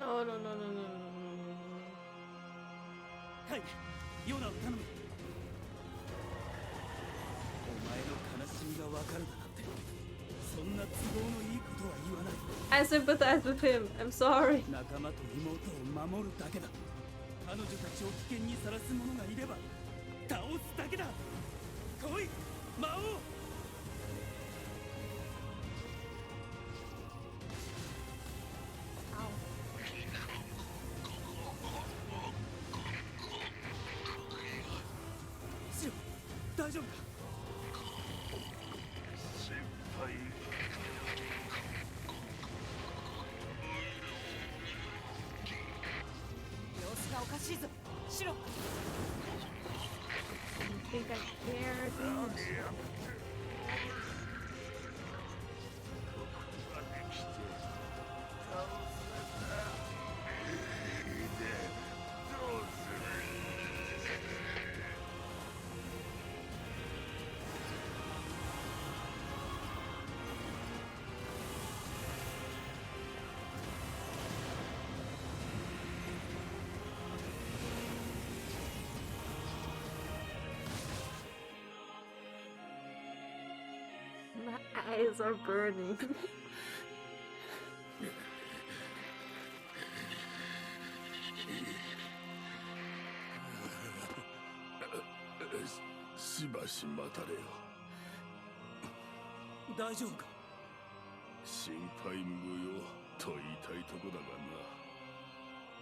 Oh no no no no no no no. はい、ヨナを頼む。お前の悲しみがわかるだなんて、そんな都合のいいことは言わない。 I sympathize with him. I'm sorry. 仲間と妹を守るだけだ。彼女たちを危険にさらす者がいれば倒すだけだ。来い魔王。シロ、大丈夫か。先輩様子がおかしいぞシロ。 I think I care. My eyes are burning. しばし待たれよ。大丈夫か。心配無用と言いたいとこだがな。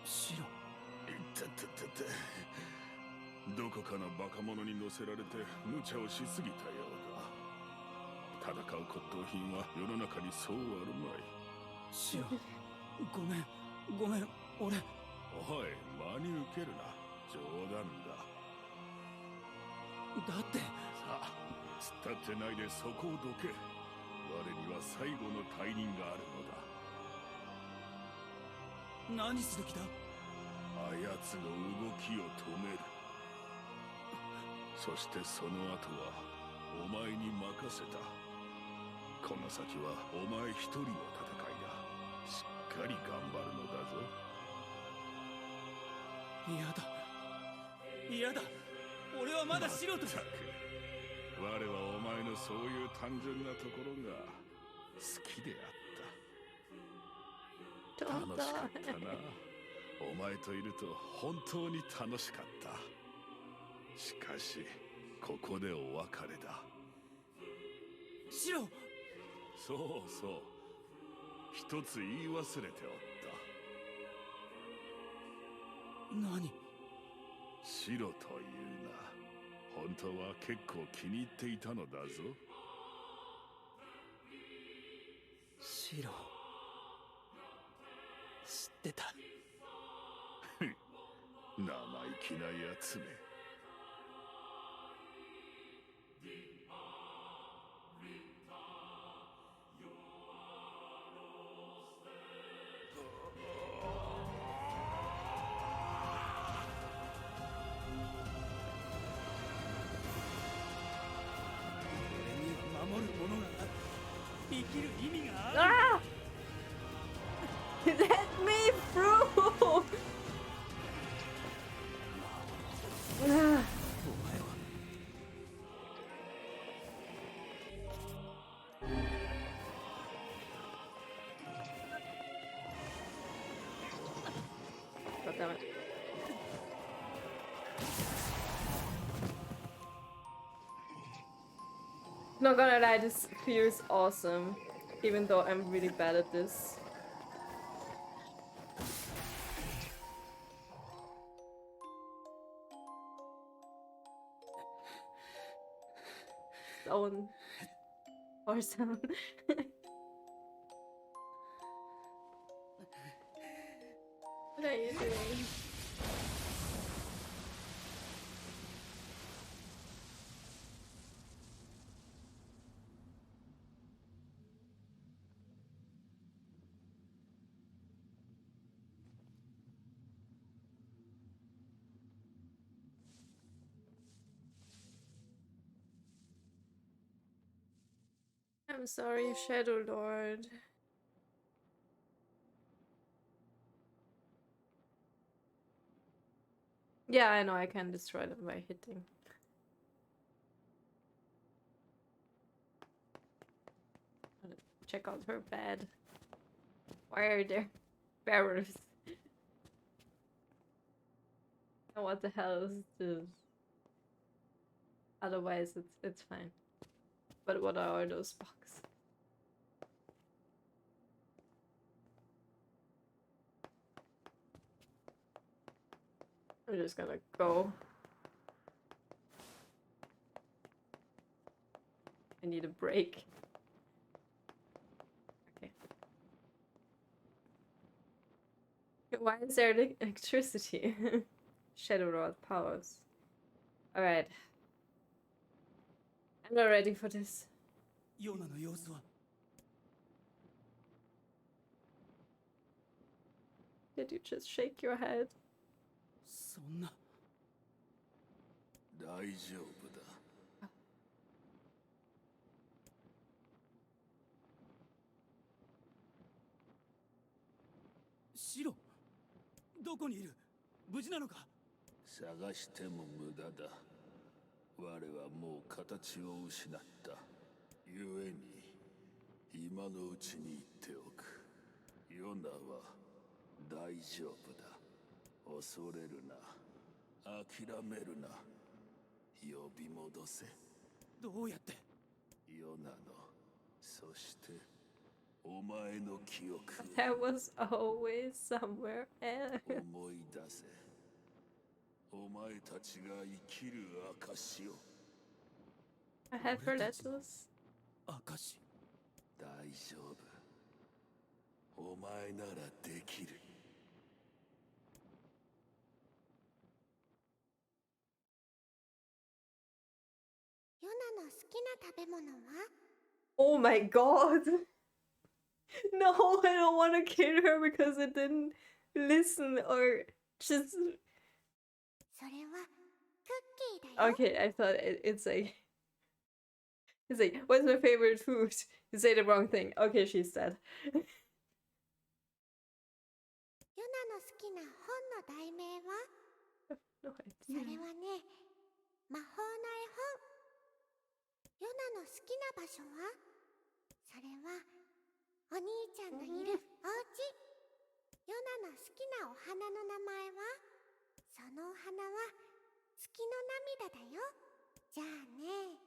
シロ、いたたたた。どこかのバカ者に乗せられて無茶をしすぎたようだ。戦う骨董品は世の中にそうあるまい。シロ、ごめんごめん。俺。おい、真に受けるな。冗談だ。だってさあ、突っ立ってないでそこをどけ。我には最後の大任があるのだ。何する気だ。あやつの動きを止める。そしてその後はお前に任せた。この先はお前一人の戦いだ。しっかり頑張るのだぞ。嫌だ嫌だ。俺はまだ素人だ。まったく我はお前のそういう単純なところが好きであった。楽しかったな。お前といると本当に楽しかった。しかしここでお別れだ。シロ。そうそう、一つ言い忘れておった。何。シロというな。本当は結構気に入っていたのだぞ。シロ、知ってた。生意気なやつめ。守るものがある。生きる意味がある。Ah! Let me through! お前は。God damn it. Not gonna lie, this feels awesome, even though I'm really bad at this. So awesome. What are you doing? I'm sorry, Shadow Lord. Yeah, I know I can destroy them by hitting. Got it. check out her bed. Why are there barrels? And what the hell is this? Otherwise, it's fine. But what are those boxes? I'm just gonna go. I need a break. Okay. Why is there electricity? Shadow Rod powers. Alright. I'm not ready for this. ヨナの様子は Did you just shake your head? そんな大丈夫だ。シロどこにいる無事なのか探しても無駄だ。我はもう形を失った。故に今のうちに言っておく。ヨナは大丈夫だ。恐れるな。諦めるな。呼び戻せ。どうやってヨナの、そしてお前の記憶 That was always somewhere else. 思い出せ。お前たちが生きる証を。I had for letters. 証大丈夫。お前ならできる。ヨナの好きな食べ物は？ Oh my god! No, I don't want to kill her because it didn't listen or just. それはクッキーだよ。 Okay, I thought it's like. It's like, what's my favorite food? You say the wrong thing. Okay, she's dead. ヨナの好きな本の題名は？ No それ idea. はね、魔法の絵本。ヨナの好きな場所は？それはお兄ちゃんのいるお家。ヨナの好きなお花の名前は？そのお花は月の涙だよ。じゃあね、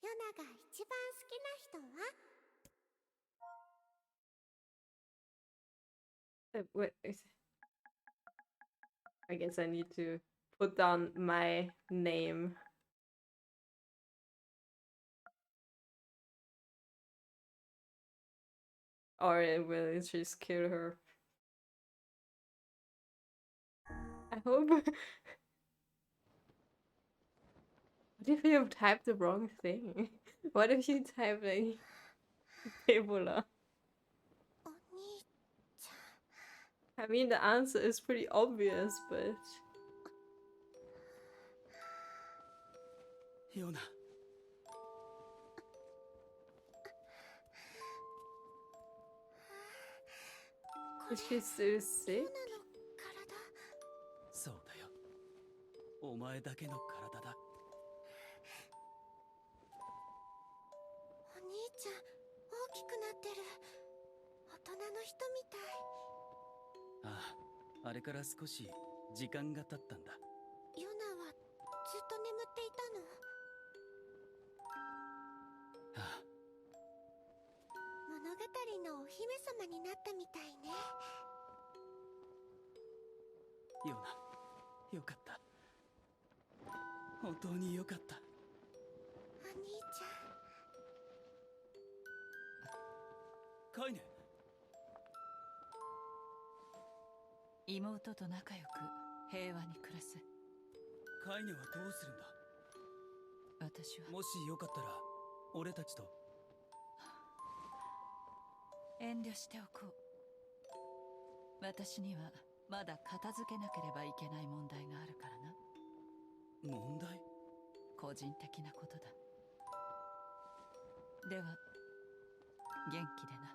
ヨナが一番好きな人は？ What is I guess I need to put down my name. Or it will just kill her. I hope. What if you typed the wrong thing? What if you typed like Ebola? お兄ちゃん。 I mean, the answer is pretty obvious, but ヨナ is she still sick? ヨナの体。そうだよお前だけの体だお兄ちゃん、大きくなってる。大人の人みたい。あああれから少し時間が経ったんだヨナはずっと眠っていたの？ああ物語のお姫様になったみたいね。ヨナよかった本当によかったお兄ちゃん。カイネ妹と仲良く平和に暮らす。カイネはどうするんだ私はもしよかったら俺たちと遠慮しておこう。私にはまだ片付けなければいけない問題があるからな。問題個人的なことだ。では元気でな。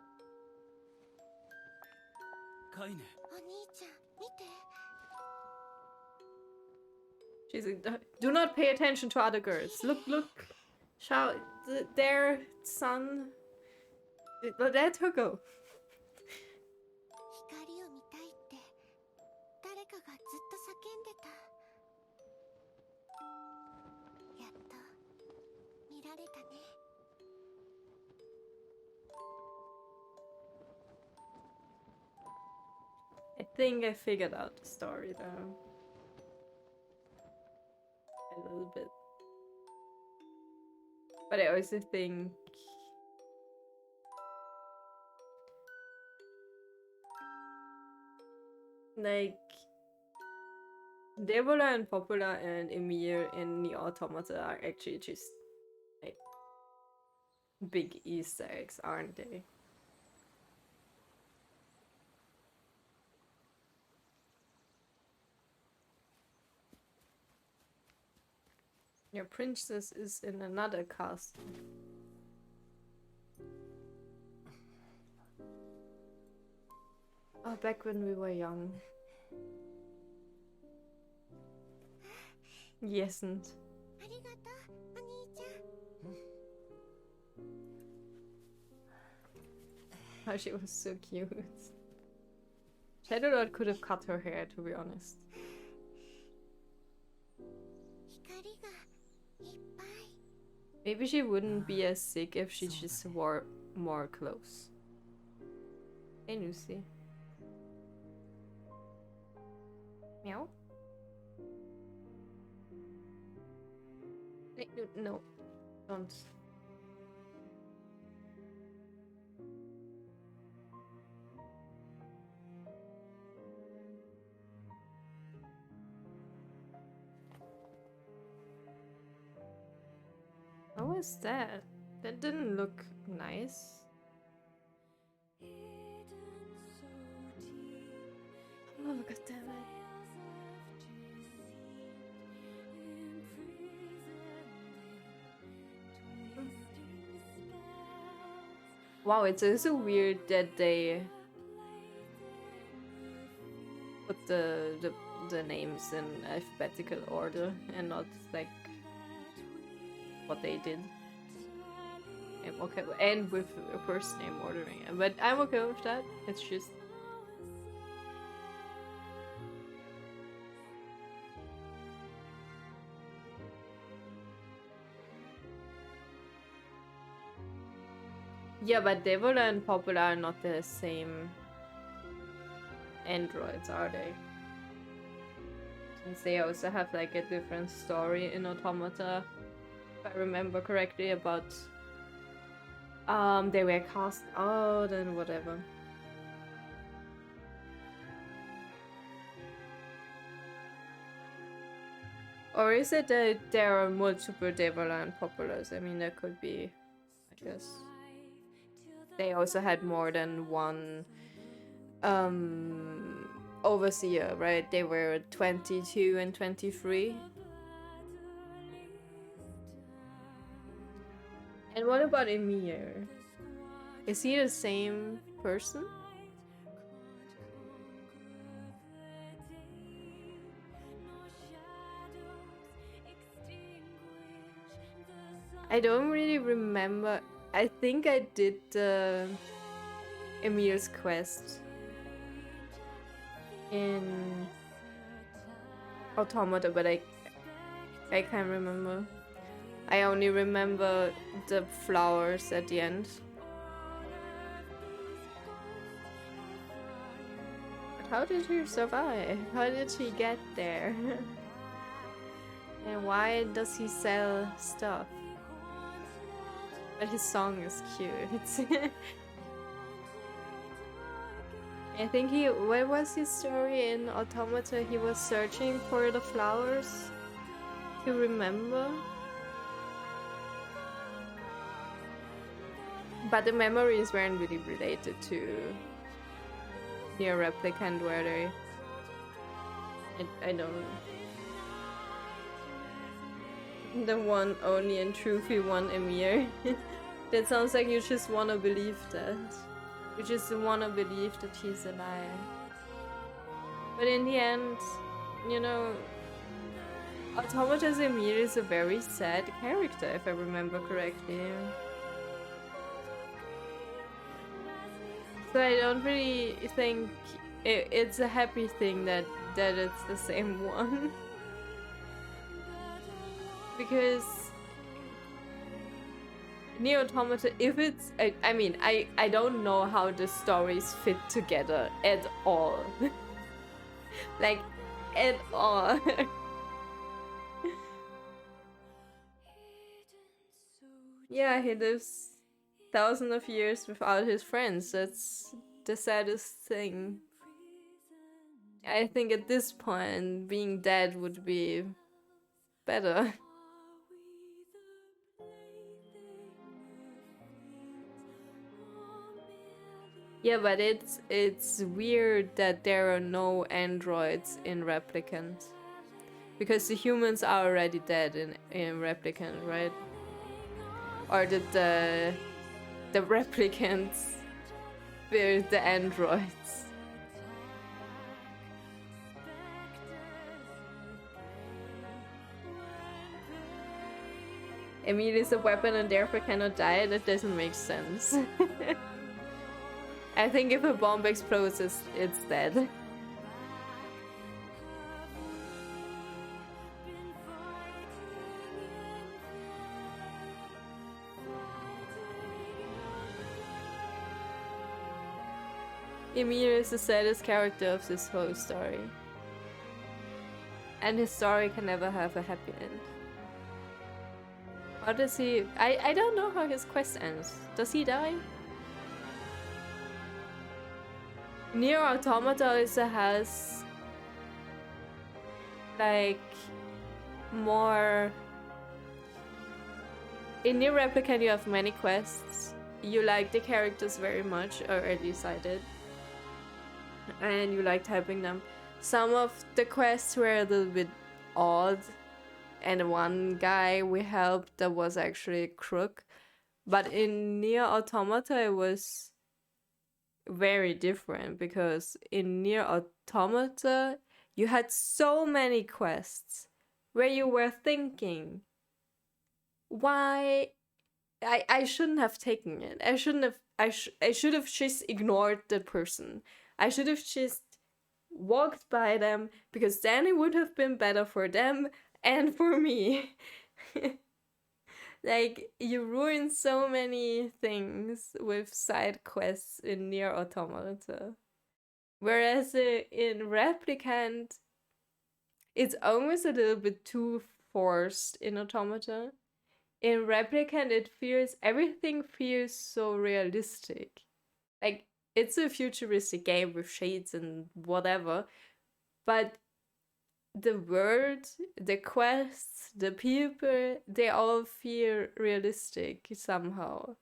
カイネお兄ちゃん、見て。 She's like, do not pay attention to other girls. Look, look. Their son Let her go. 光を見たいって誰かがずっと叫んでた。やっと見られたね。I think I figured out the story though. A little bit. But I also think like Devola and Popular and Emir and NieR Automata are actually just like big Easter eggs, aren't they? Your princess is in another castle. Oh, back when we were young. Yesn't. ありがとう、お兄ちゃん。 How she was so cute. Shadowlord could have cut her hair, to be honest. 光がいっぱい。 Maybe she wouldn't be as sick if she just wore more clothes. Hey, Lucy. Meow? Hey, no, don't. What was that? That didn't look nice. Oh, god damn it. Wow, it's also weird that they put the names in alphabetical order and not like what they did. I'm okay, and with a first name ordering, but I'm okay with that. It's just yeah, but Devola and Popular are not the same androids, are they? Since they also have like a different story in Automata, if I remember correctly, about they were cast out and whatever. Or is it that there are multiple Devola and Populars? I mean, that could be, I guess. They also had more than one overseer, right? They were 22 and 23. And what about Emir? Is he the same person? I don't really remember. I think I did Emir's quest in Automata, but I can't remember. I only remember the flowers at the end. But how did he survive? How did he get there? And why does he sell stuff? But his song is cute. I think what was his story in Automata? He was searching for the flowers to remember. But the memories weren't really related to NieR Replicant, were they? I don't... The one, only and trophy one Emir. That sounds like you just wanna believe that. You just wanna believe that he's alive. But in the end, you know, Automata's Emir is a very sad character, if I remember correctly. So I don't really think it's a happy thing that it's the same one. Because NieR Automata, if it's... I mean, I don't know how the stories fit together at all. Like, at all. Yeah, he lives thousands of years without his friends. That's the saddest thing. I think at this point, being dead would be better. Yeah, but it's weird that there are no androids in Replicant. Because the humans are already dead in Replicant, right? Or did the replicants build the androids? Emil is a weapon and therefore cannot die? That doesn't make sense. I think if a bomb explodes, it's dead. Emil is the saddest character of this whole story. And his story can never have a happy end. How does he... I don't know how his quest ends. Does he die? NieR Automata also has... like... more... In NieR Replicant you have many quests. You like the characters very much, or at least I did. And you liked helping them. Some of the quests were a little bit odd. And one guy we helped that was actually a crook. But in NieR Automata it was very different, because in NieR Automata you had so many quests where you were thinking, why I shouldn't have taken it. I should have just ignored that person. I should have just walked by them, because then it would have been better for them and for me. Like, you ruin so many things with side quests in NieR Automata. Whereas in Replicant, it's almost a little bit too forced in Automata. In Replicant, everything feels so realistic. Like, it's a futuristic game with shades and whatever, but the world, the quests, the people, they all feel realistic somehow.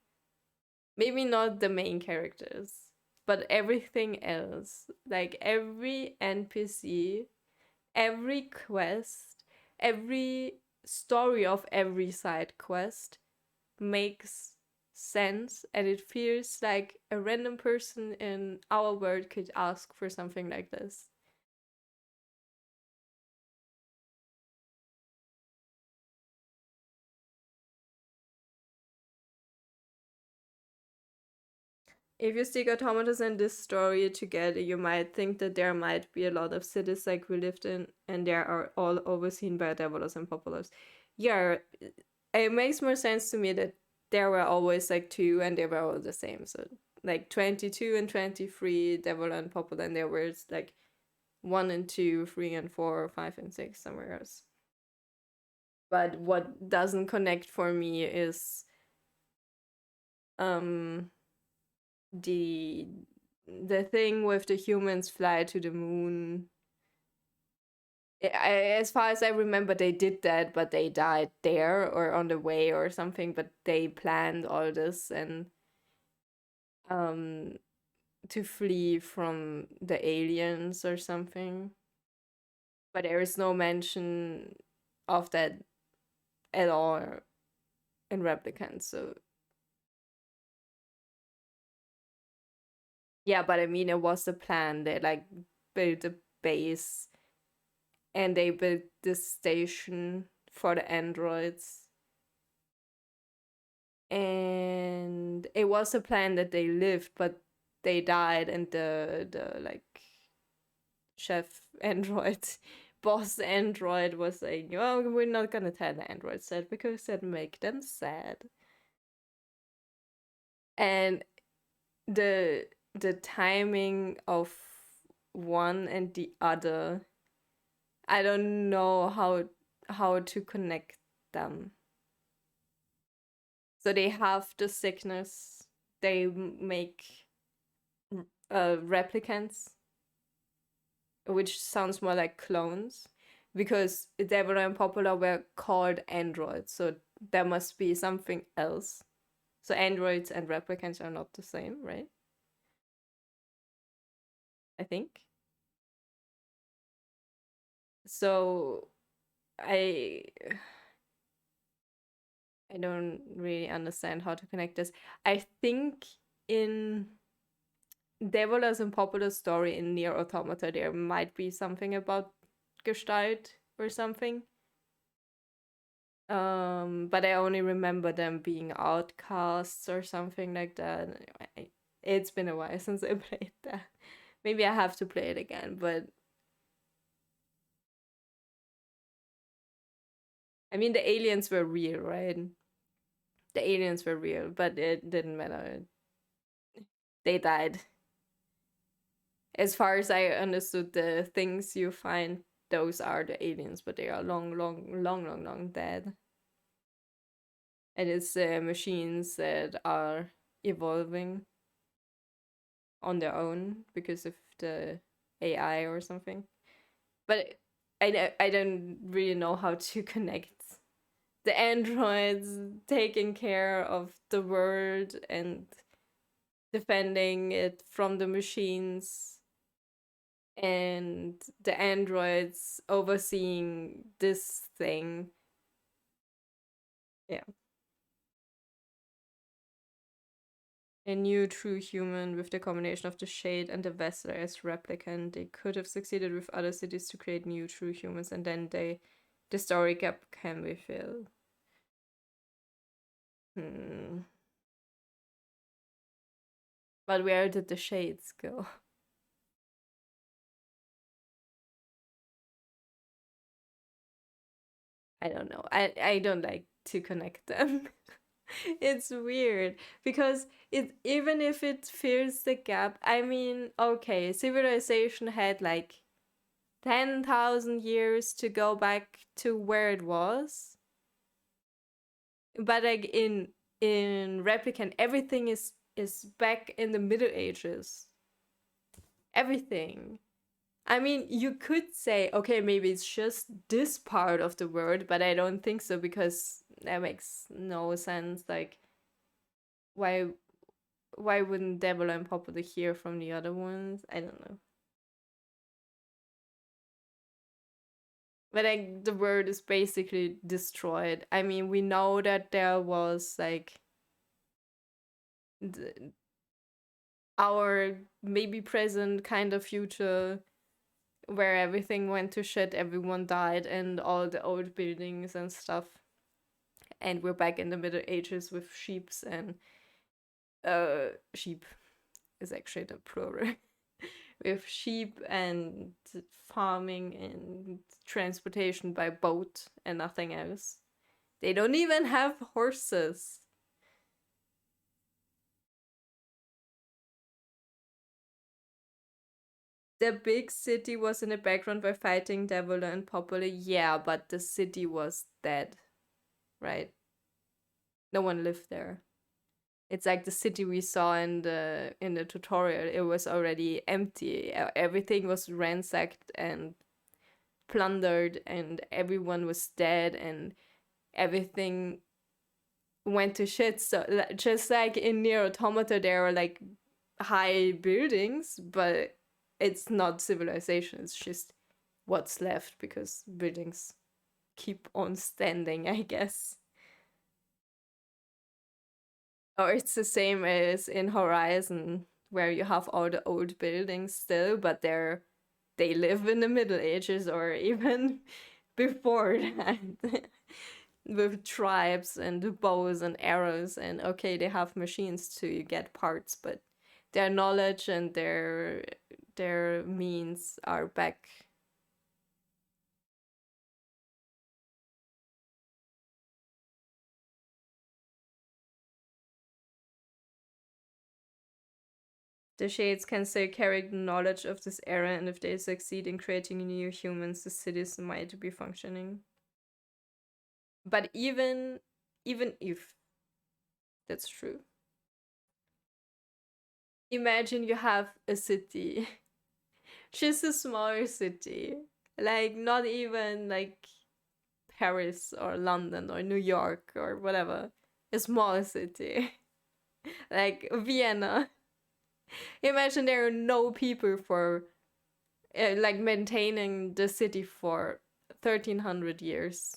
Maybe not the main characters, but everything else. Like every NPC, every quest, every story of every side quest makes sense, and it feels like a random person in our world could ask for something like this. If you stick automatas and this story together, you might think that there might be a lot of cities like we lived in, and they are all overseen by developers and populars. Yeah, it makes more sense to me that there were always like two and they were all the same. So like 22 and 23, Devil and Popular, and there was like 1 and 2, 3 and 4, 5 and 6 somewhere else. But what doesn't connect for me is the thing with the humans fly to the moon. As far as I remember, they did that, but they died there or on the way or something. But they planned all this and to flee from the aliens or something. But there is no mention of that at all in Replicant. So yeah, but I mean, it was the plan. They like built a base and they built this station for the androids. And it was a plan that they lived, but they died, and the like chef android, boss android was saying, "Oh, we're not gonna tell the androids that because that make them sad." And the timing of one and the other, I don't know how to connect them. So they have the sickness, they make replicants, which sounds more like clones, because Deborah and Popular were called androids, so there must be something else. So androids and replicants are not the same, right? I think. So I don't really understand how to connect this. I think in Devola's and Popula's story in NieR Automata, there might be something about Gestalt or something. But I only remember them being outcasts or something like that. It's been a while since I played that. Maybe I have to play it again, but I mean, the aliens were real, right? The aliens were real, but it didn't matter. They died. As far as I understood, the things you find, those are the aliens, but they are long dead. And it's machines that are evolving on their own because of the AI or something. But I don't really know how to connect the androids taking care of the world and defending it from the machines, and the androids overseeing this thing. Yeah. A new true human with the combination of the shade and the vessel as replicant. They could have succeeded with other cities to create new true humans, and then the story gap can be filled. But where did the shades go? I don't know. I don't like to connect them. It's weird because it, even if it fills the gap, I mean, okay, civilization had like 10,000 years to go back to where it was. But like in Replicant, everything is back in the Middle Ages. Everything. I mean, you could say, okay, maybe it's just this part of the world, but I don't think so, because that makes no sense. Like, why wouldn't Deborah and Popular hear from the other ones? I don't know. But like, the world is basically destroyed. I mean, we know that there was like our maybe present kind of future where everything went to shit, everyone died, and all the old buildings and stuff. And we're back in the Middle Ages with sheeps and sheep is actually the plural. With sheep and farming and transportation by boat and nothing else. They don't even have horses. The big city was in the background by fighting Devil and Popular. Yeah, but the city was dead, right? No one lived there. It's like the city we saw in the tutorial. It was already empty. Everything was ransacked and plundered, and everyone was dead, and everything went to shit. So just like in NieR Automata, there are like high buildings, but it's not civilization. It's just what's left because buildings keep on standing, I guess. Or it's the same as in Horizon, where you have all the old buildings still, but they live in the Middle Ages or even before that. With tribes and bows and arrows, and okay, they have machines to get parts, but their knowledge and their means are back. The Shades can still carry the knowledge of this era, and if they succeed in creating new humans, the cities might be functioning. But even if that's true, imagine you have a city, just a smaller city, like not even like Paris or London or New York or whatever, a small city, like Vienna. Imagine there are no people for like maintaining the city for 1300 years.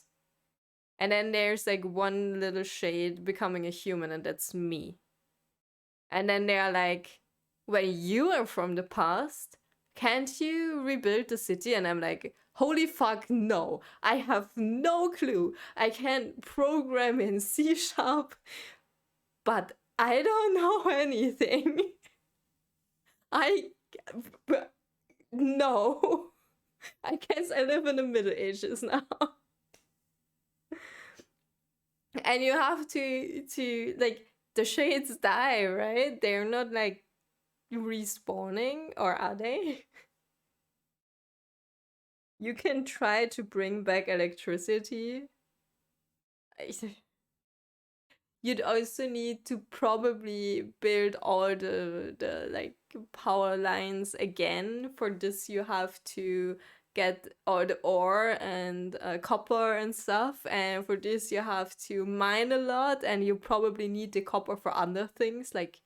And then there's like one little shade becoming a human, and that's me. And then they're like, when you are from the past, can't you rebuild the city? And I'm like, holy fuck, no. I have no clue. I can program in C#, but I don't know anything. No. I guess I live in the Middle Ages now. And you have to like, the shades die, right? They're not like respawning, or are they? You can try to bring back electricity. You'd also need to probably build all the like power lines again. For this you have to get all the ore and copper and stuff, and for this you have to mine a lot, and you probably need the copper for other things like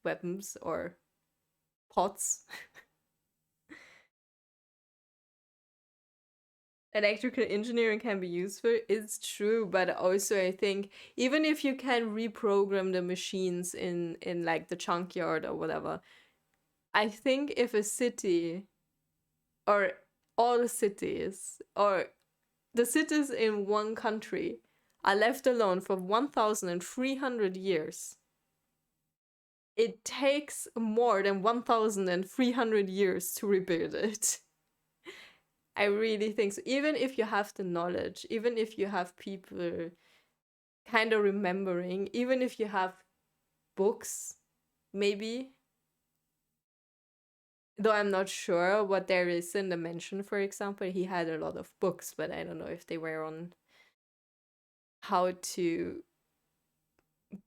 weapons or pots. Electrical engineering can be useful, it's true, but also I think even if you can reprogram the machines in like the junkyard or whatever, I think if a city or all cities or the cities in one country are left alone for 1300 years, it takes more than 1300 years to rebuild it. I really think so. Even if you have the knowledge, even if you have people kind of remembering, even if you have books, maybe. Though I'm not sure what there is in the mansion, for example. He had a lot of books, but I don't know if they were on how to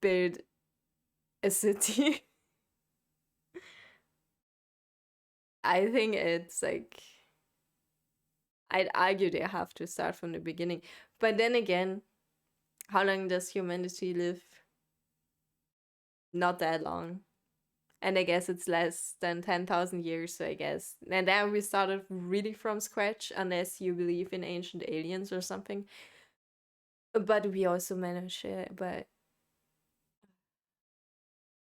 build a city. I think it's like, I'd argue they have to start from the beginning. But then again, how long does humanity live? Not that long. And I guess it's less than 10,000 years, so I guess. And then we started really from scratch, unless you believe in ancient aliens or something. But we also managed it, but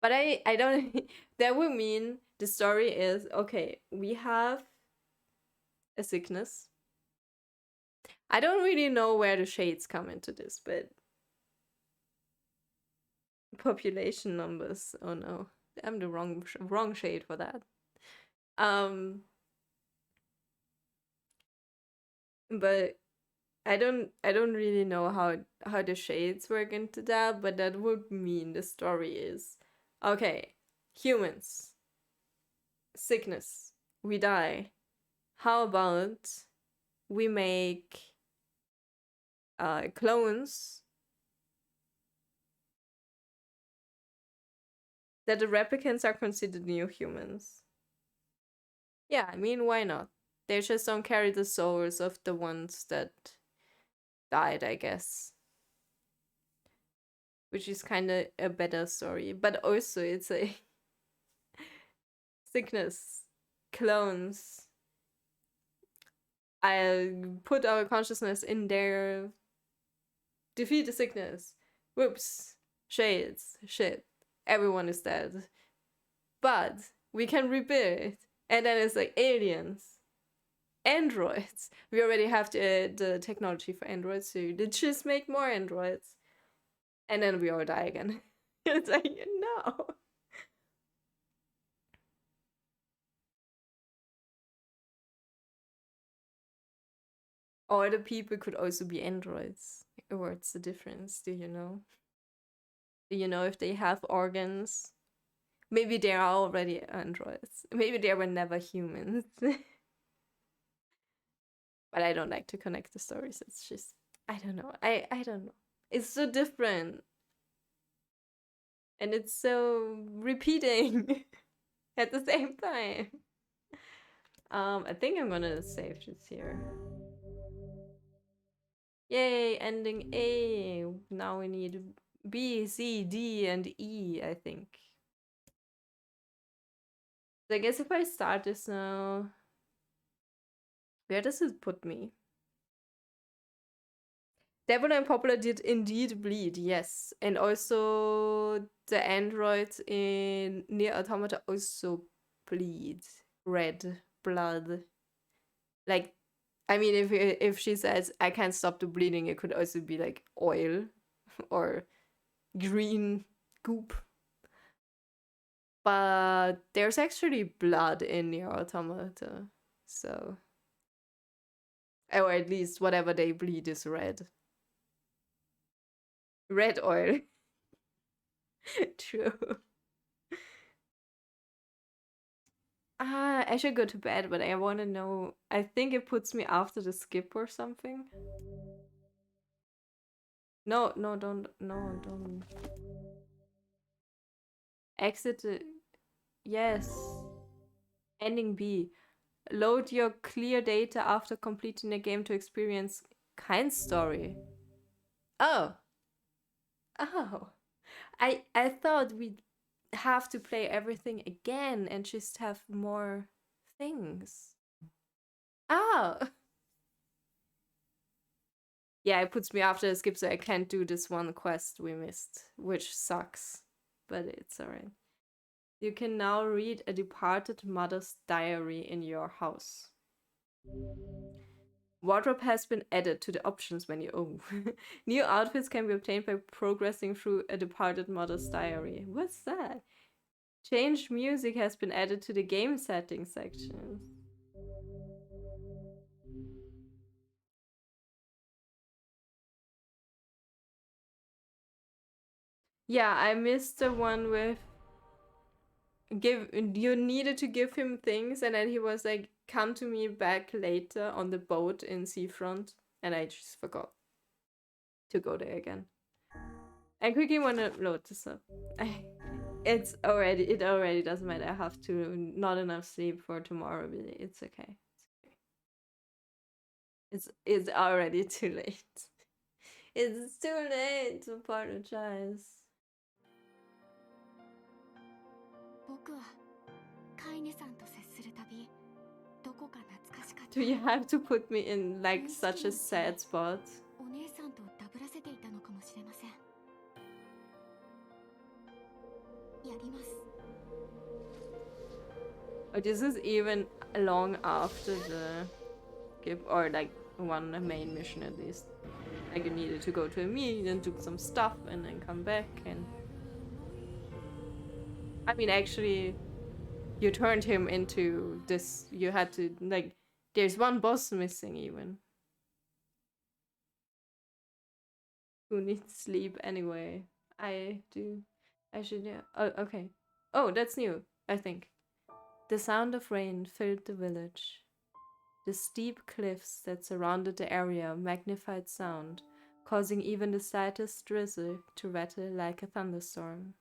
I don't, that would mean the story is, okay, we have a sickness. I don't really know where the shades come into this, but population numbers, oh no, I'm the wrong shade for that. But I don't really know how the shades work into that, but that would mean the story is, okay, humans, sickness, we die. How about we make clones that the replicants are considered new humans? Yeah, I mean, why not? They just don't carry the souls of the ones that died, I guess. Which is kind of a better story. But also, it's a sickness, clones. I put our consciousness in there. Defeat the sickness. Whoops. Shades. Shit. Everyone is dead. But we can rebuild. And then it's like aliens. Androids. We already have the technology for androids, so let's just make more androids. And then we all die again. It's like, no. Or the people could also be androids. What's the difference? Do you know? Do you know if they have organs? Maybe they are already androids. Maybe they were never humans. But I don't like to connect the stories. It's just, I don't know. I don't know. It's so different. And it's so repeating at the same time. I think I'm gonna save this here. Yay, ending A. Now we need B, C, D, and E, I think. So I guess if I start this now, where does it put me? Devil and Poplar did indeed bleed, yes. And also the androids in NieR Automata also bleed. Red blood. Like, I mean, if she says, I can't stop the bleeding, it could also be like oil or green goop. But there's actually blood in NieR Automata. So, or at least whatever they bleed is red. Red oil. True. I should go to bed, but I want to know. I think it puts me after the skip or something. No, don't. Exit. Yes. Ending B. Load your clear data after completing the game to experience kind story. Oh. Oh. I thought we'd have to play everything again and just have more things. Oh. Yeah, it puts me after the skip, so I can't do this one quest we missed, which sucks, but it's alright. You can now read a departed mother's diary in your house. Wardrobe has been added to the options menu. Oh. New outfits can be obtained by progressing through a departed mother's diary. What's that? Changed music has been added to the game settings section. Yeah, I missed the one with you needed to give him things, and then he was like, come to me back later on the boat in Seafront, and I just forgot to go there again. I quickly want to load this up. It already doesn't matter. I have to not enough sleep for tomorrow, but it's okay. It's already too late. It's too late to apologize. Do you have to put me in like such a sad spot? Oh, this is even long after the give, or like one main mission at least. Like you needed to go to a meeting and do some stuff and then come back, and I mean actually you turned him into this. You had to like, there's one boss missing even. Who needs sleep anyway? I do. I should, yeah. Oh, okay. Oh, that's new, I think. The sound of rain filled the village. The steep cliffs that surrounded the area magnified sound, causing even the slightest drizzle to rattle like a thunderstorm.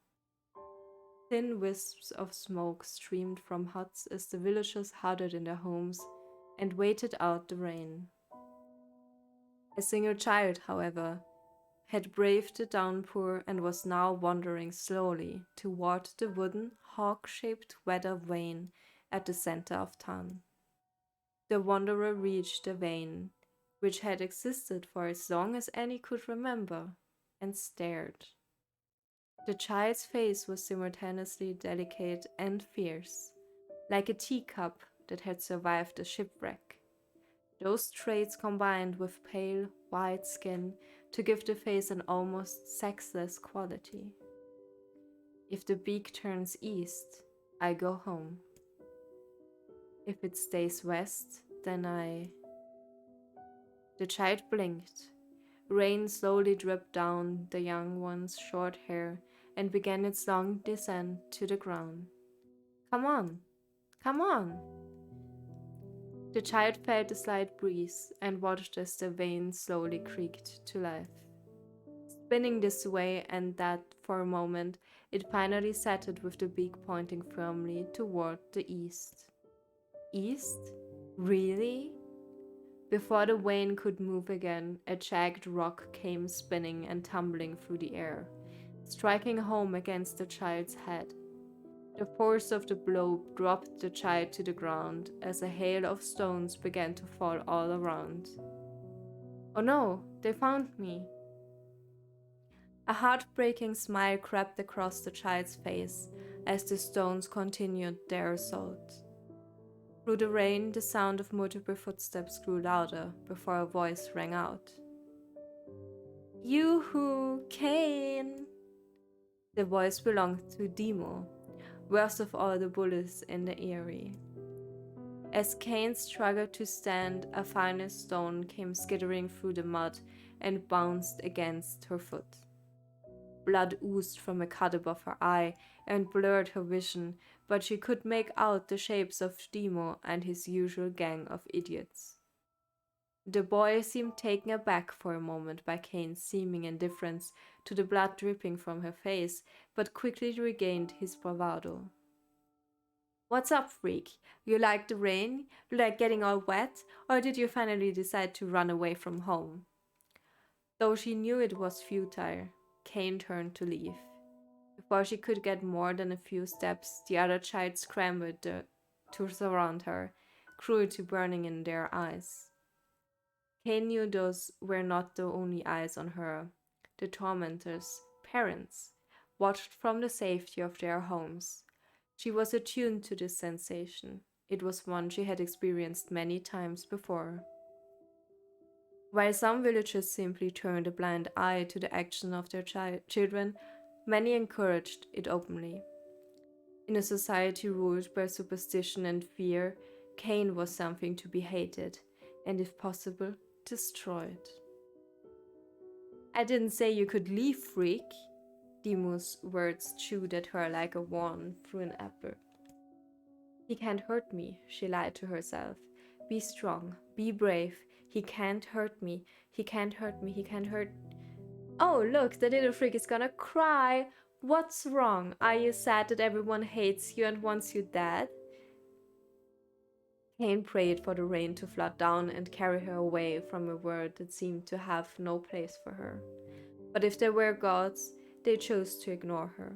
Thin wisps of smoke streamed from huts as the villagers huddled in their homes and waited out the rain. A single child, however, had braved the downpour and was now wandering slowly toward the wooden, hawk-shaped weather vane at the center of town. The wanderer reached the vane, which had existed for as long as Annie could remember, and stared. The child's face was simultaneously delicate and fierce, like a teacup that had survived a shipwreck. Those traits combined with pale, white skin to give the face an almost sexless quality. If the beak turns east, I go home. If it stays west, then I... The child blinked. Rain slowly dripped down the young one's short hair and began its long descent to the ground. Come on, come on! The child felt a slight breeze and watched as the vane slowly creaked to life. Spinning this way and that for a moment, it finally settled with the beak pointing firmly toward the east. East? Really? Before the vane could move again, a jagged rock came spinning and tumbling through the air, striking home against the child's head. The force of the blow dropped the child to the ground as a hail of stones began to fall all around. Oh no, they found me! A heartbreaking smile crept across the child's face as the stones continued their assault. Through the rain, the sound of multiple footsteps grew louder before a voice rang out. Yoo-hoo, Kane! The voice belonged to Demo, worst of all the bullies in the area. As Kane struggled to stand, a final stone came skittering through the mud and bounced against her foot. Blood oozed from a cut above her eye and blurred her vision, but she could make out the shapes of Demo and his usual gang of idiots. The boy seemed taken aback for a moment by Kane's seeming indifference to the blood dripping from her face, but quickly regained his bravado. What's up, freak? You like the rain? You like getting all wet? Or did you finally decide to run away from home? Though she knew it was futile, Kane turned to leave. Before she could get more than a few steps, the other child scrambled to surround her, cruelty burning in their eyes. Kane knew those were not the only eyes on her. The tormentors, parents, watched from the safety of their homes. She was attuned to this sensation. It was one she had experienced many times before. While some villagers simply turned a blind eye to the action of their children, many encouraged it openly. In a society ruled by superstition and fear, Cain was something to be hated, and if possible, destroyed. I didn't say you could leave, freak. Demu's words chewed at her like a worm through an apple. He can't hurt me, she lied to herself. Be strong, be brave. He can't hurt me. He can't hurt me. He can't hurt. Oh, look, the little freak is gonna cry. What's wrong? Are you sad that everyone hates you and wants you dead? Cain prayed for the rain to flood down and carry her away from a world that seemed to have no place for her. But if there were gods, they chose to ignore her.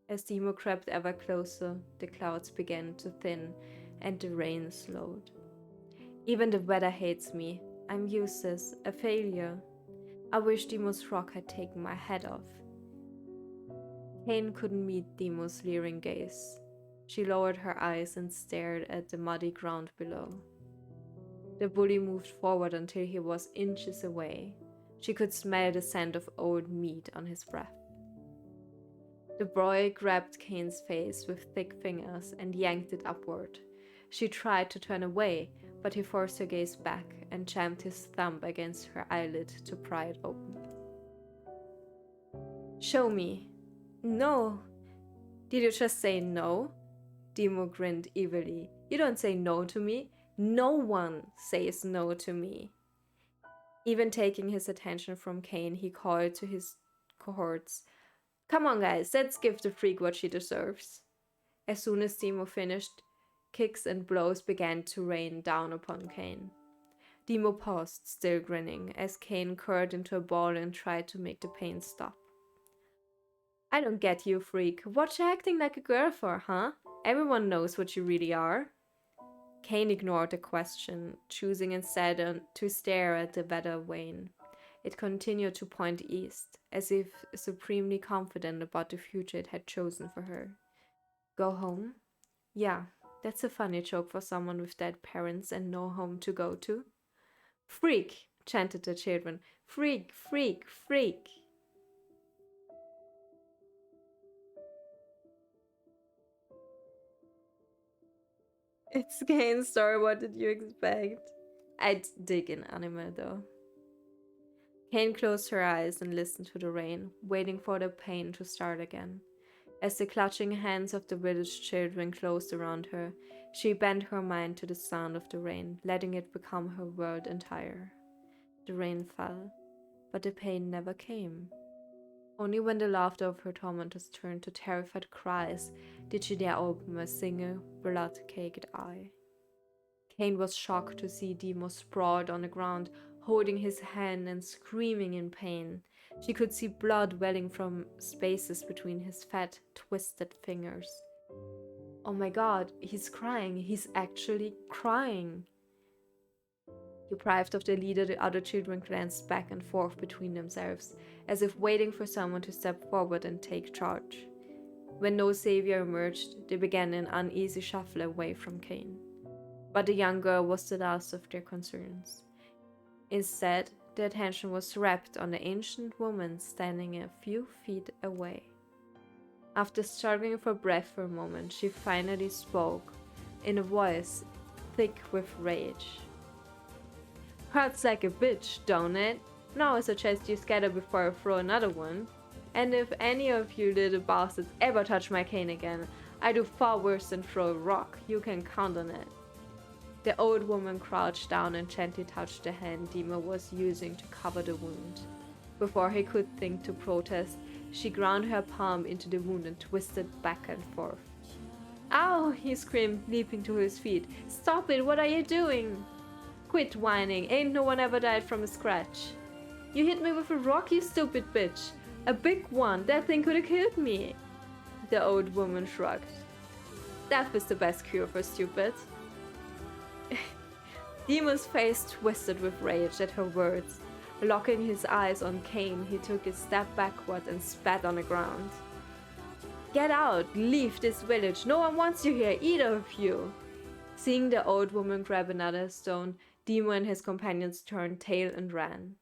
As Demo crept ever closer, the clouds began to thin and the rain slowed. Even the weather hates me. I'm useless, a failure. I wish Demo's rock had taken my head off. Cain couldn't meet Demo's leering gaze. She lowered her eyes and stared at the muddy ground below. The bully moved forward until he was inches away. She could smell the scent of old meat on his breath. The boy grabbed Cain's face with thick fingers and yanked it upward. She tried to turn away, but he forced her gaze back and jammed his thumb against her eyelid to pry it open. Show me. No. Did you just say no? Demo grinned evilly. You don't say no to me. No one says no to me. Even taking his attention from Cain, he called to his cohorts. Come on, guys, let's give the freak what she deserves. As soon as Demo finished, kicks and blows began to rain down upon Cain. Demo paused, still grinning, as Cain curled into a ball and tried to make the pain stop. I don't get you, freak. What you acting like a girl for, huh? Everyone knows what you really are. Cain ignored the question, choosing instead to stare at the weather vane. It continued to point east, as if supremely confident about the future it had chosen for her. Go home? Yeah, that's a funny joke for someone with dead parents and no home to go to. Freak, chanted the children. Freak, freak, freak. It's Kane's story, what did you expect? I'd dig in anime though. Kane closed her eyes and listened to the rain, waiting for the pain to start again. As the clutching hands of the village children closed around her, she bent her mind to the sound of the rain, letting it become her world entire. The rain fell, but the pain never came. Only when the laughter of her tormentors turned to terrified cries did she dare open a single blood-caked eye. Kane was shocked to see Demo sprawled on the ground, holding his hand and screaming in pain. She could see blood welling from spaces between his fat, twisted fingers. Oh my god, he's crying. He's actually crying. Deprived of their leader, the other children glanced back and forth between themselves, as if waiting for someone to step forward and take charge. When no savior emerged, they began an uneasy shuffle away from Kane. But the young girl was the last of their concerns. Instead, their attention was wrapped on the ancient woman standing a few feet away. After struggling for breath for a moment, she finally spoke, in a voice thick with rage. Hurts like a bitch, don't it? Now I suggest you scatter before I throw another one. And if any of you little bastards ever touch my cane again, I do far worse than throw a rock, you can count on it. The old woman crouched down and gently touched the hand Dima was using to cover the wound. Before he could think to protest, she ground her palm into the wound and twisted back and forth. Ow! He screamed, leaping to his feet. Stop it! What are you doing? Quit whining. Ain't no one ever died from a scratch. You hit me with a rock, you stupid bitch. A big one. That thing could have killed me. The old woman shrugged. Death is the best cure for stupid. Demon's face twisted with rage at her words. Locking his eyes on Kane, he took a step backward and spat on the ground. Get out! Leave this village! No one wants you here, either of you! Seeing the old woman grab another stone, Demo and his companions turned tail and ran.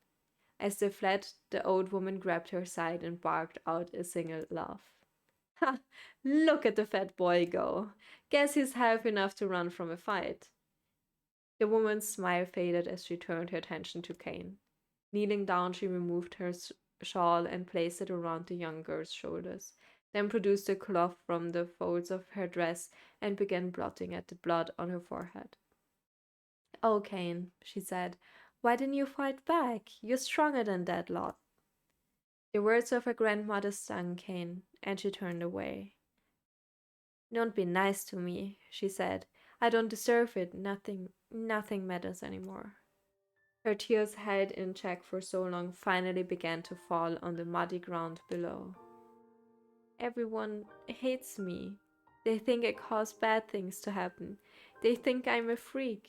As they fled, the old woman grabbed her side and barked out a single laugh. Ha! Look at the fat boy go! Guess he's healthy enough to run from a fight. The woman's smile faded as she turned her attention to Kane. Kneeling down, she removed her shawl and placed it around the young girl's shoulders, then produced a cloth from the folds of her dress and began blotting at the blood on her forehead. Oh, Kane, she said, why didn't you fight back? You're stronger than that lot. The words of her grandmother stung Kane, and she turned away. Don't be nice to me, she said. I don't deserve it. Nothing matters anymore. Her tears held in check for so long finally began to fall on the muddy ground below. Everyone hates me. They think I cause bad things to happen. They think I'm a freak.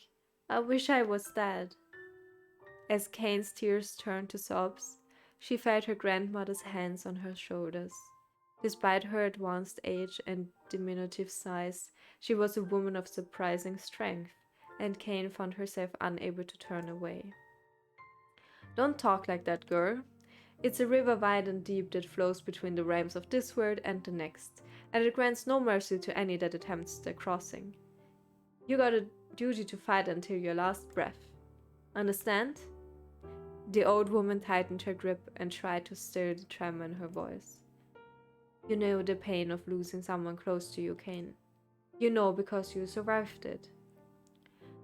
I wish I was dead. As Kane's tears turned to sobs, she felt her grandmother's hands on her shoulders. Despite her advanced age and diminutive size, she was a woman of surprising strength, and Kane found herself unable to turn away. Don't talk like that, girl. It's a river wide and deep that flows between the realms of this world and the next, and it grants no mercy to any that attempts the crossing. You got a duty to fight until your last breath. Understand? The old woman tightened her grip and tried to still the tremor in her voice. You know the pain of losing someone close to you, Kane. You know because you survived it.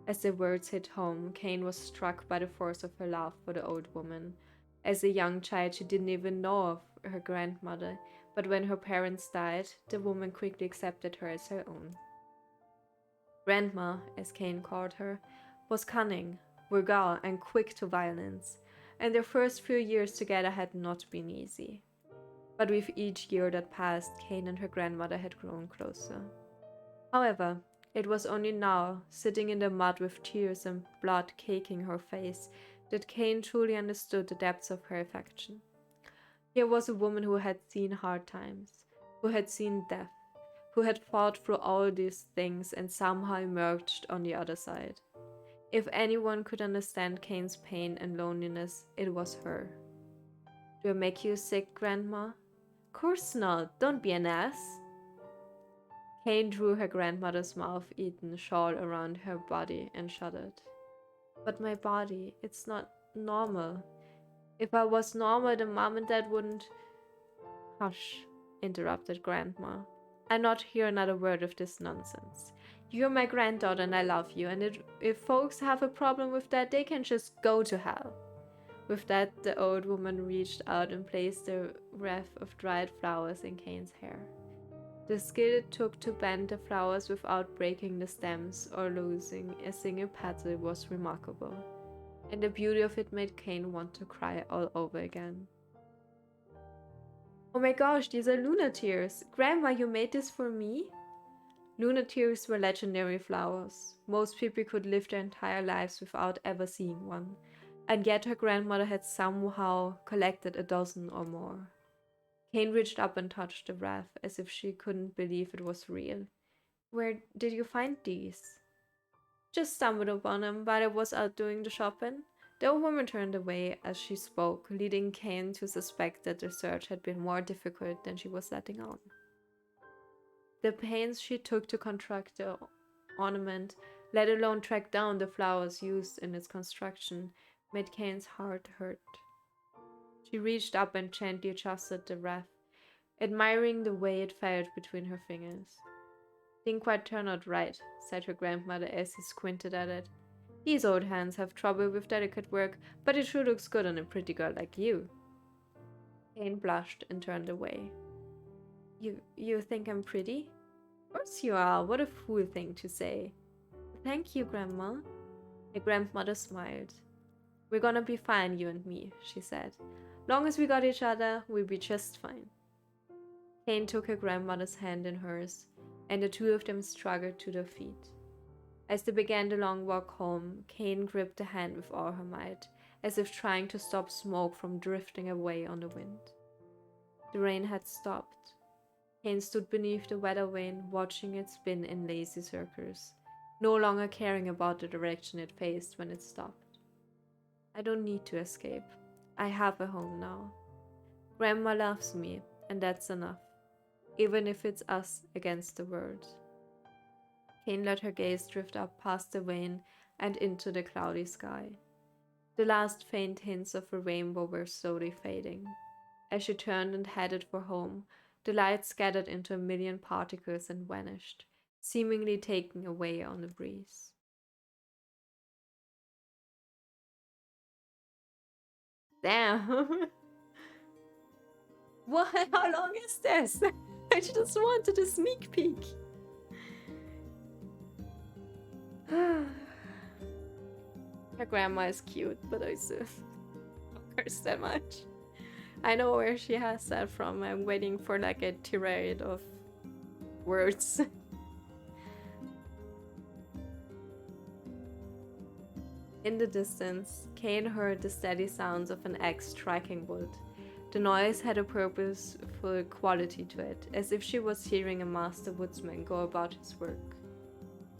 As the words hit home, Kane was struck by the force of her love for the old woman. As a young child, she didn't even know of her grandmother, but when her parents died, the woman quickly accepted her as her own. Grandma, as Kane called her, was cunning, vulgar, and quick to violence, and their first few years together had not been easy. But with each year that passed, Kane and her grandmother had grown closer. However, it was only now, sitting in the mud with tears and blood caking her face, that Kane truly understood the depths of her affection. Here was a woman who had seen hard times, who had seen death, who had fought through all these things and somehow emerged on the other side. If anyone could understand Kane's pain and loneliness, it was her. Do I make you sick, Grandma? Course not, don't be an ass. Kane drew her grandmother's mouth-eaten shawl around her body and shuddered. But my body, it's not normal. If I was normal, the mom and dad wouldn't. Hush, interrupted Grandma. I'll not hear another word of this nonsense. You're my granddaughter and I love you, and if folks have a problem with that, they can just go to hell. With that, the old woman reached out and placed a wreath of dried flowers in Kane's hair. The skill it took to bend the flowers without breaking the stems or losing a single petal was remarkable, and the beauty of it made Kane want to cry all over again. Oh my gosh, these are Luna Tears! Grandma, you made this for me? Luna Tears were legendary flowers. Most people could live their entire lives without ever seeing one, and yet her grandmother had somehow collected a dozen or more. Kane reached up and touched the wreath as if she couldn't believe it was real. Where did you find these? Just stumbled upon them while I was out doing the shopping. The old woman turned away as she spoke, leading Kane to suspect that the search had been more difficult than she was letting on. The pains she took to construct the ornament, let alone track down the flowers used in its construction, made Kane's heart hurt. She reached up and gently adjusted the wreath, admiring the way it felt between her fingers. Didn't quite turn out right, said her grandmother as he squinted at it. These old hands have trouble with delicate work, but it sure looks good on a pretty girl like you. Kane blushed and turned away. You think I'm pretty? Of course you are. What a fool thing to say. Thank you, Grandma. The grandmother smiled. We're gonna be fine, you and me, she said. Long as we got each other, we'll be just fine. Kane took her grandmother's hand in hers, and the two of them struggled to their feet. As they began the long walk home, Kane gripped the hand with all her might, as if trying to stop smoke from drifting away on the wind. The rain had stopped. Kane stood beneath the weather vane, watching it spin in lazy circles, no longer caring about the direction it faced when it stopped. I don't need to escape. I have a home now. Grandma loves me, and that's enough, even if it's us against the world. Kane let her gaze drift up past the vane and into the cloudy sky. The last faint hints of a rainbow were slowly fading. As she turned and headed for home, the light scattered into a million particles and vanished, seemingly taken away on the breeze. Damn! What? How long is this? I just wanted a sneak peek. Her grandma is cute, but I still don't curse that much. I know where she has that from. I'm waiting for like a tirade of words. In the distance, Kane heard the steady sounds of an axe striking wood. The noise had a purposeful quality to it, as if she was hearing a master woodsman go about his work.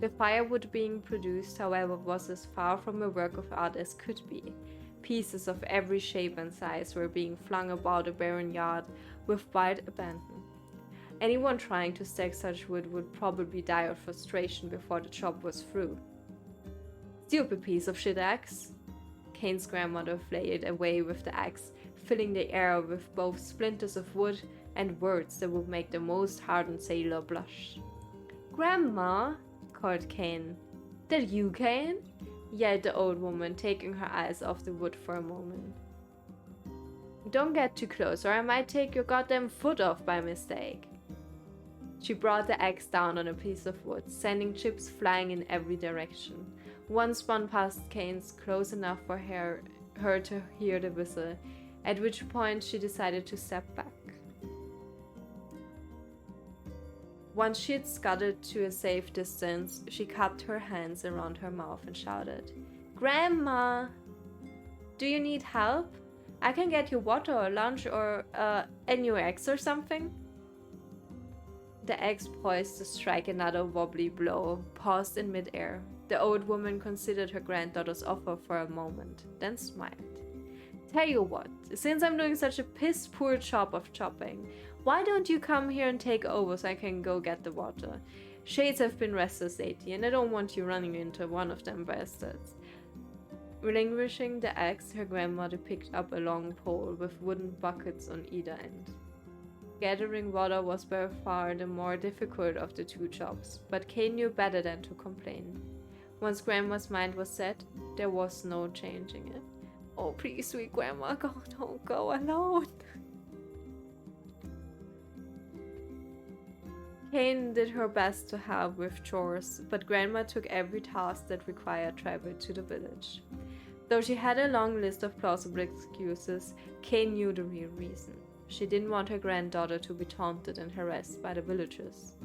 The firewood being produced, however, was as far from a work of art as could be. Pieces of every shape and size were being flung about a barren yard with wild abandon. Anyone trying to stack such wood would probably die of frustration before the job was through. Stupid piece of shit axe! Kane's grandmother flailed away with the axe, filling the air with both splinters of wood and words that would make the most hardened sailor blush. Grandma, called Kane. That you, Kane? Yelled the old woman, taking her eyes off the wood for a moment. Don't get too close, or I might take your goddamn foot off by mistake. She brought the axe down on a piece of wood, sending chips flying in every direction. One spun past Kane's close enough for her to hear the whistle, at which point she decided to step back. Once she had scuttled to a safe distance, she cupped her hands around her mouth and shouted, Grandma! Do you need help? I can get you water or lunch or a new axe or something? The axe poised to strike another wobbly blow, paused in midair. The old woman considered her granddaughter's offer for a moment, then smiled. Tell you what, since I'm doing such a piss-poor job of chopping, why don't you come here and take over so I can go get the water? Shades have been restless lately, and I don't want you running into one of them bastards. Relinquishing the axe, her grandmother picked up a long pole with wooden buckets on either end. Gathering water was by far the more difficult of the two jobs, but Kane knew better than to complain. Once Grandma's mind was set, there was no changing it. Oh, please, sweet Grandma, don't go alone. Kane did her best to help with chores, but Grandma took every task that required travel to the village. Though she had a long list of plausible excuses, Kane knew the real reason. She didn't want her granddaughter to be taunted and harassed by the villagers.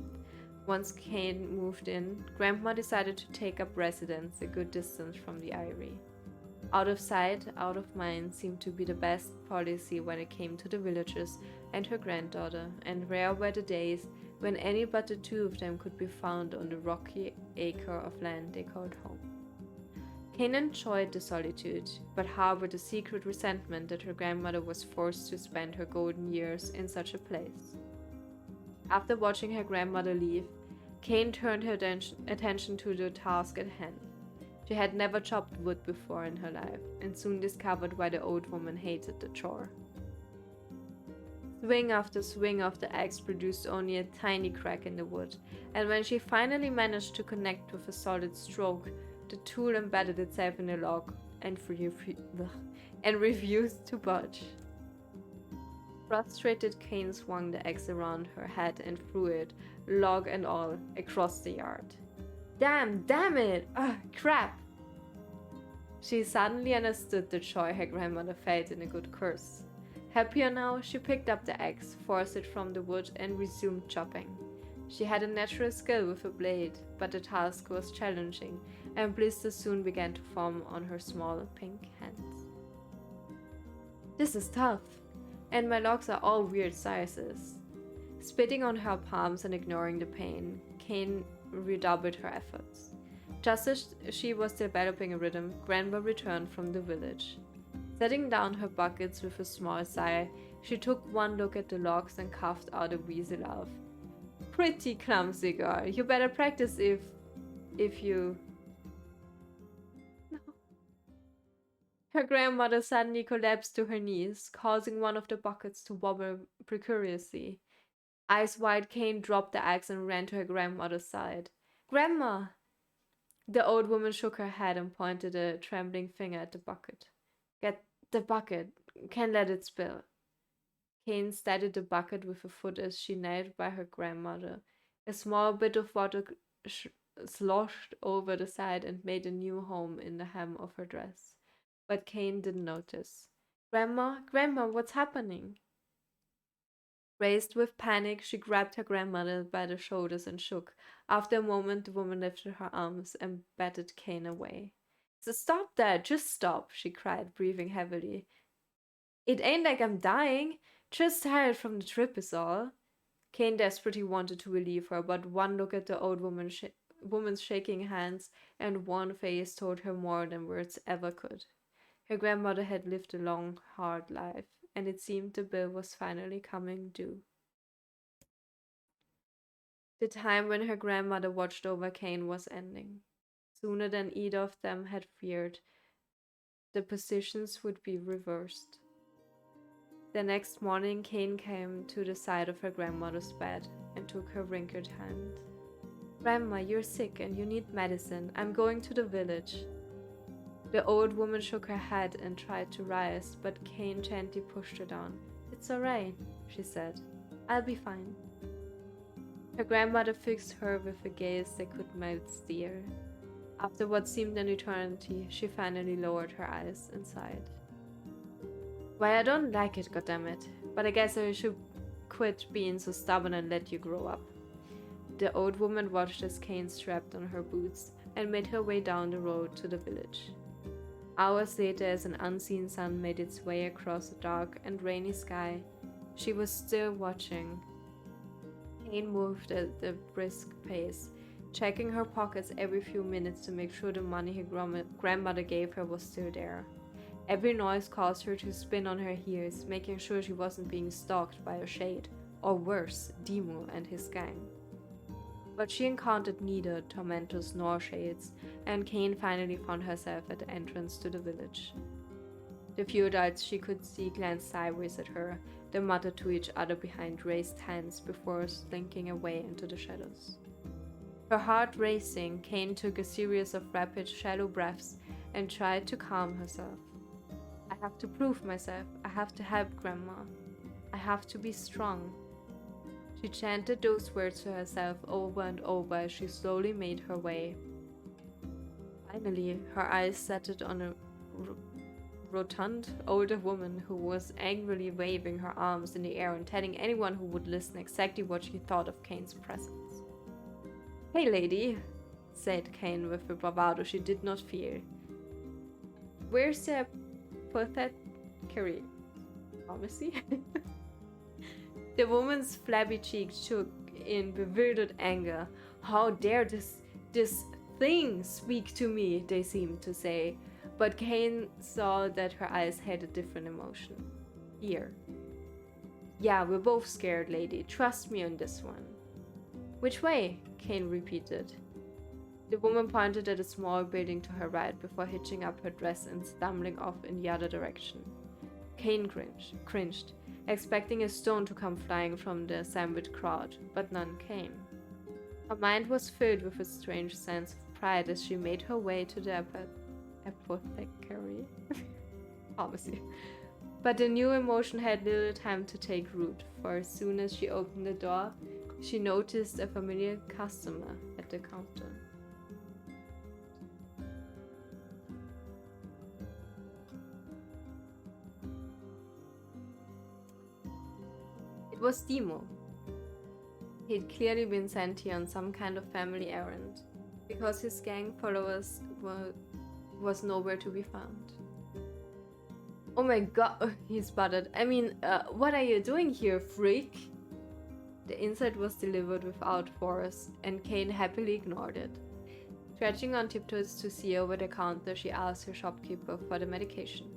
Once Kane moved in, Grandma decided to take up residence a good distance from the Eyrie. Out of sight, out of mind seemed to be the best policy when it came to the villagers and her granddaughter, and rare were the days when any but the two of them could be found on the rocky acre of land they called home. Kane enjoyed the solitude, but harbored a secret resentment that her grandmother was forced to spend her golden years in such a place. After watching her grandmother leave, Kane turned her attention to the task at hand. She had never chopped wood before in her life, and soon discovered why the old woman hated the chore. Swing after swing of the axe produced only a tiny crack in the wood, and when she finally managed to connect with a solid stroke, the tool embedded itself in the log and refused to budge. Frustrated, Kane swung the axe around her head and threw it, log and all, across the yard. Damn it! Ugh, crap! She suddenly understood the joy her grandmother felt in a good curse. Happier now, she picked up the axe, forced it from the wood, and resumed chopping. She had a natural skill with a blade, but the task was challenging, and blisters soon began to form on her small pink hands. This is tough, and my logs are all weird sizes. Spitting on her palms and ignoring the pain, Kane redoubled her efforts. Just as she was developing a rhythm, Grandma returned from the village. Setting down her buckets with a small sigh, she took one look at the logs and coughed out a wheezy laugh. Pretty clumsy girl. You better practice if you... No. Her grandmother suddenly collapsed to her knees, causing one of the buckets to wobble precariously. Eyes wide, Kane dropped the axe and ran to her grandmother's side. Grandma! The old woman shook her head and pointed a trembling finger at the bucket. Get the bucket. Can't let it spill. Kane steadied the bucket with a foot as she knelt by her grandmother. A small bit of water sloshed over the side and made a new home in the hem of her dress. But Kane didn't notice. Grandma, what's happening? Raised with panic, she grabbed her grandmother by the shoulders and shook. After a moment, the woman lifted her arms and batted Kane away. So stop that, just stop, she cried, breathing heavily. It ain't like I'm dying, just tired from the trip is all. Kane desperately wanted to relieve her, but one look at the old woman's shaking hands and worn face told her more than words ever could. Her grandmother had lived a long, hard life, and it seemed the bill was finally coming due. The time when her grandmother watched over Kane was ending. Sooner than either of them had feared, the positions would be reversed. The next morning, Kane came to the side of her grandmother's bed and took her wrinkled hand. Grandma, you're sick and you need medicine. I'm going to the village. The old woman shook her head and tried to rise, but Kane gently pushed her down. It's all right, she said. I'll be fine. Her grandmother fixed her with a gaze that could melt steel. After what seemed an eternity, she finally lowered her eyes and sighed. Why, I don't like it, goddammit, but I guess I should quit being so stubborn and let you grow up. The old woman watched as Kane strapped on her boots and made her way down the road to the village. Hours later, as an unseen sun made its way across the dark and rainy sky, she was still watching. Kane moved at a brisk pace, checking her pockets every few minutes to make sure the money her grandmother gave her was still there. Every noise caused her to spin on her heels, making sure she wasn't being stalked by a shade, or worse, Demu and his gang. But she encountered neither tormentors nor shades, and Kane finally found herself at the entrance to the village. The few adults she could see glanced sideways at her, then muttered to each other behind raised hands before slinking away into the shadows. Her heart racing, Kane took a series of rapid, shallow breaths and tried to calm herself. I have to prove myself. I have to help Grandma. I have to be strong. She chanted those words to herself over and over as she slowly made her way. Finally, her eyes settled on a rotund older woman who was angrily waving her arms in the air and telling anyone who would listen exactly what she thought of Kane's presence. "Hey, lady," said Kane with a bravado she did not feel. "Where's the apothecary pharmacy?" The woman's flabby cheek shook in bewildered anger. "How dare this thing speak to me?" they seemed to say. But Kane saw that her eyes had a different emotion. Fear. "Yeah, we're both scared, lady. Trust me on this one." "Which way?" Kane repeated. The woman pointed at a small building to her right before hitching up her dress and stumbling off in the other direction. Kane cringed, expecting a stone to come flying from the assembled crowd, but none came. Her mind was filled with a strange sense of pride as she made her way to the apothecary pharmacy. But the new emotion had little time to take root, for as soon as she opened the door, she noticed a familiar customer at the counter. It was Timo. He'd clearly been sent here on some kind of family errand, because his gang followers was nowhere to be found. "Oh my god," he sputtered. What are you doing here, freak?" The insult was delivered without force, and Kane happily ignored it. Stretching on tiptoes to see over the counter, she asked her shopkeeper for the medication.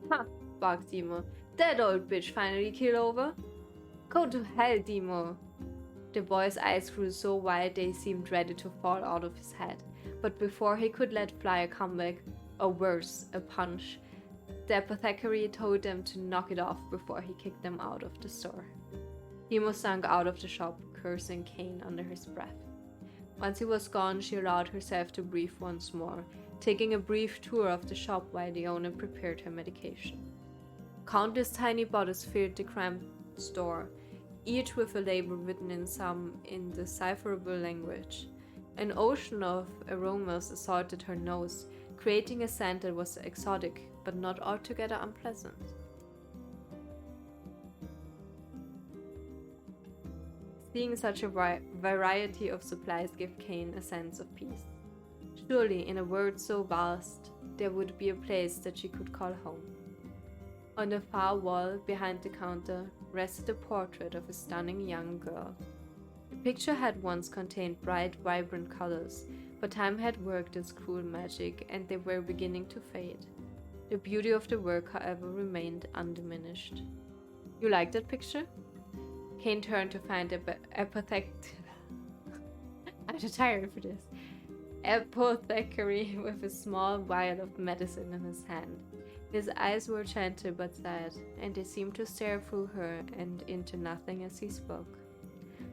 "Ha!" barked Demo. "That old bitch finally keeled over? Go to hell, Demo!" The boy's eyes grew so wide they seemed ready to fall out of his head, but before he could let fly a comeback, or worse, a punch, the apothecary told them to knock it off before he kicked them out of the store. Demo slunk out of the shop, cursing Kane under his breath. Once he was gone, she allowed herself to breathe once more, taking a brief tour of the shop while the owner prepared her medication. Countless tiny bottles filled the cramped store, each with a label written in some indecipherable language. An ocean of aromas assaulted her nose, creating a scent that was exotic but not altogether unpleasant. Seeing such a variety of supplies gave Kane a sense of peace. Surely, in a world so vast, there would be a place that she could call home. On the far wall, behind the counter, rested a portrait of a stunning young girl. The picture had once contained bright, vibrant colors, but time had worked its cruel magic and they were beginning to fade. The beauty of the work, however, remained undiminished. "You like that picture?" Kane turned to find the I'm too tired for this. Apothecary with a small vial of medicine in his hand. His eyes were gentle but sad, and they seemed to stare through her and into nothing as he spoke.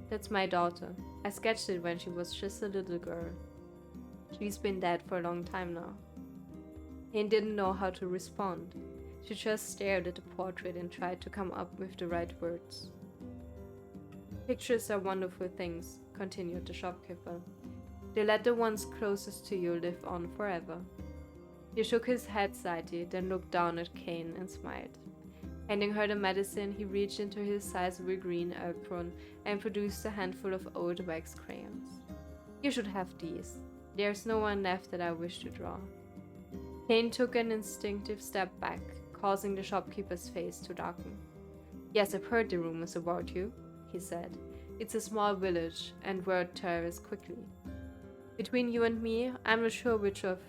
"That's my daughter. I sketched it when she was just a little girl. She's been dead for a long time now." Kane didn't know how to respond. She just stared at the portrait and tried to come up with the right words. "Pictures are wonderful things," continued the shopkeeper. "They let the ones closest to you live on forever." He shook his head slightly, then looked down at Kane and smiled. Handing her the medicine, he reached into his sizable green apron and produced a handful of old wax crayons. "You should have these. There's no one left that I wish to draw." Kane took an instinctive step back, causing the shopkeeper's face to darken. "Yes, I've heard the rumors about you," he said. "It's a small village, and word travels quickly. Between you and me, I'm not sure which of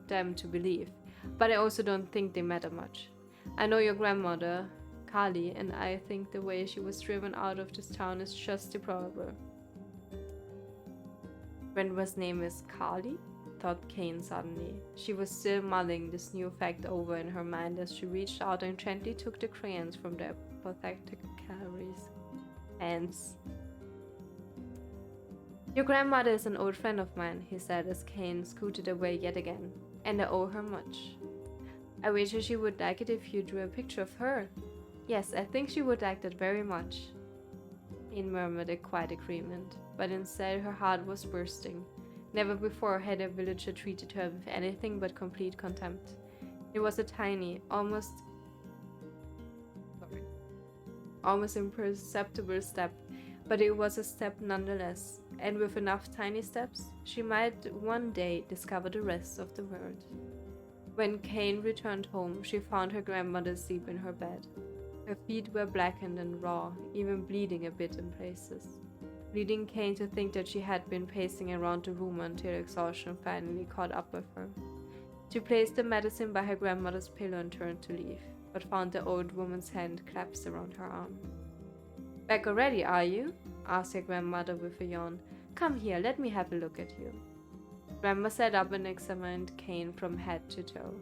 them to believe, but I also don't think they matter much. I know your grandmother, Kali, and I think the way she was driven out of this town is just deplorable." Grandma's name is Carly? Thought Kane suddenly. She was still mulling this new fact over in her mind as she reached out and gently took the crayons from their apothecary's hands. Your grandmother is an old friend of mine, he said as Kane scooted away yet again, and I owe her much. I wish she would like it if you drew a picture of her. Yes, I think she would like that very much. Kane murmured a quiet agreement, but instead her heart was bursting. Never before had a villager treated her with anything but complete contempt. It was a tiny, almost imperceptible step, but it was a step nonetheless, and with enough tiny steps, she might one day discover the rest of the world. When Kane returned home, she found her grandmother asleep in her bed. Her feet were blackened and raw, even bleeding a bit in places. Leading Kane to think that she had been pacing around the room until exhaustion finally caught up with her. She placed the medicine by her grandmother's pillow and turned to leave, but found the old woman's hand clasped around her arm. Back already, are you? Asked her grandmother with a yawn. Come here, let me have a look at you. Grandma sat up and examined Kane from head to toe.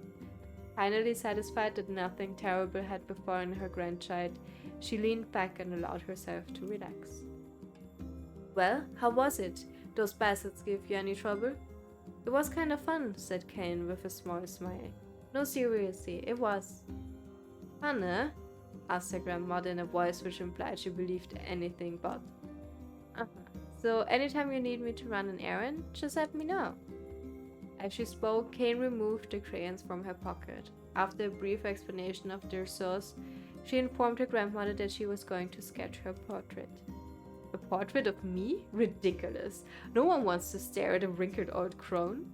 Finally satisfied that nothing terrible had befallen her grandchild, she leaned back and allowed herself to relax. Well, how was it? Those bastards give you any trouble? It was kind of fun, said Kane with a small smile. No, seriously, it was. Fun, eh? Asked her grandmother in a voice which implied she believed anything but. So anytime you need me to run an errand, just let me know. As she spoke, Kane removed the crayons from her pocket. After a brief explanation of their source, she informed her grandmother that she was going to sketch her portrait. A portrait of me? Ridiculous. No one wants to stare at a wrinkled old crone.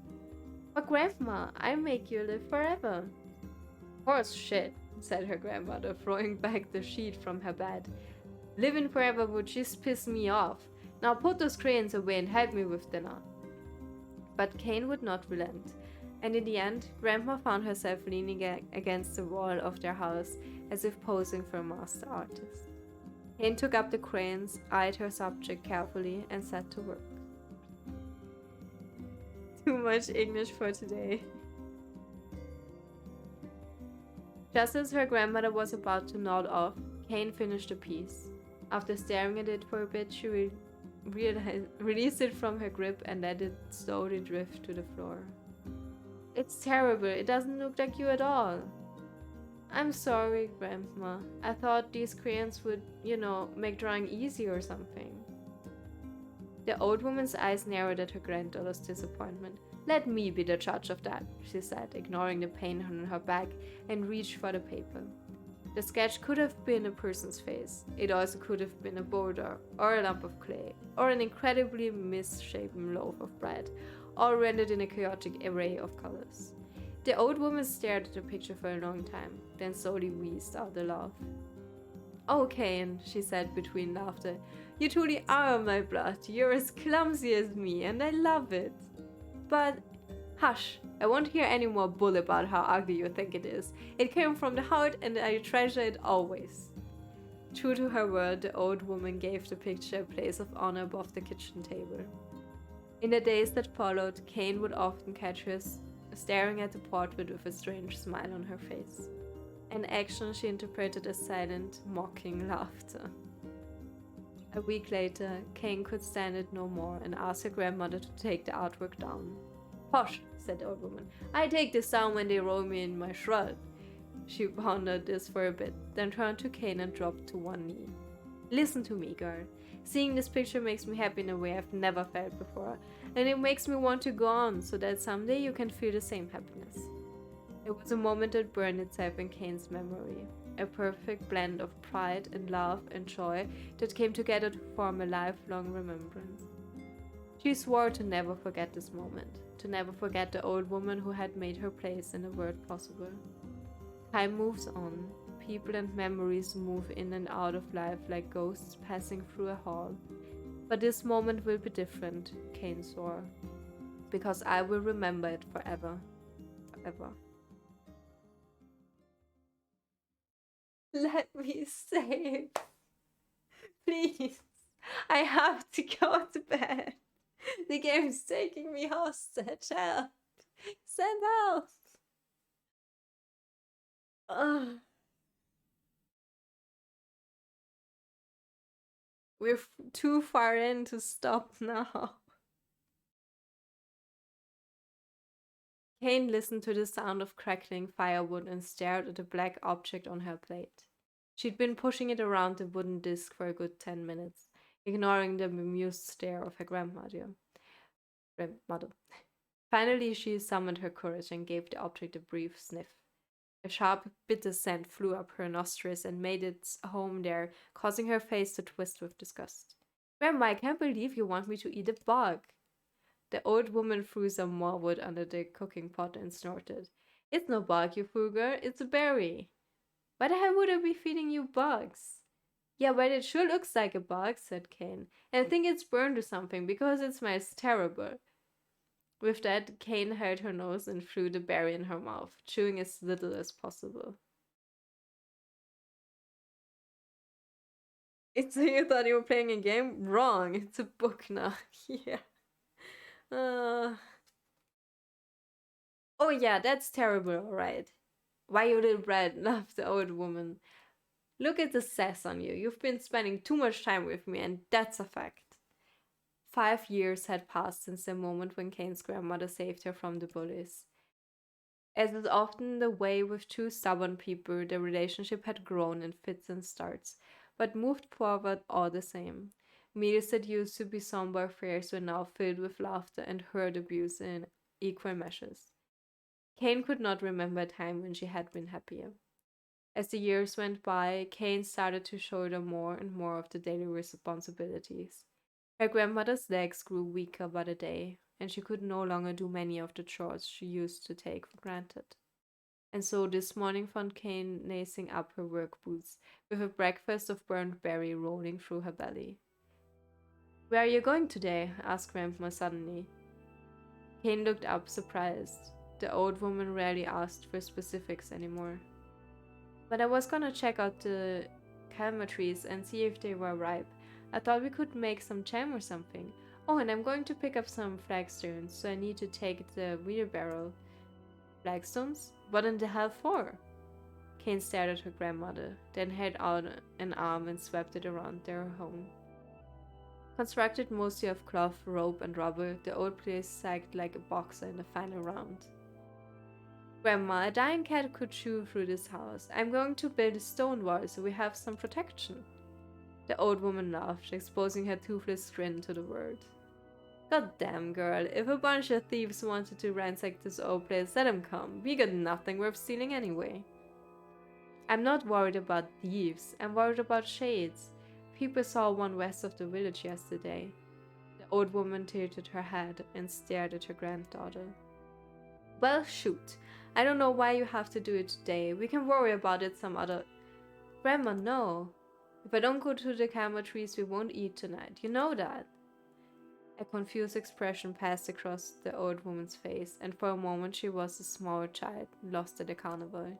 But Grandma, I make you live forever. Horse shit, said her grandmother, throwing back the sheet from her bed. Living forever would just piss me off. Now put those crayons away and help me with dinner. But Kane would not relent, and in the end, Grandma found herself leaning against the wall of their house as if posing for a master artist. Kane took up the crayons, eyed her subject carefully, and set to work. Too much English for today. Just as her grandmother was about to nod off, Kane finished the piece. After staring at it for a bit, she released it from her grip and let it slowly drift to the floor. It's terrible. It doesn't look like you at all. I'm sorry, Grandma. I thought these crayons would, make drawing easy or something. The old woman's eyes narrowed at her granddaughter's disappointment. Let me be the judge of that, she said, ignoring the pain on her back, and reached for the paper. The sketch could have been a person's face. It also could have been a boulder, or a lump of clay, or an incredibly misshapen loaf of bread, all rendered in a chaotic array of colors. The old woman stared at the picture for a long time, then slowly wheezed out a laugh. Oh, Kane, she said between laughter, you truly are my blood. You're as clumsy as me, and I love it. But hush, I won't hear any more bull about how ugly you think it is. It came from the heart, and I treasure it always. True to her word, the old woman gave the picture a place of honor above the kitchen table. In the days that followed, Kane would often catch her staring at the portrait with a strange smile on her face, an action she interpreted as silent, mocking laughter. A week later, Kane could stand it no more and asked her grandmother to take the artwork down. Posh, said the old woman. I take this down when they roll me in my shroud. She pondered this for a bit, then turned to Kane and dropped to one knee. Listen to me, girl. Seeing this picture makes me happy in a way I've never felt before, and it makes me want to go on so that someday you can feel the same happiness. It was a moment that burned itself in Kane's memory, a perfect blend of pride and love and joy that came together to form a lifelong remembrance. She swore to never forget this moment, to never forget the old woman who had made her place in the world possible. Time moves on. People and memories move in and out of life like ghosts passing through a hall. But this moment will be different, Kane swore, because I will remember it forever. Forever. Let me save. Please. I have to go to bed. The game's taking me hostage. Help! Send help! Ugh. We're too far in to stop now. Kane listened to the sound of crackling firewood and stared at a black object on her plate. She'd been pushing it around the wooden disc for a good 10 minutes, ignoring the bemused stare of her grandmother. Finally, she summoned her courage and gave the object a brief sniff. A sharp, bitter scent flew up her nostrils and made its home there, causing her face to twist with disgust. Grandma, I can't believe you want me to eat a bug. The old woman threw some more wood under the cooking pot and snorted. It's no bug, you fool girl, it's a berry. Why the hell would I be feeding you bugs? Yeah, but it sure looks like a bug, said Kane. And I think it's burned or something because it smells terrible. With that, Kane held her nose and threw the berry in her mouth, chewing as little as possible. You thought you were playing a game? Wrong, it's a book now. Yeah. Oh yeah, that's terrible, alright. Why, you little brat, laughed the old woman. Look at the sass on you. You've been spending too much time with me, and that's a fact. 5 years had passed since the moment when Kane's grandmother saved her from the bullies. As is often the way with two stubborn people, the relationship had grown in fits and starts, but moved forward all the same. Meals that used to be somber affairs were now filled with laughter and hurt abuse in equal measures. Kane could not remember a time when she had been happier. As the years went by, Kane started to shoulder more and more of the daily responsibilities. Her grandmother's legs grew weaker by the day, and she could no longer do many of the chores she used to take for granted. And so this morning found Kane lacing up her work boots, with a breakfast of burnt berry rolling through her belly. Where are you going today? Asked Grandma suddenly. Kane looked up, surprised. The old woman rarely asked for specifics anymore. But I was gonna check out the calma trees and see if they were ripe. I thought we could make some jam or something. Oh, and I'm going to pick up some flagstones, so I need to take the wheelbarrow. Flagstones? What in the hell for? Kane stared at her grandmother, then held out an arm and swept it around their home. Constructed mostly of cloth, rope, and rubber, the old place sagged like a boxer in the final round. Grandma, a dying cat could chew through this house. I'm going to build a stone wall so we have some protection. The old woman laughed, exposing her toothless grin to the world. God damn, girl, if a bunch of thieves wanted to ransack this old place, let them come. We got nothing worth stealing anyway. I'm not worried about thieves, I'm worried about shades. People saw one west of the village yesterday. The old woman tilted her head and stared at her granddaughter. Well, shoot. I don't know why you have to do it today. We can worry about it some other... Grandma, no. If I don't go to the calma trees, we won't eat tonight. You know that. A confused expression passed across the old woman's face, and for a moment she was a small child, lost at a carnival.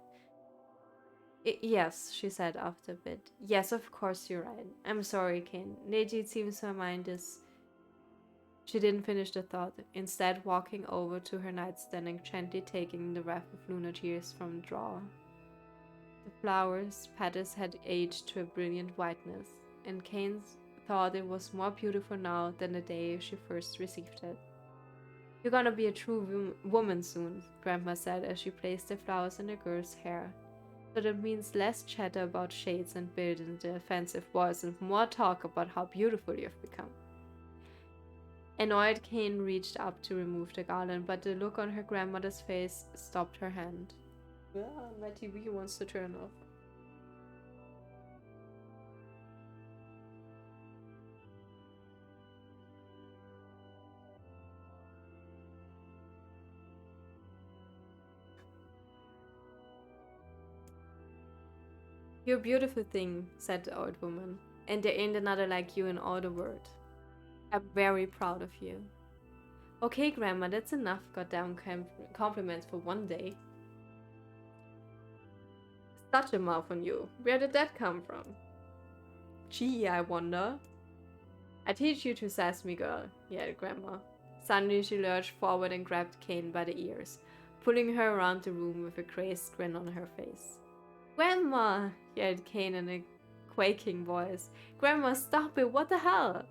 Yes, she said after a bit. Yes, of course you're right. I'm sorry, Kane. Lately it seems her mind is... She didn't finish the thought, instead walking over to her nightstand and gently taking the wreath of lunar tears from the drawer. The flowers' petals had aged to a brilliant whiteness, and Kane thought it was more beautiful now than the day she first received it. You're gonna be a true woman soon, Grandma said as she placed the flowers in the girl's hair. So that means less chatter about shades and building the offensive walls and more talk about how beautiful you've become. Annoyed, Kane reached up to remove the garland, but the look on her grandmother's face stopped her hand. Well, my TV wants to turn off. You're a beautiful thing, said the old woman, and there ain't another like you in all the world. I'm very proud of you. Okay, Grandma, that's enough goddamn compliments for one day. Such a mouth on you. Where did that come from? Gee, I wonder. I teach you to sass me, girl, yelled Grandma. Suddenly she lurched forward and grabbed Kane by the ears, pulling her around the room with a crazed grin on her face. "Grandma!" yelled Kane in a quaking voice. "Grandma, stop it! What the hell?"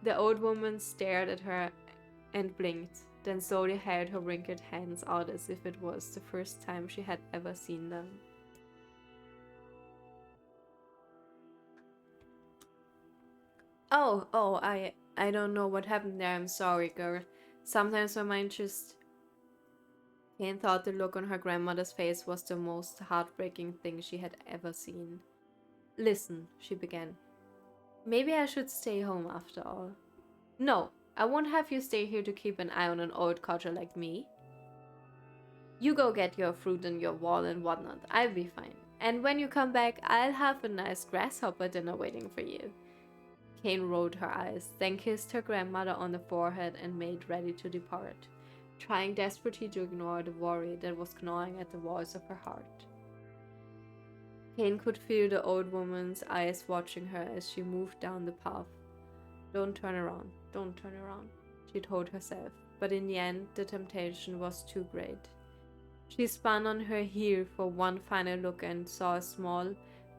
The old woman stared at her and blinked, then slowly held her wrinkled hands out as if it was the first time she had ever seen them. Oh, I don't know what happened there. I'm sorry, girl. Sometimes my mind just... Kane thought the look on her grandmother's face was the most heartbreaking thing she had ever seen. "Listen," she began. "Maybe I should stay home after all." "No, I won't have you stay here to keep an eye on an old codger like me. You go get your fruit and your wall and whatnot. I'll be fine. And when you come back, I'll have a nice grasshopper dinner waiting for you." Kane rolled her eyes, then kissed her grandmother on the forehead and made ready to depart, trying desperately to ignore the worry that was gnawing at the walls of her heart. Kane could feel the old woman's eyes watching her as she moved down the path. Don't turn around, she told herself, but in the end the temptation was too great. She spun on her heel for one final look and saw a small,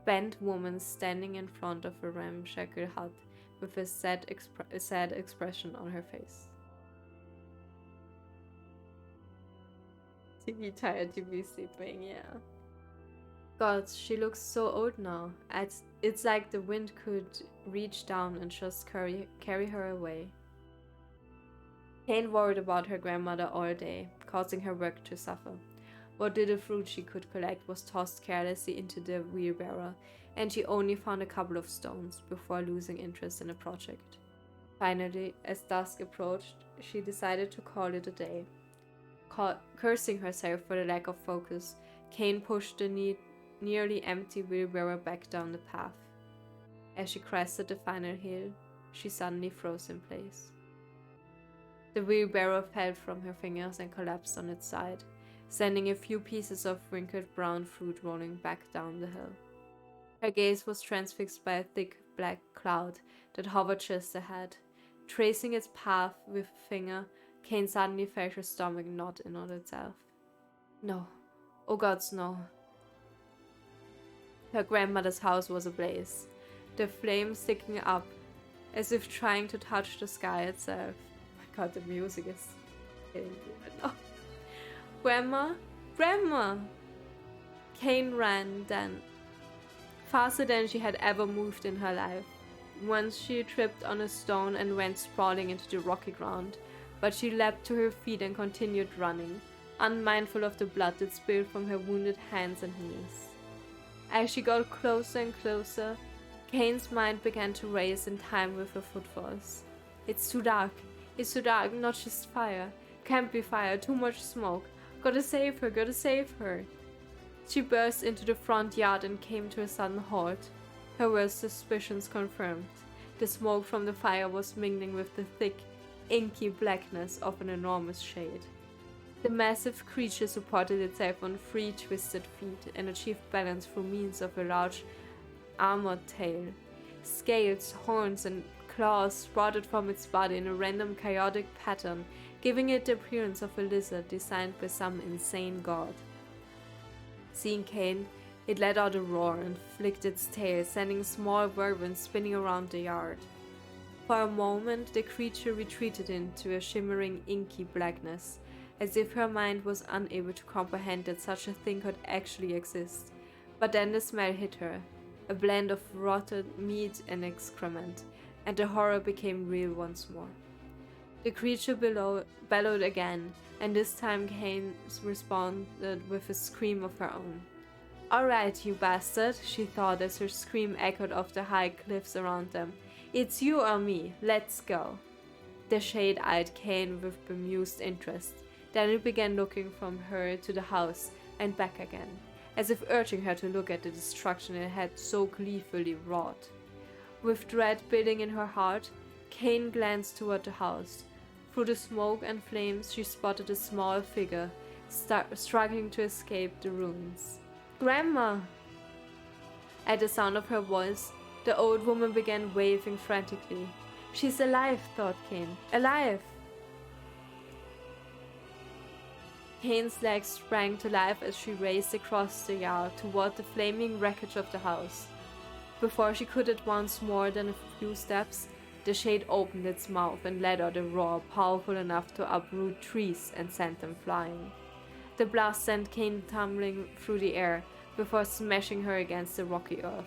bent woman standing in front of a ramshackle hut with a sad expression on her face. TV tired, TV sleeping, yeah. God, she looks so old now. It's like the wind could reach down and just carry her away. Kane worried about her grandmother all day, causing her work to suffer. What little fruit she could collect was tossed carelessly into the wheelbarrow, and she only found a couple of stones before losing interest in the project. Finally, as dusk approached, she decided to call it a day. Cursing herself for the lack of focus, Kane pushed the nearly empty wheelbarrow back down the path. As she crested the final hill, she suddenly froze in place. The wheelbarrow fell from her fingers and collapsed on its side, sending a few pieces of wrinkled brown fruit rolling back down the hill. Her gaze was transfixed by a thick black cloud that hovered just ahead. Tracing its path with a finger, Kane suddenly felt her stomach knot in on itself. No. Oh gods, no. Her grandmother's house was ablaze, the flames sticking up, as if trying to touch the sky itself. Oh my god, the music is killing me right now. Grandma? Grandma! Kane ran then, faster than she had ever moved in her life. Once she tripped on a stone and went sprawling into the rocky ground, but she leapt to her feet and continued running, unmindful of the blood that spilled from her wounded hands and knees. As she got closer and closer, Kane's mind began to race in time with her footfalls. It's too dark, not just fire. Can't be fire, too much smoke. Gotta save her. She burst into the front yard and came to a sudden halt, her worst suspicions confirmed. The smoke from the fire was mingling with the thick, inky blackness of an enormous shade. The massive creature supported itself on 3 twisted feet and achieved balance through means of a large armored tail. Scales, horns, and claws sprouted from its body in a random chaotic pattern, giving it the appearance of a lizard designed by some insane god. Seeing Kane, it let out a roar and flicked its tail, sending small whirlwinds spinning around the yard. For a moment, the creature retreated into a shimmering, inky blackness, as if her mind was unable to comprehend that such a thing could actually exist. But then the smell hit her, a blend of rotted meat and excrement, and the horror became real once more. The creature bellowed again, and this time Kane responded with a scream of her own. "Alright, you bastard," she thought as her scream echoed off the high cliffs around them. "It's you or me, let's go." The shade eyed Kane with bemused interest. Then it began looking from her to the house and back again, as if urging her to look at the destruction it had so gleefully wrought. With dread building in her heart, Kane glanced toward the house. Through the smoke and flames she spotted a small figure, struggling to escape the ruins. "Grandma!" At the sound of her voice, the old woman began waving frantically. "She's alive," thought Kane. "Alive! Kane's legs sprang to life as she raced across the yard toward the flaming wreckage of the house. Before she could advance more than a few steps, the shade opened its mouth and let out a roar powerful enough to uproot trees and send them flying. The blast sent Kane tumbling through the air before smashing her against the rocky earth.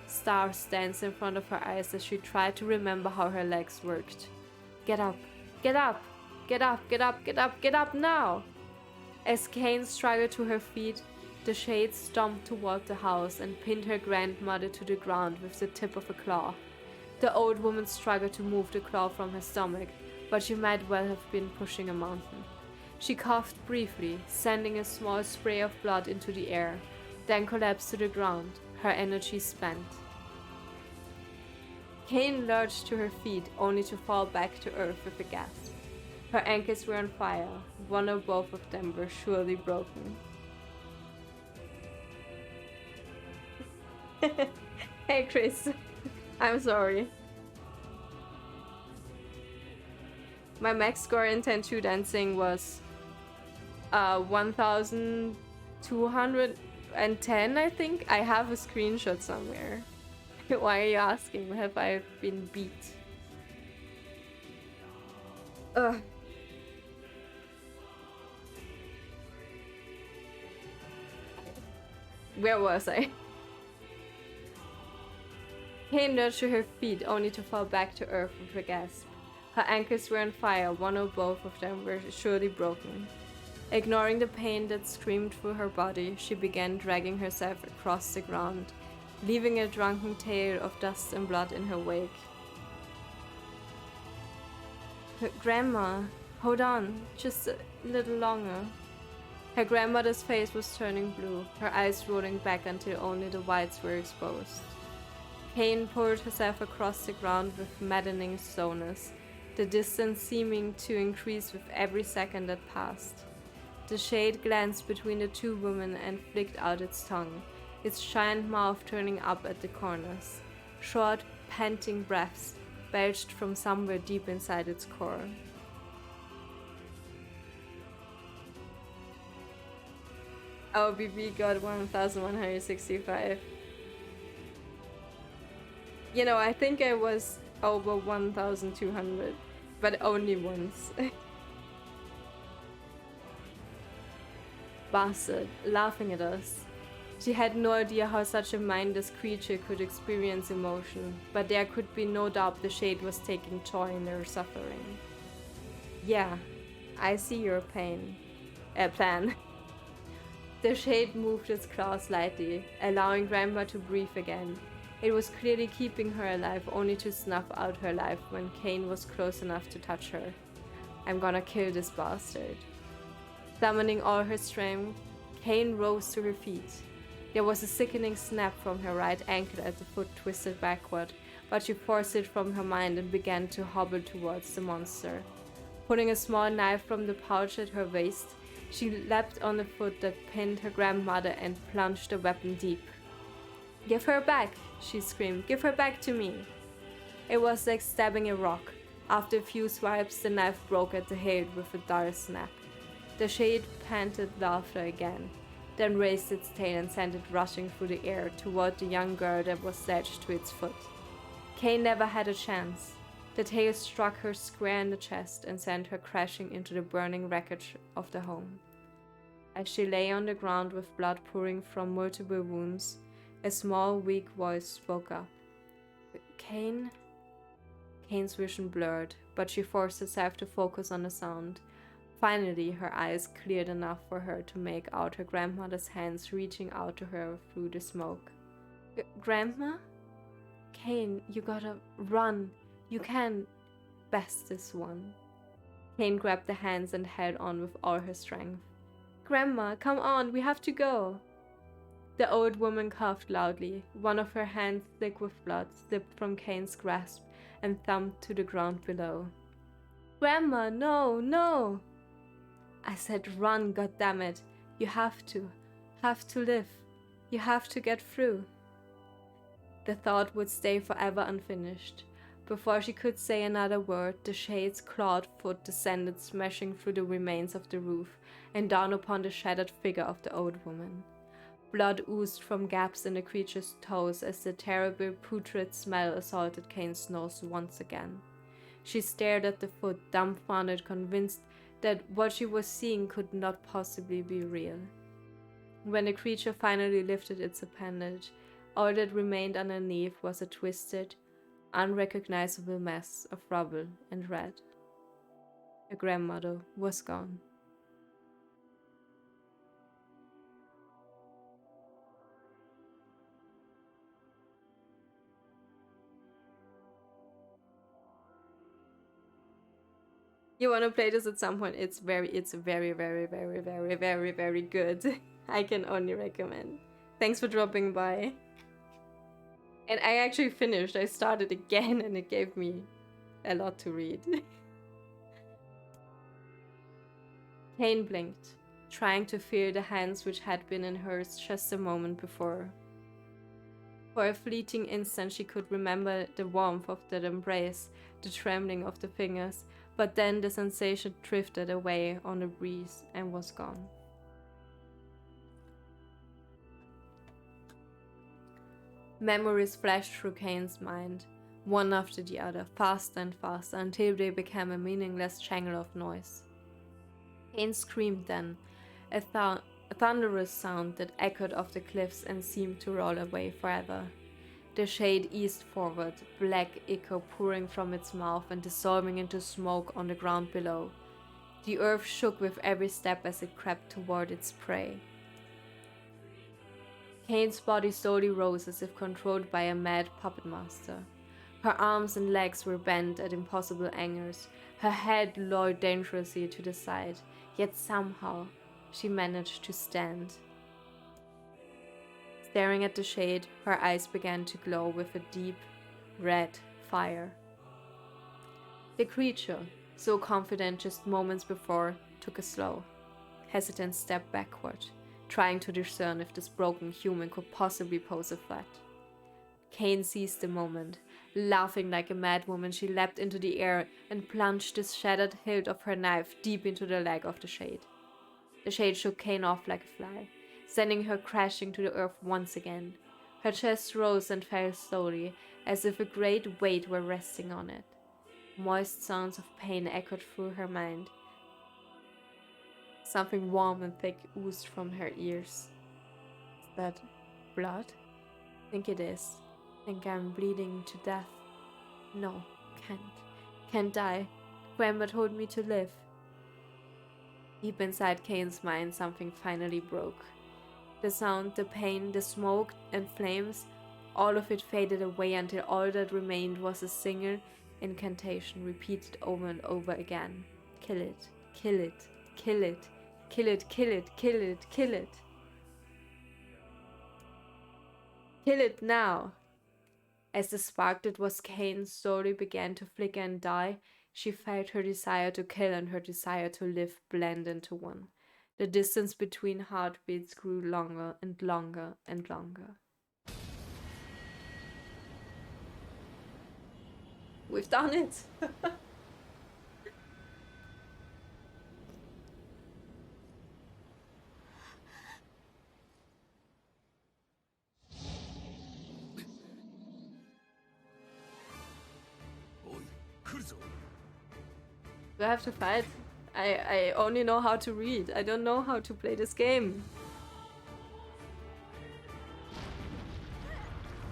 Stars danced in front of her eyes as she tried to remember how her legs worked. Get up, get up, get up, get up, get up, get up now! As Kane struggled to her feet, the shade stomped toward the house and pinned her grandmother to the ground with the tip of a claw. The old woman struggled to move the claw from her stomach, but she might well have been pushing a mountain. She coughed briefly, sending a small spray of blood into the air, then collapsed to the ground, her energy spent. Kane lurched to her feet, only to fall back to earth with a gasp. Her ankles were on fire. One or both of them were surely broken. Hey Chris, I'm sorry. My max score in Tenchu Dancing was 1210, I think. I have a screenshot somewhere. Why are you asking? Have I been beat? Ugh. Where was I? Kane lurched to her feet, only to fall back to earth with a gasp. Her ankles were on fire, one or both of them were surely broken. Ignoring the pain that screamed through her body, she began dragging herself across the ground, leaving a drunken tail of dust and blood in her wake. Grandma, hold on, just a little longer. Her grandmother's face was turning blue, her eyes rolling back until only the whites were exposed. Kane pulled herself across the ground with maddening slowness, the distance seeming to increase with every second that passed. The shade glanced between the two women and flicked out its tongue, its giant mouth turning up at the corners. Short, panting breaths belched from somewhere deep inside its core. Our BB got 1165. You know, I think I was over 1200, but only once. Bastard, laughing at us. She had no idea how such a mindless creature could experience emotion, but there could be no doubt the shade was taking joy in their suffering. Yeah, I see your plan. The shade moved its claws slightly, allowing Grandma to breathe again. It was clearly keeping her alive, only to snuff out her life when Kane was close enough to touch her. I'm gonna kill this bastard. Summoning all her strength, Kane rose to her feet. There was a sickening snap from her right ankle as the foot twisted backward, but she forced it from her mind and began to hobble towards the monster. Pulling a small knife from the pouch at her waist, she leapt on the foot that pinned her grandmother and plunged the weapon deep. Give her back, she screamed. Give her back to me. It was like stabbing a rock. After a few swipes, the knife broke at the hilt with a dull snap. The shade panted laughter again, then raised its tail and sent it rushing through the air toward the young girl that was latched to its foot. Kane never had a chance. The tail struck her square in the chest and sent her crashing into the burning wreckage of the home. As she lay on the ground with blood pouring from multiple wounds, a small, weak voice spoke up. Kane? Kane's vision blurred, but she forced herself to focus on the sound. Finally, her eyes cleared enough for her to make out her grandmother's hands reaching out to her through the smoke. Grandma? Kane, you gotta run. You can. Best this one. Kane grabbed the hands and held on with all her strength. Grandma, come on, we have to go. The old woman coughed loudly. One of her hands, thick with blood, slipped from Kane's grasp and thumped to the ground below. Grandma, no, no! I said run, goddammit. You have to live. You have to get through. The thought would stay forever unfinished, Before she could say another word, the shade's clawed foot descended, smashing through the remains of the roof and down upon the shattered figure of the old woman. Blood oozed from gaps in the creature's toes as the terrible putrid smell assaulted Kane's nose once again. She stared at the foot, dumbfounded, convinced that what she was seeing could not possibly be real. When the creature finally lifted its appendage, all that remained underneath was a twisted, unrecognizable mess of rubble and red. Her grandmother was gone. You want to play this at some point? It's very, very, very, very, very, very, very good. I can only recommend. Thanks for dropping by. And I actually finished. I started again and it gave me a lot to read. Kane blinked, trying to feel the hands which had been in hers just a moment before. For a fleeting instant she could remember the warmth of that embrace, the trembling of the fingers, but then the sensation drifted away on the breeze and was gone. Memories flashed through Kane's mind, one after the other, faster and faster, until they became a meaningless jangle of noise. Kane screamed then, a thunderous sound that echoed off the cliffs and seemed to roll away forever. The shade eased forward, black echo pouring from its mouth and dissolving into smoke on the ground below. The earth shook with every step as it crept toward its prey. Kane's body slowly rose as if controlled by a mad puppet master. Her arms and legs were bent at impossible angles, her head lowered dangerously to the side, yet somehow she managed to stand. Staring at the shade, her eyes began to glow with a deep, red fire. The creature, so confident just moments before, took a slow, hesitant step backward, trying to discern if this broken human could possibly pose a threat. Kane seized the moment. Laughing like a madwoman, she leapt into the air and plunged the shattered hilt of her knife deep into the leg of the shade. The shade shook Kane off like a fly, sending her crashing to the earth once again. Her chest rose and fell slowly, as if a great weight were resting on it. Moist sounds of pain echoed through her mind. Something warm and thick oozed from her ears. Is that blood? Think it is. Think I'm bleeding to death. No, can't. Can't die. Grandma told me to live. Deep inside Kane's mind, something finally broke. The sound, the pain, the smoke and flames, all of it faded away until all that remained was a single incantation repeated over and over again. Kill it, kill it, kill it, kill it, kill it, kill it, kill it. Kill it now! As the spark that was Kane slowly began to flicker and die, she felt her desire to kill and her desire to live blend into one. The distance between heartbeats grew longer and longer and longer. We've done it! Do I have to fight? I only know how to read. I don't know how to play this game.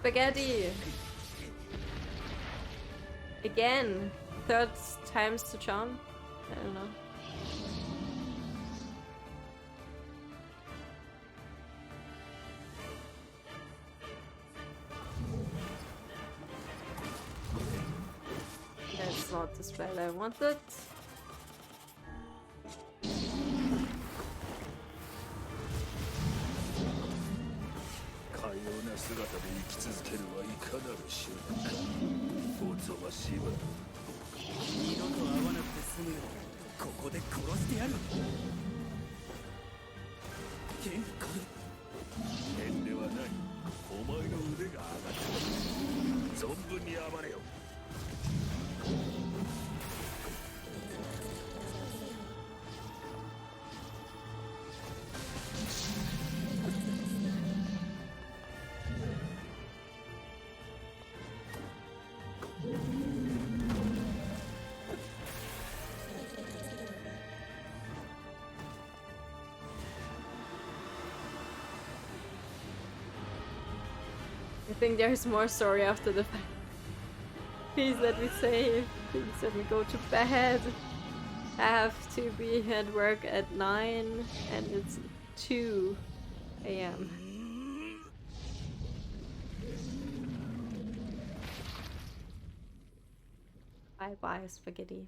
Spaghetti! Again! Third time's the charm? I don't know. That's not the spell I wanted. I think there's more story after the fact. Please let me save. Please let me go to bed. I have to be at work at 9 and it's 2 a.m. Bye bye, spaghetti.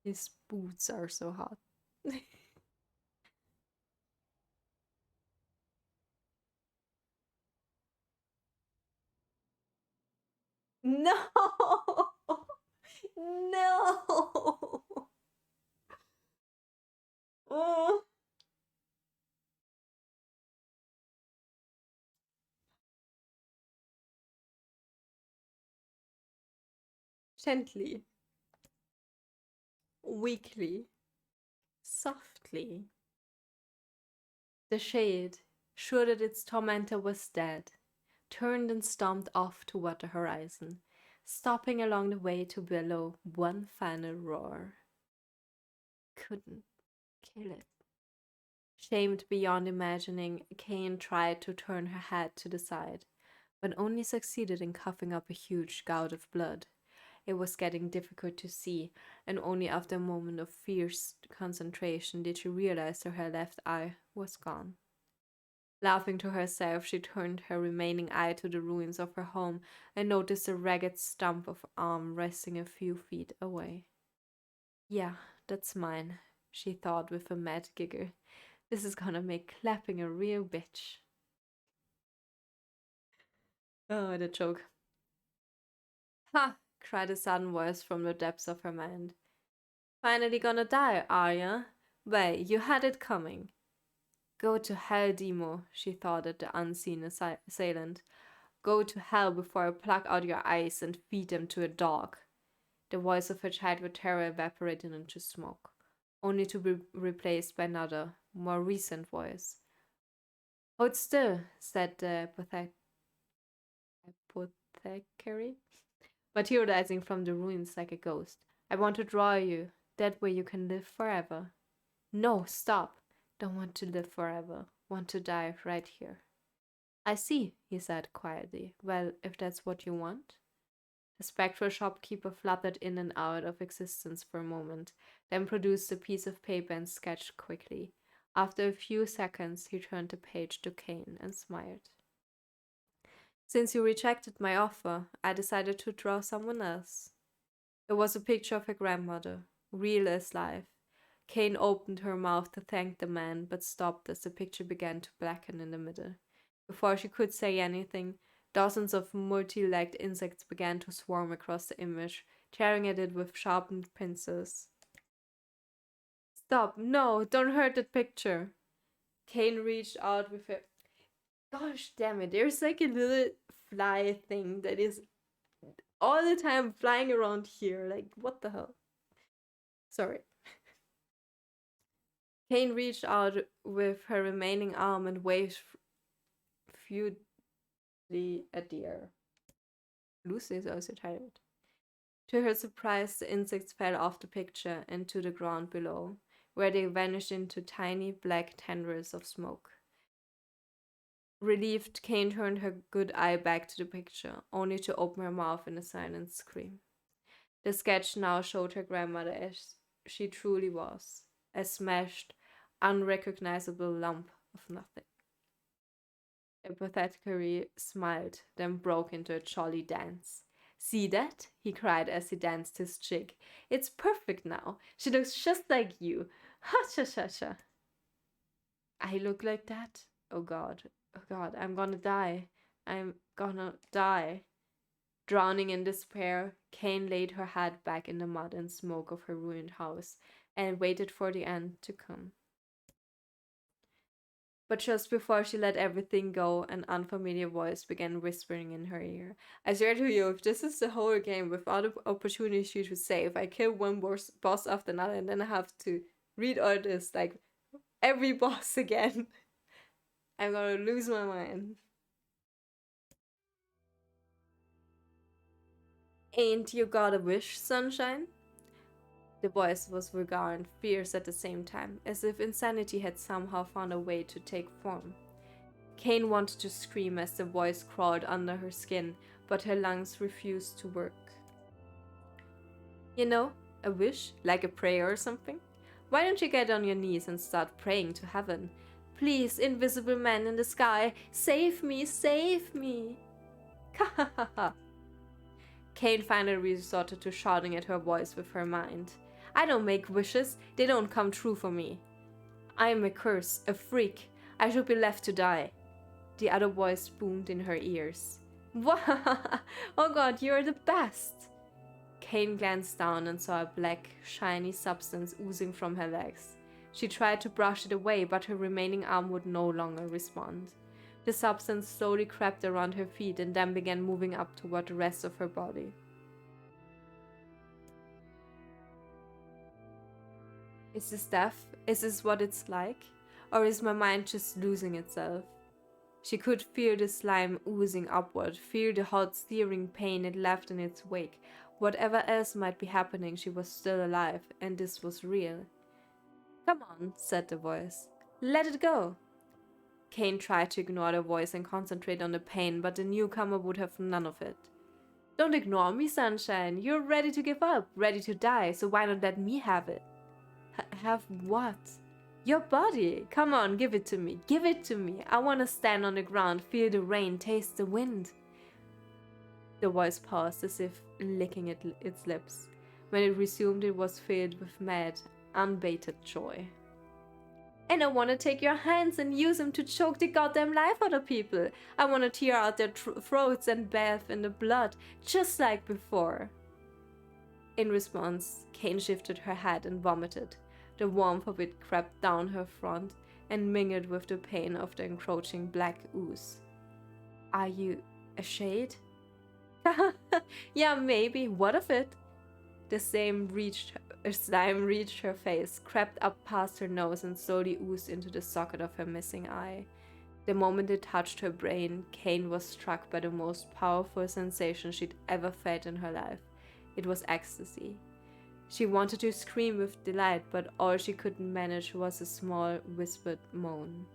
His boots are so hot. No! No! Oh. Gently. Weakly. Softly. The shade, sure that its tormentor was dead, turned and stomped off toward the horizon, stopping along the way to bellow one final roar. Couldn't kill it. Shamed beyond imagining, Kane tried to turn her head to the side, but only succeeded in coughing up a huge gout of blood. It was getting difficult to see, and only after a moment of fierce concentration did she realize that her left eye was gone. Laughing to herself, she turned her remaining eye to the ruins of her home and noticed a ragged stump of arm resting a few feet away. Yeah, that's mine, she thought with a mad giggle. This is gonna make clapping a real bitch. Oh, the joke. Ha! Cried a sudden voice from the depths of her mind. Finally gonna die, are ya? Well, you had it coming. Go to hell, Demo, she thought at the unseen assailant. Go to hell before I pluck out your eyes and feed them to a dog. The voice of her child with terror evaporated into smoke, only to be replaced by another, more recent voice. Hold still, said the apothecary, materializing from the ruins like a ghost. I want to draw you. That way you can live forever. No, stop. Don't want to live forever. Want to die right here. I see, he said quietly. Well, if that's what you want. The spectral shopkeeper fluttered in and out of existence for a moment, then produced a piece of paper and sketched quickly. After a few seconds, he turned the page to Kane and smiled. Since you rejected my offer, I decided to draw someone else. It was a picture of her grandmother, real as life. Kane opened her mouth to thank the man, but stopped as the picture began to blacken in the middle. Before she could say anything, dozens of multi-legged insects began to swarm across the image, tearing at it with sharpened pincers. Stop! No! Don't hurt that picture! Kane reached out with a... Gosh damn it, there's like a little fly thing that is all the time flying around here. Like, what the hell? Sorry. Kane reached out with her remaining arm and waved futilely at the air. Lucy is also tired. To her surprise, the insects fell off the picture and to the ground below, where they vanished into tiny black tendrils of smoke. Relieved, Kane turned her good eye back to the picture, only to open her mouth in a silent scream. The sketch now showed her grandmother as she truly was, a smashed, unrecognizable lump of nothing. Apathetically smiled, then broke into a jolly dance. See that? He cried as he danced his jig. It's perfect now. She looks just like you. Ha-cha-cha-cha. I look like that? Oh God, I'm gonna die. I'm gonna die. Drowning in despair, Kane laid her head back in the mud and smoke of her ruined house and waited for the end to come. But just before she let everything go, an unfamiliar voice began whispering in her ear. I swear to you, if this is the whole game without an opportunity to save, I kill one boss after another and then I have to read all this, like, every boss again. I'm gonna lose my mind. Ain't you got a wish, sunshine? The voice was vulgar and fierce at the same time, as if insanity had somehow found a way to take form. Kane wanted to scream as the voice crawled under her skin, but her lungs refused to work. You know, a wish, like a prayer or something? Why don't you get on your knees and start praying to heaven? Please, invisible man in the sky, save me, save me! Kahahaha! Kane finally resorted to shouting at her voice with her mind. I don't make wishes, they don't come true for me. I am a curse, a freak. I should be left to die. The other voice boomed in her ears. Wow! Oh god, you're the best! Kane glanced down and saw a black, shiny substance oozing from her legs. She tried to brush it away, but her remaining arm would no longer respond. The substance slowly crept around her feet and then began moving up toward the rest of her body. Is this death? Is this what it's like? Or is my mind just losing itself? She could feel the slime oozing upward, feel the hot, searing pain it left in its wake. Whatever else might be happening, she was still alive, and this was real. Come on, said the voice. Let it go. Kane tried to ignore the voice and concentrate on the pain, but the newcomer would have none of it. Don't ignore me, sunshine. You're ready to give up, ready to die, so why not let me have it? Have what? Your body. Come on, give it to me. Give it to me. I want to stand on the ground, feel the rain, taste the wind. The voice paused as if licking its lips. When it resumed, it was filled with mad, unbaited joy. And I want to take your hands and use them to choke the goddamn life out of people. I want to tear out their throats and bathe in the blood, just like before. In response, Kane shifted her head and vomited. The warmth of it crept down her front and mingled with the pain of the encroaching black ooze. Are you a shade? Yeah, maybe. What of it? The slime reached her face, crept up past her nose and slowly oozed into the socket of her missing eye. The moment it touched her brain, Kane was struck by the most powerful sensation she'd ever felt in her life. It was ecstasy. She wanted to scream with delight, but all she could manage was a small, whispered moan.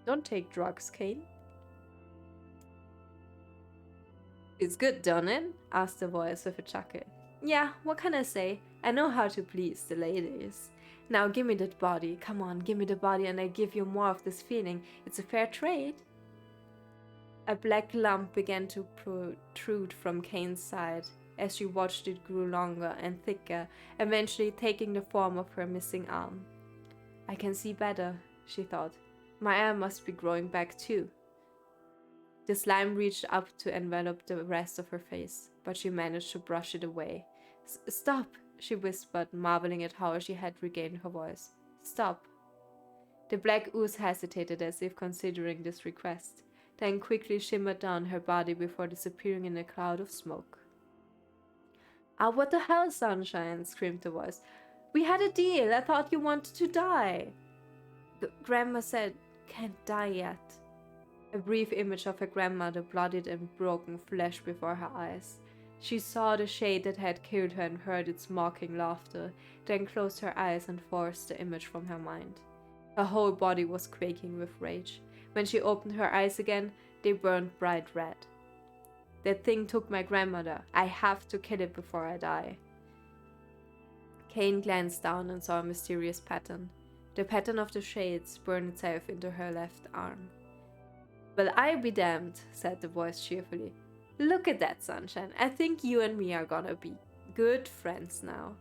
Don't take drugs, Kane. It's good, don't it? Asked the voice with a chuckle. Yeah, what can I say? I know how to please the ladies. Now give me that body. Come on, give me the body and I give you more of this feeling. It's a fair trade. A black lump began to protrude from Kane's side. As she watched, it grew longer and thicker, eventually taking the form of her missing arm. I can see better, she thought. My arm must be growing back too. The slime reached up to envelop the rest of her face, but she managed to brush it away. Stop, she whispered, marveling at how she had regained her voice. Stop. The black ooze hesitated as if considering this request, then quickly shimmered down her body before disappearing in a cloud of smoke. Ah, what the hell, sunshine, screamed the voice. We had a deal. I thought you wanted to die. Grandma said, can't die yet. A brief image of her grandmother, bloodied and broken, flashed before her eyes. She saw the shade that had killed her and heard its mocking laughter, then closed her eyes and forced the image from her mind. Her whole body was quaking with rage. When she opened her eyes again, they burned bright red. That thing took my grandmother. I have to kill it before I die. Kane glanced down and saw a mysterious pattern. The pattern of the shades burned itself into her left arm. Well, I be damned, said the voice cheerfully. Look at that, sunshine. I think you and me are gonna be good friends now.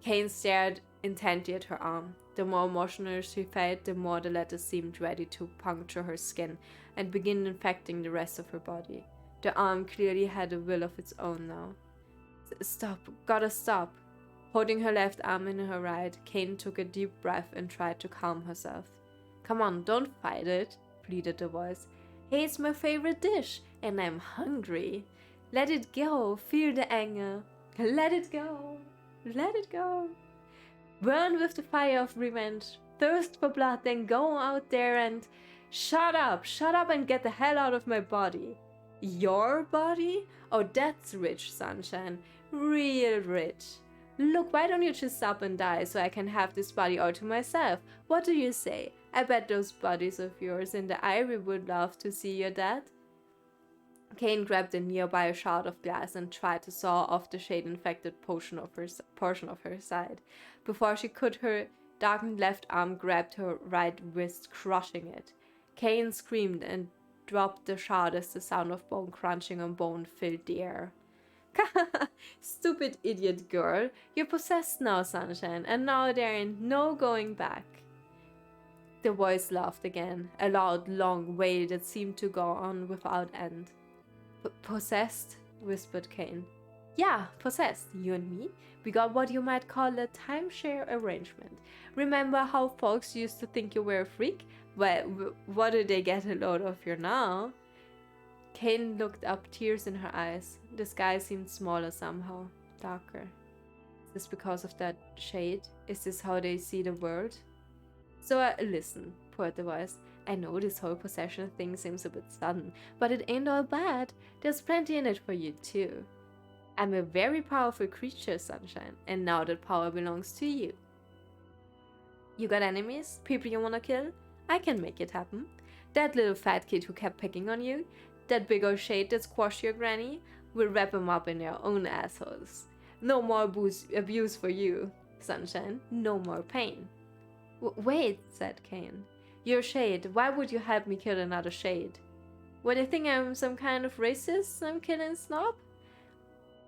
Kane stared intently at her arm. The more emotional she felt, the more the letter seemed ready to puncture her skin and begin infecting the rest of her body. The arm clearly had a will of its own now. Stop, gotta stop. Holding her left arm in her right, Kane took a deep breath and tried to calm herself. Come on, don't fight it, pleaded the voice. Hey, it's my favorite dish, and I'm hungry. Let it go, feel the anger. Let it go, let it go. Burn with the fire of revenge. Thirst for blood, then go out there and... Shut up and get the hell out of my body. Your body? Oh, that's rich, sunshine. Real rich. Look, why don't you just stop and die so I can have this body all to myself? What do you say? I bet those bodies of yours in the Eyrie would love to see your dead. Kane grabbed a nearby shard of glass and tried to saw off the shade-infected portion of her side. Before she could, her darkened left arm grabbed her right wrist, crushing it. Kane screamed and dropped the shard as the sound of bone crunching on bone filled the air. Stupid idiot girl, you're possessed now, Sunshine, and now there ain't no going back. The voice laughed again, a loud, long wail that seemed to go on without end. Possessed? Whispered Kane. Yeah, possessed, you and me. We got what you might call a timeshare arrangement. Remember how folks used to think you were a freak? Well, what do they get a load of you now? Kane looked up, tears in her eyes. The sky seemed smaller somehow, darker. Is this because of that shade? Is this how they see the world? So listen, poured the voice. I know this whole possession thing seems a bit sudden, but it ain't all bad. There's plenty in it for you too. I'm a very powerful creature, Sunshine, and now that power belongs to you. You got enemies? People you wanna kill? I can make it happen. That little fat kid who kept picking on you? That big old shade that squashed your granny? We'll wrap them up in their own assholes. No more abuse for you, Sunshine. No more pain. Wait, said Kane. You're a shade. Why would you help me kill another shade? What, do you think I'm some kind of racist? I'm killing snob?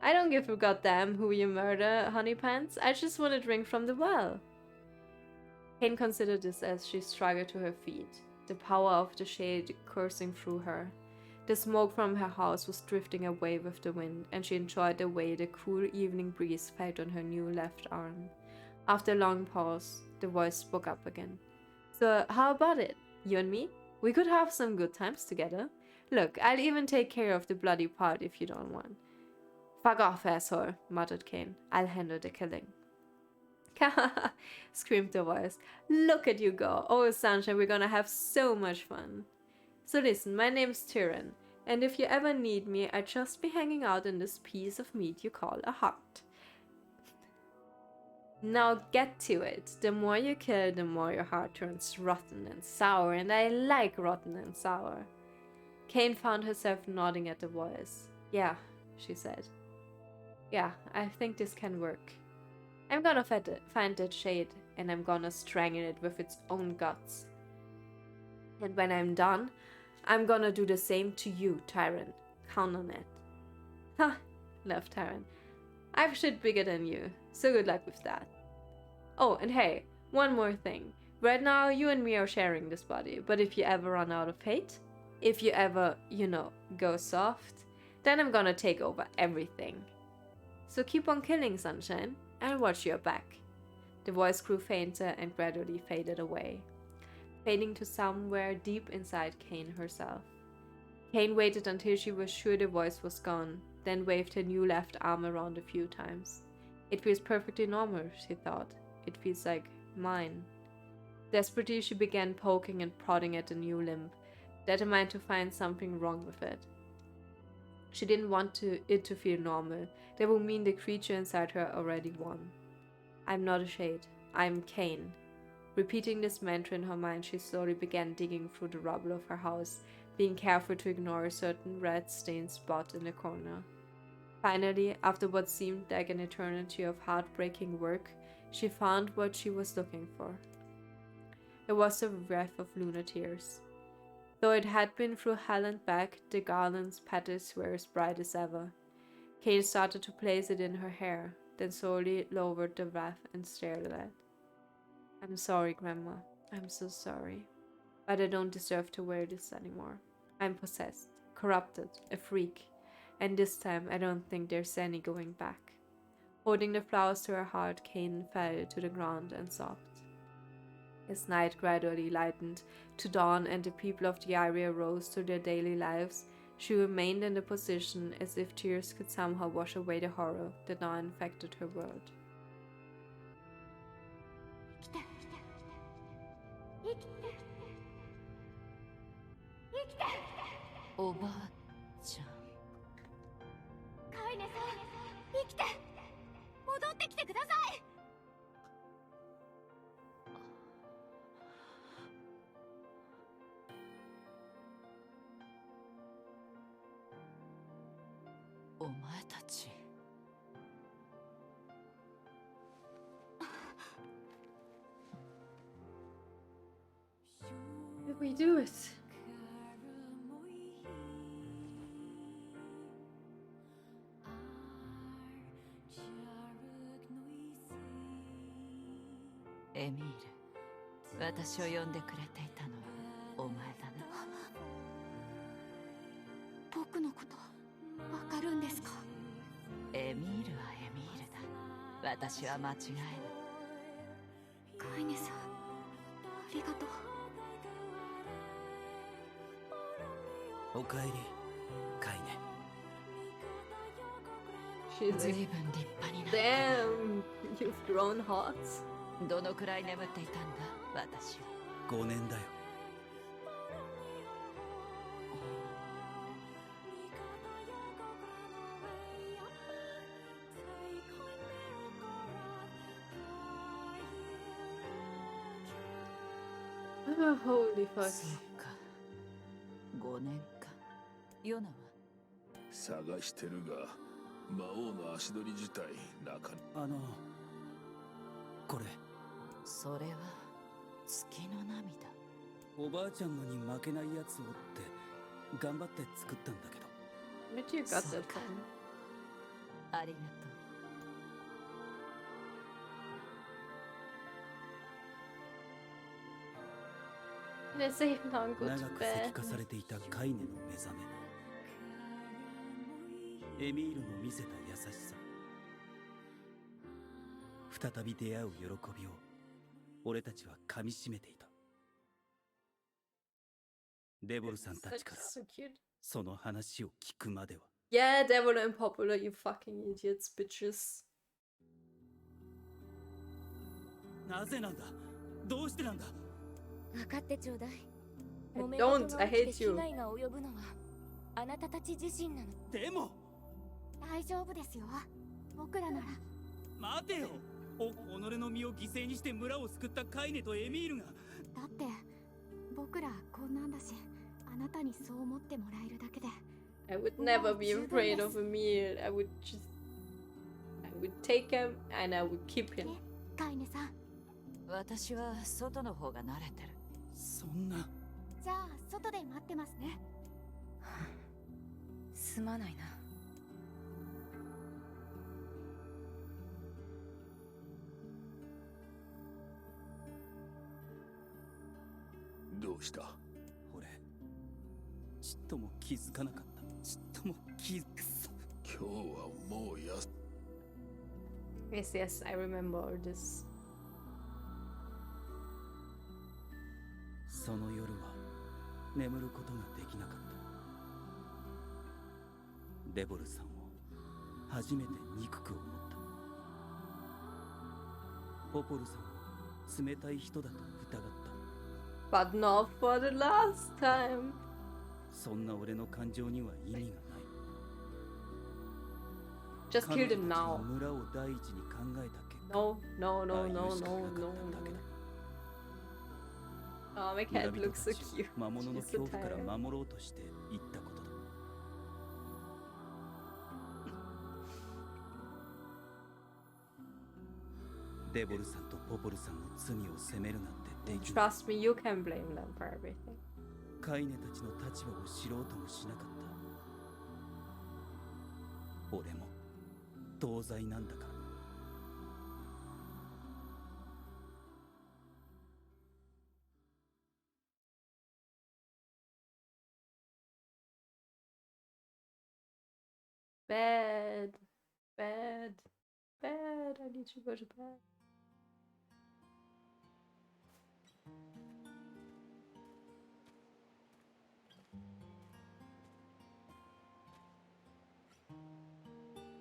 I don't give a goddamn who you murder, honeypants. I just want a drink from the well. Kane considered this as she struggled to her feet, the power of the shade coursing through her. The smoke from her house was drifting away with the wind, and she enjoyed the way the cool evening breeze felt on her new left arm. After a long pause, the voice spoke up again. So how about it? You and me? We could have some good times together. Look, I'll even take care of the bloody part if you don't want. Fuck off, asshole, muttered Kane. I'll handle the killing. Kahaha, screamed the voice. Look at you go. Oh, Sunshine, we're gonna have so much fun. So listen, my name's Tyrion, and if you ever need me, I'd just be hanging out in this piece of meat you call a heart. Now get to it. The more you kill, the more your heart turns rotten and sour, and I like rotten and sour. Kane found herself nodding at the voice. Yeah, she said. Yeah, I think this can work. I'm gonna find that shade, and I'm gonna strangle it with its own guts. And when I'm done, I'm gonna do the same to you, Tyron. Count on it. Ha, laughed Tyron. I've shit bigger than you, so good luck with that. Oh, and hey, one more thing. Right now, you and me are sharing this body, but if you ever run out of hate, if you ever, go soft, then I'm gonna take over everything. So keep on killing, Sunshine. I'll watch your back. The voice grew fainter and gradually faded away, fading to somewhere deep inside Kane herself. Kane waited until she was sure the voice was gone, then waved her new left arm around a few times. It feels perfectly normal, she thought. It feels like mine. Desperately, she began poking and prodding at the new limb, determined to find something wrong with it. She didn't want it to feel normal. That would mean the creature inside her already won. I'm not a shade. I'm Kane. Repeating this mantra in her mind, she slowly began digging through the rubble of her house, being careful to ignore a certain red-stained spot in the corner. Finally, after what seemed like an eternity of heartbreaking work, she found what she was looking for. It was the wreath of lunar tears. Though it had been through hell and back, the garland's petals were as bright as ever. Kane started to place it in her hair, then slowly lowered the wreath and stared at it. I'm sorry, Grandma. I'm so sorry. But I don't deserve to wear this anymore. I'm possessed, corrupted, a freak. And this time I don't think there's any going back. Holding the flowers to her heart, Kane fell to the ground and sobbed. As night gradually lightened to dawn and the people of the area rose to their daily lives, she remained in the position as if tears could somehow wash away the horror that now infected her world. おばあちゃん。カイネさん、生きて戻っってきてください。お前たち。How did we do it? エミール、私を呼んでくれていたのはお前だな。僕のことわかるんですか？エミールはエミールだ。私は間違えぬ。カイネさん、ありがとう。おかえり、カイネ。 She's 随分立派になった。 damn, you've grown hot. どのくらい眠っていたんだ、私は。5年だよ。 Oh, holy fuck. そうか、5年か。ヨナは探してるが魔王の足取り自体中に。これそれは月の涙。おばあちゃんのに負けないやつをって頑張って作ったんだけど。 Where'd you got that そうか。 from? ありがとう。 Let's say now go 長 to く石 bed. 化されていたカイネの目覚め、エミールの見せた優しさ、再び出会う喜びを俺たちは噛みしめていた。デボルさんたちから So cute. その話を聞くまでは。 Yeah, devil and popular, you fucking idiots, bitches. なぜなんだ、どうしてなんだ。分かってちょうだい。 I 揉め don't, 事が I 起きて hate you. 被害が及ぶのはあなたたち自身なの。でも大丈夫ですよ。僕らなら。待てよ、己の身を犠牲にして村を救ったカイネとエミールが。だって僕らこんなんだし、あなたにそう思ってもらえるだけで。 I would never be afraid of a meal. I would take him and I would keep him. カイネさん、私は外の方が慣れてる。そんな。じゃあ外で待ってますね。すまないな。どうした？俺ちっとも気づかなかった。ちっとも気づくさ。今日はもうや。 Yes, yes, I remember all this. その夜は眠ることができなかった。デボルさんを初めて憎く思った。ポポルさんを冷たい人だと疑った。 But not for the last time. そんな俺の感情には意味がない。 Just kill him 彼女たちの now. 村を第一に考えた結果、 No, no, no, ああいう no, しか no, なか no, っただけだ。 no. Oh, my 村 cat 人 looks so たち cute. 魔物の She's so 恐怖から tired. 守ろうとして言ったことだ。デボルさんとポポルさんの罪を責めるなんてできない。 Trust me, you can blame them for everything. カイネたちの立場を知ろうともしなかった。俺も同罪なんだから。Bed, bed, bed. I need to go to bed.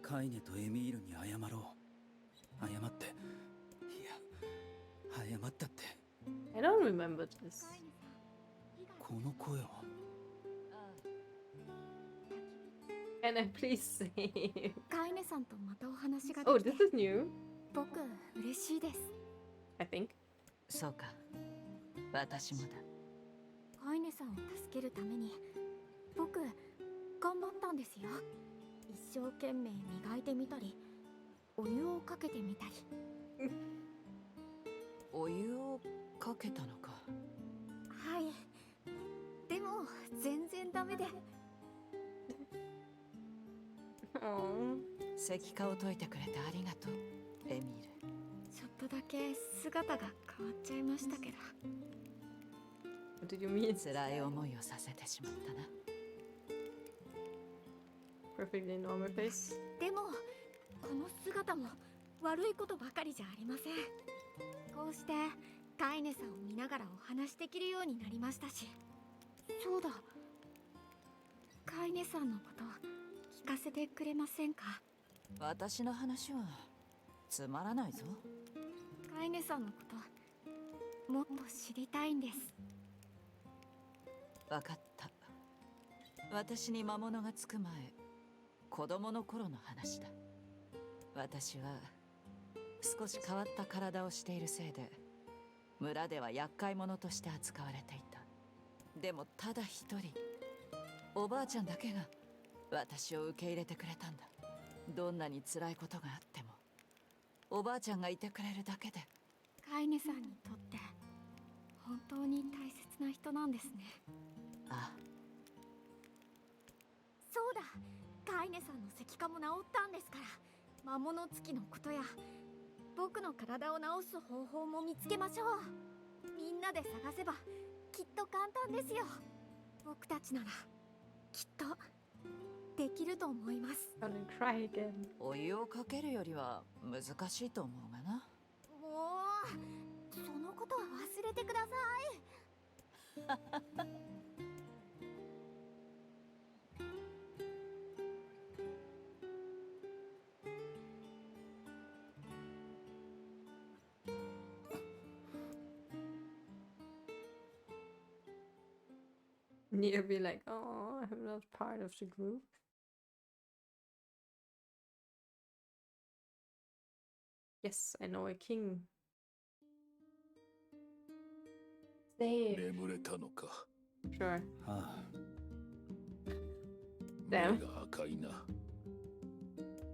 カイネとエミールに謝ろう。謝って。いや、謝ったって。 I don't remember this. この声は。 Can I please save? カイネさんとまたお話が Oh, でき this て is new. 僕嬉しいです。 I think. そうか、私もだ。飼い主さんを助けるために僕頑張ったんですよ。一生懸命磨いてみたり、お湯をかけてみたり。お湯をかけたのか。はい。でも全然ダメで。Oh. 石化を解いてくれてありがとう、エミール。ちょっとだけ姿が変わっちゃいましたけど。 What did you mean? 辛い思いをさせてしまったな。Perfectly normal face. でもこの姿も悪いことばかりじゃありません。こうして飼い主さんを見ながらお話できるようになりましたし。そうだ、飼い主さんのこと聞かせてくれませんか？私の話はつまらないぞ。飼い主さんのこともっと知りたいんです。わかった。私に魔物がつく前、子供の頃の話だ。私は少し変わった体をしているせいで村では厄介者として扱われていた。でもただ一人、おばあちゃんだけが私を受け入れてくれたんだ。どんなに辛いことがあってもおばあちゃんがいてくれるだけで。飼い主さんにとって本当に大切な人なんですね。ああ、そうだ、飼い主さんの石化も治ったんですから、魔物つきのことや僕の体を治す方法も見つけましょう。みんなで探せばきっと簡単ですよ。僕たちならきっとできると思います。 Gonna cry again. お湯をかけるよりは難しいと思うがな。もうそのことは忘れてください。NieR be like, oh, I'm not part of the group. Yes, I know a king. Save. 眠れたのか。 Sure. はあ、 Damn. 目が赤いな。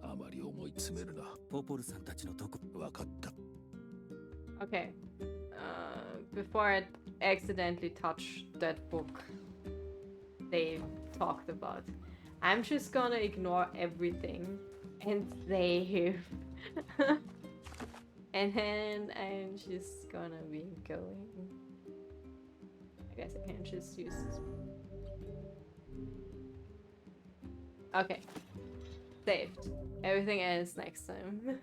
あまり思い詰めるな。ポポルさんたちのとこ。わかった。 Okay. Before I accidentally touch that book they talked about, I'm just gonna ignore everything and save. And then I'm just gonna be going. I guess I can just use this. Okay. Saved. Everything else next time.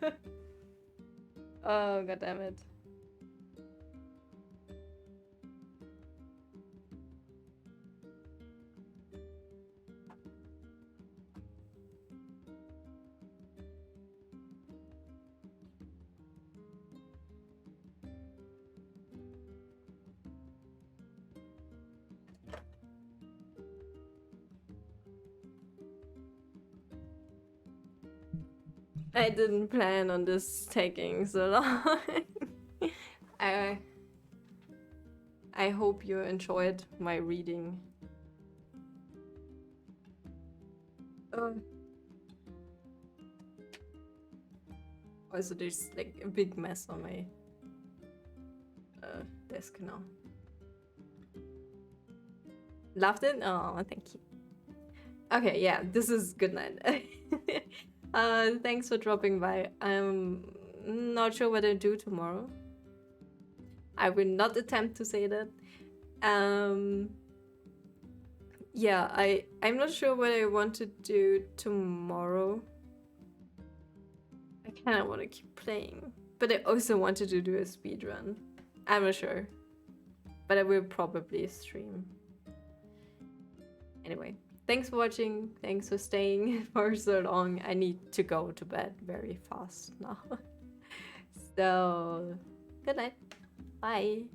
Oh, god damn it. I didn't plan on this taking so long. I hope you enjoyed my reading. Also, there's like a big mess on my desk now. Loved it? Oh, thank you. Okay, yeah, this is good night. Thanks for dropping by. I'm not sure what I'll do tomorrow. I will not attempt to say that. Yeah, I'm not sure what I want to do tomorrow. I kind of want to keep playing, but I also wanted to do a speed run. I'm not sure, but I will probably stream. Anyway. Thanks for watching, thanks for staying for so long. I need to go to bed very fast now. So, good night. Bye.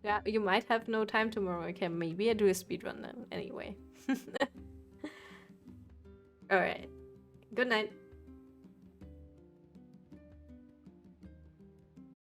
Yeah, you might have no time tomorrow. Okay, maybe I do a speedrun then anyway. Alright. Good night.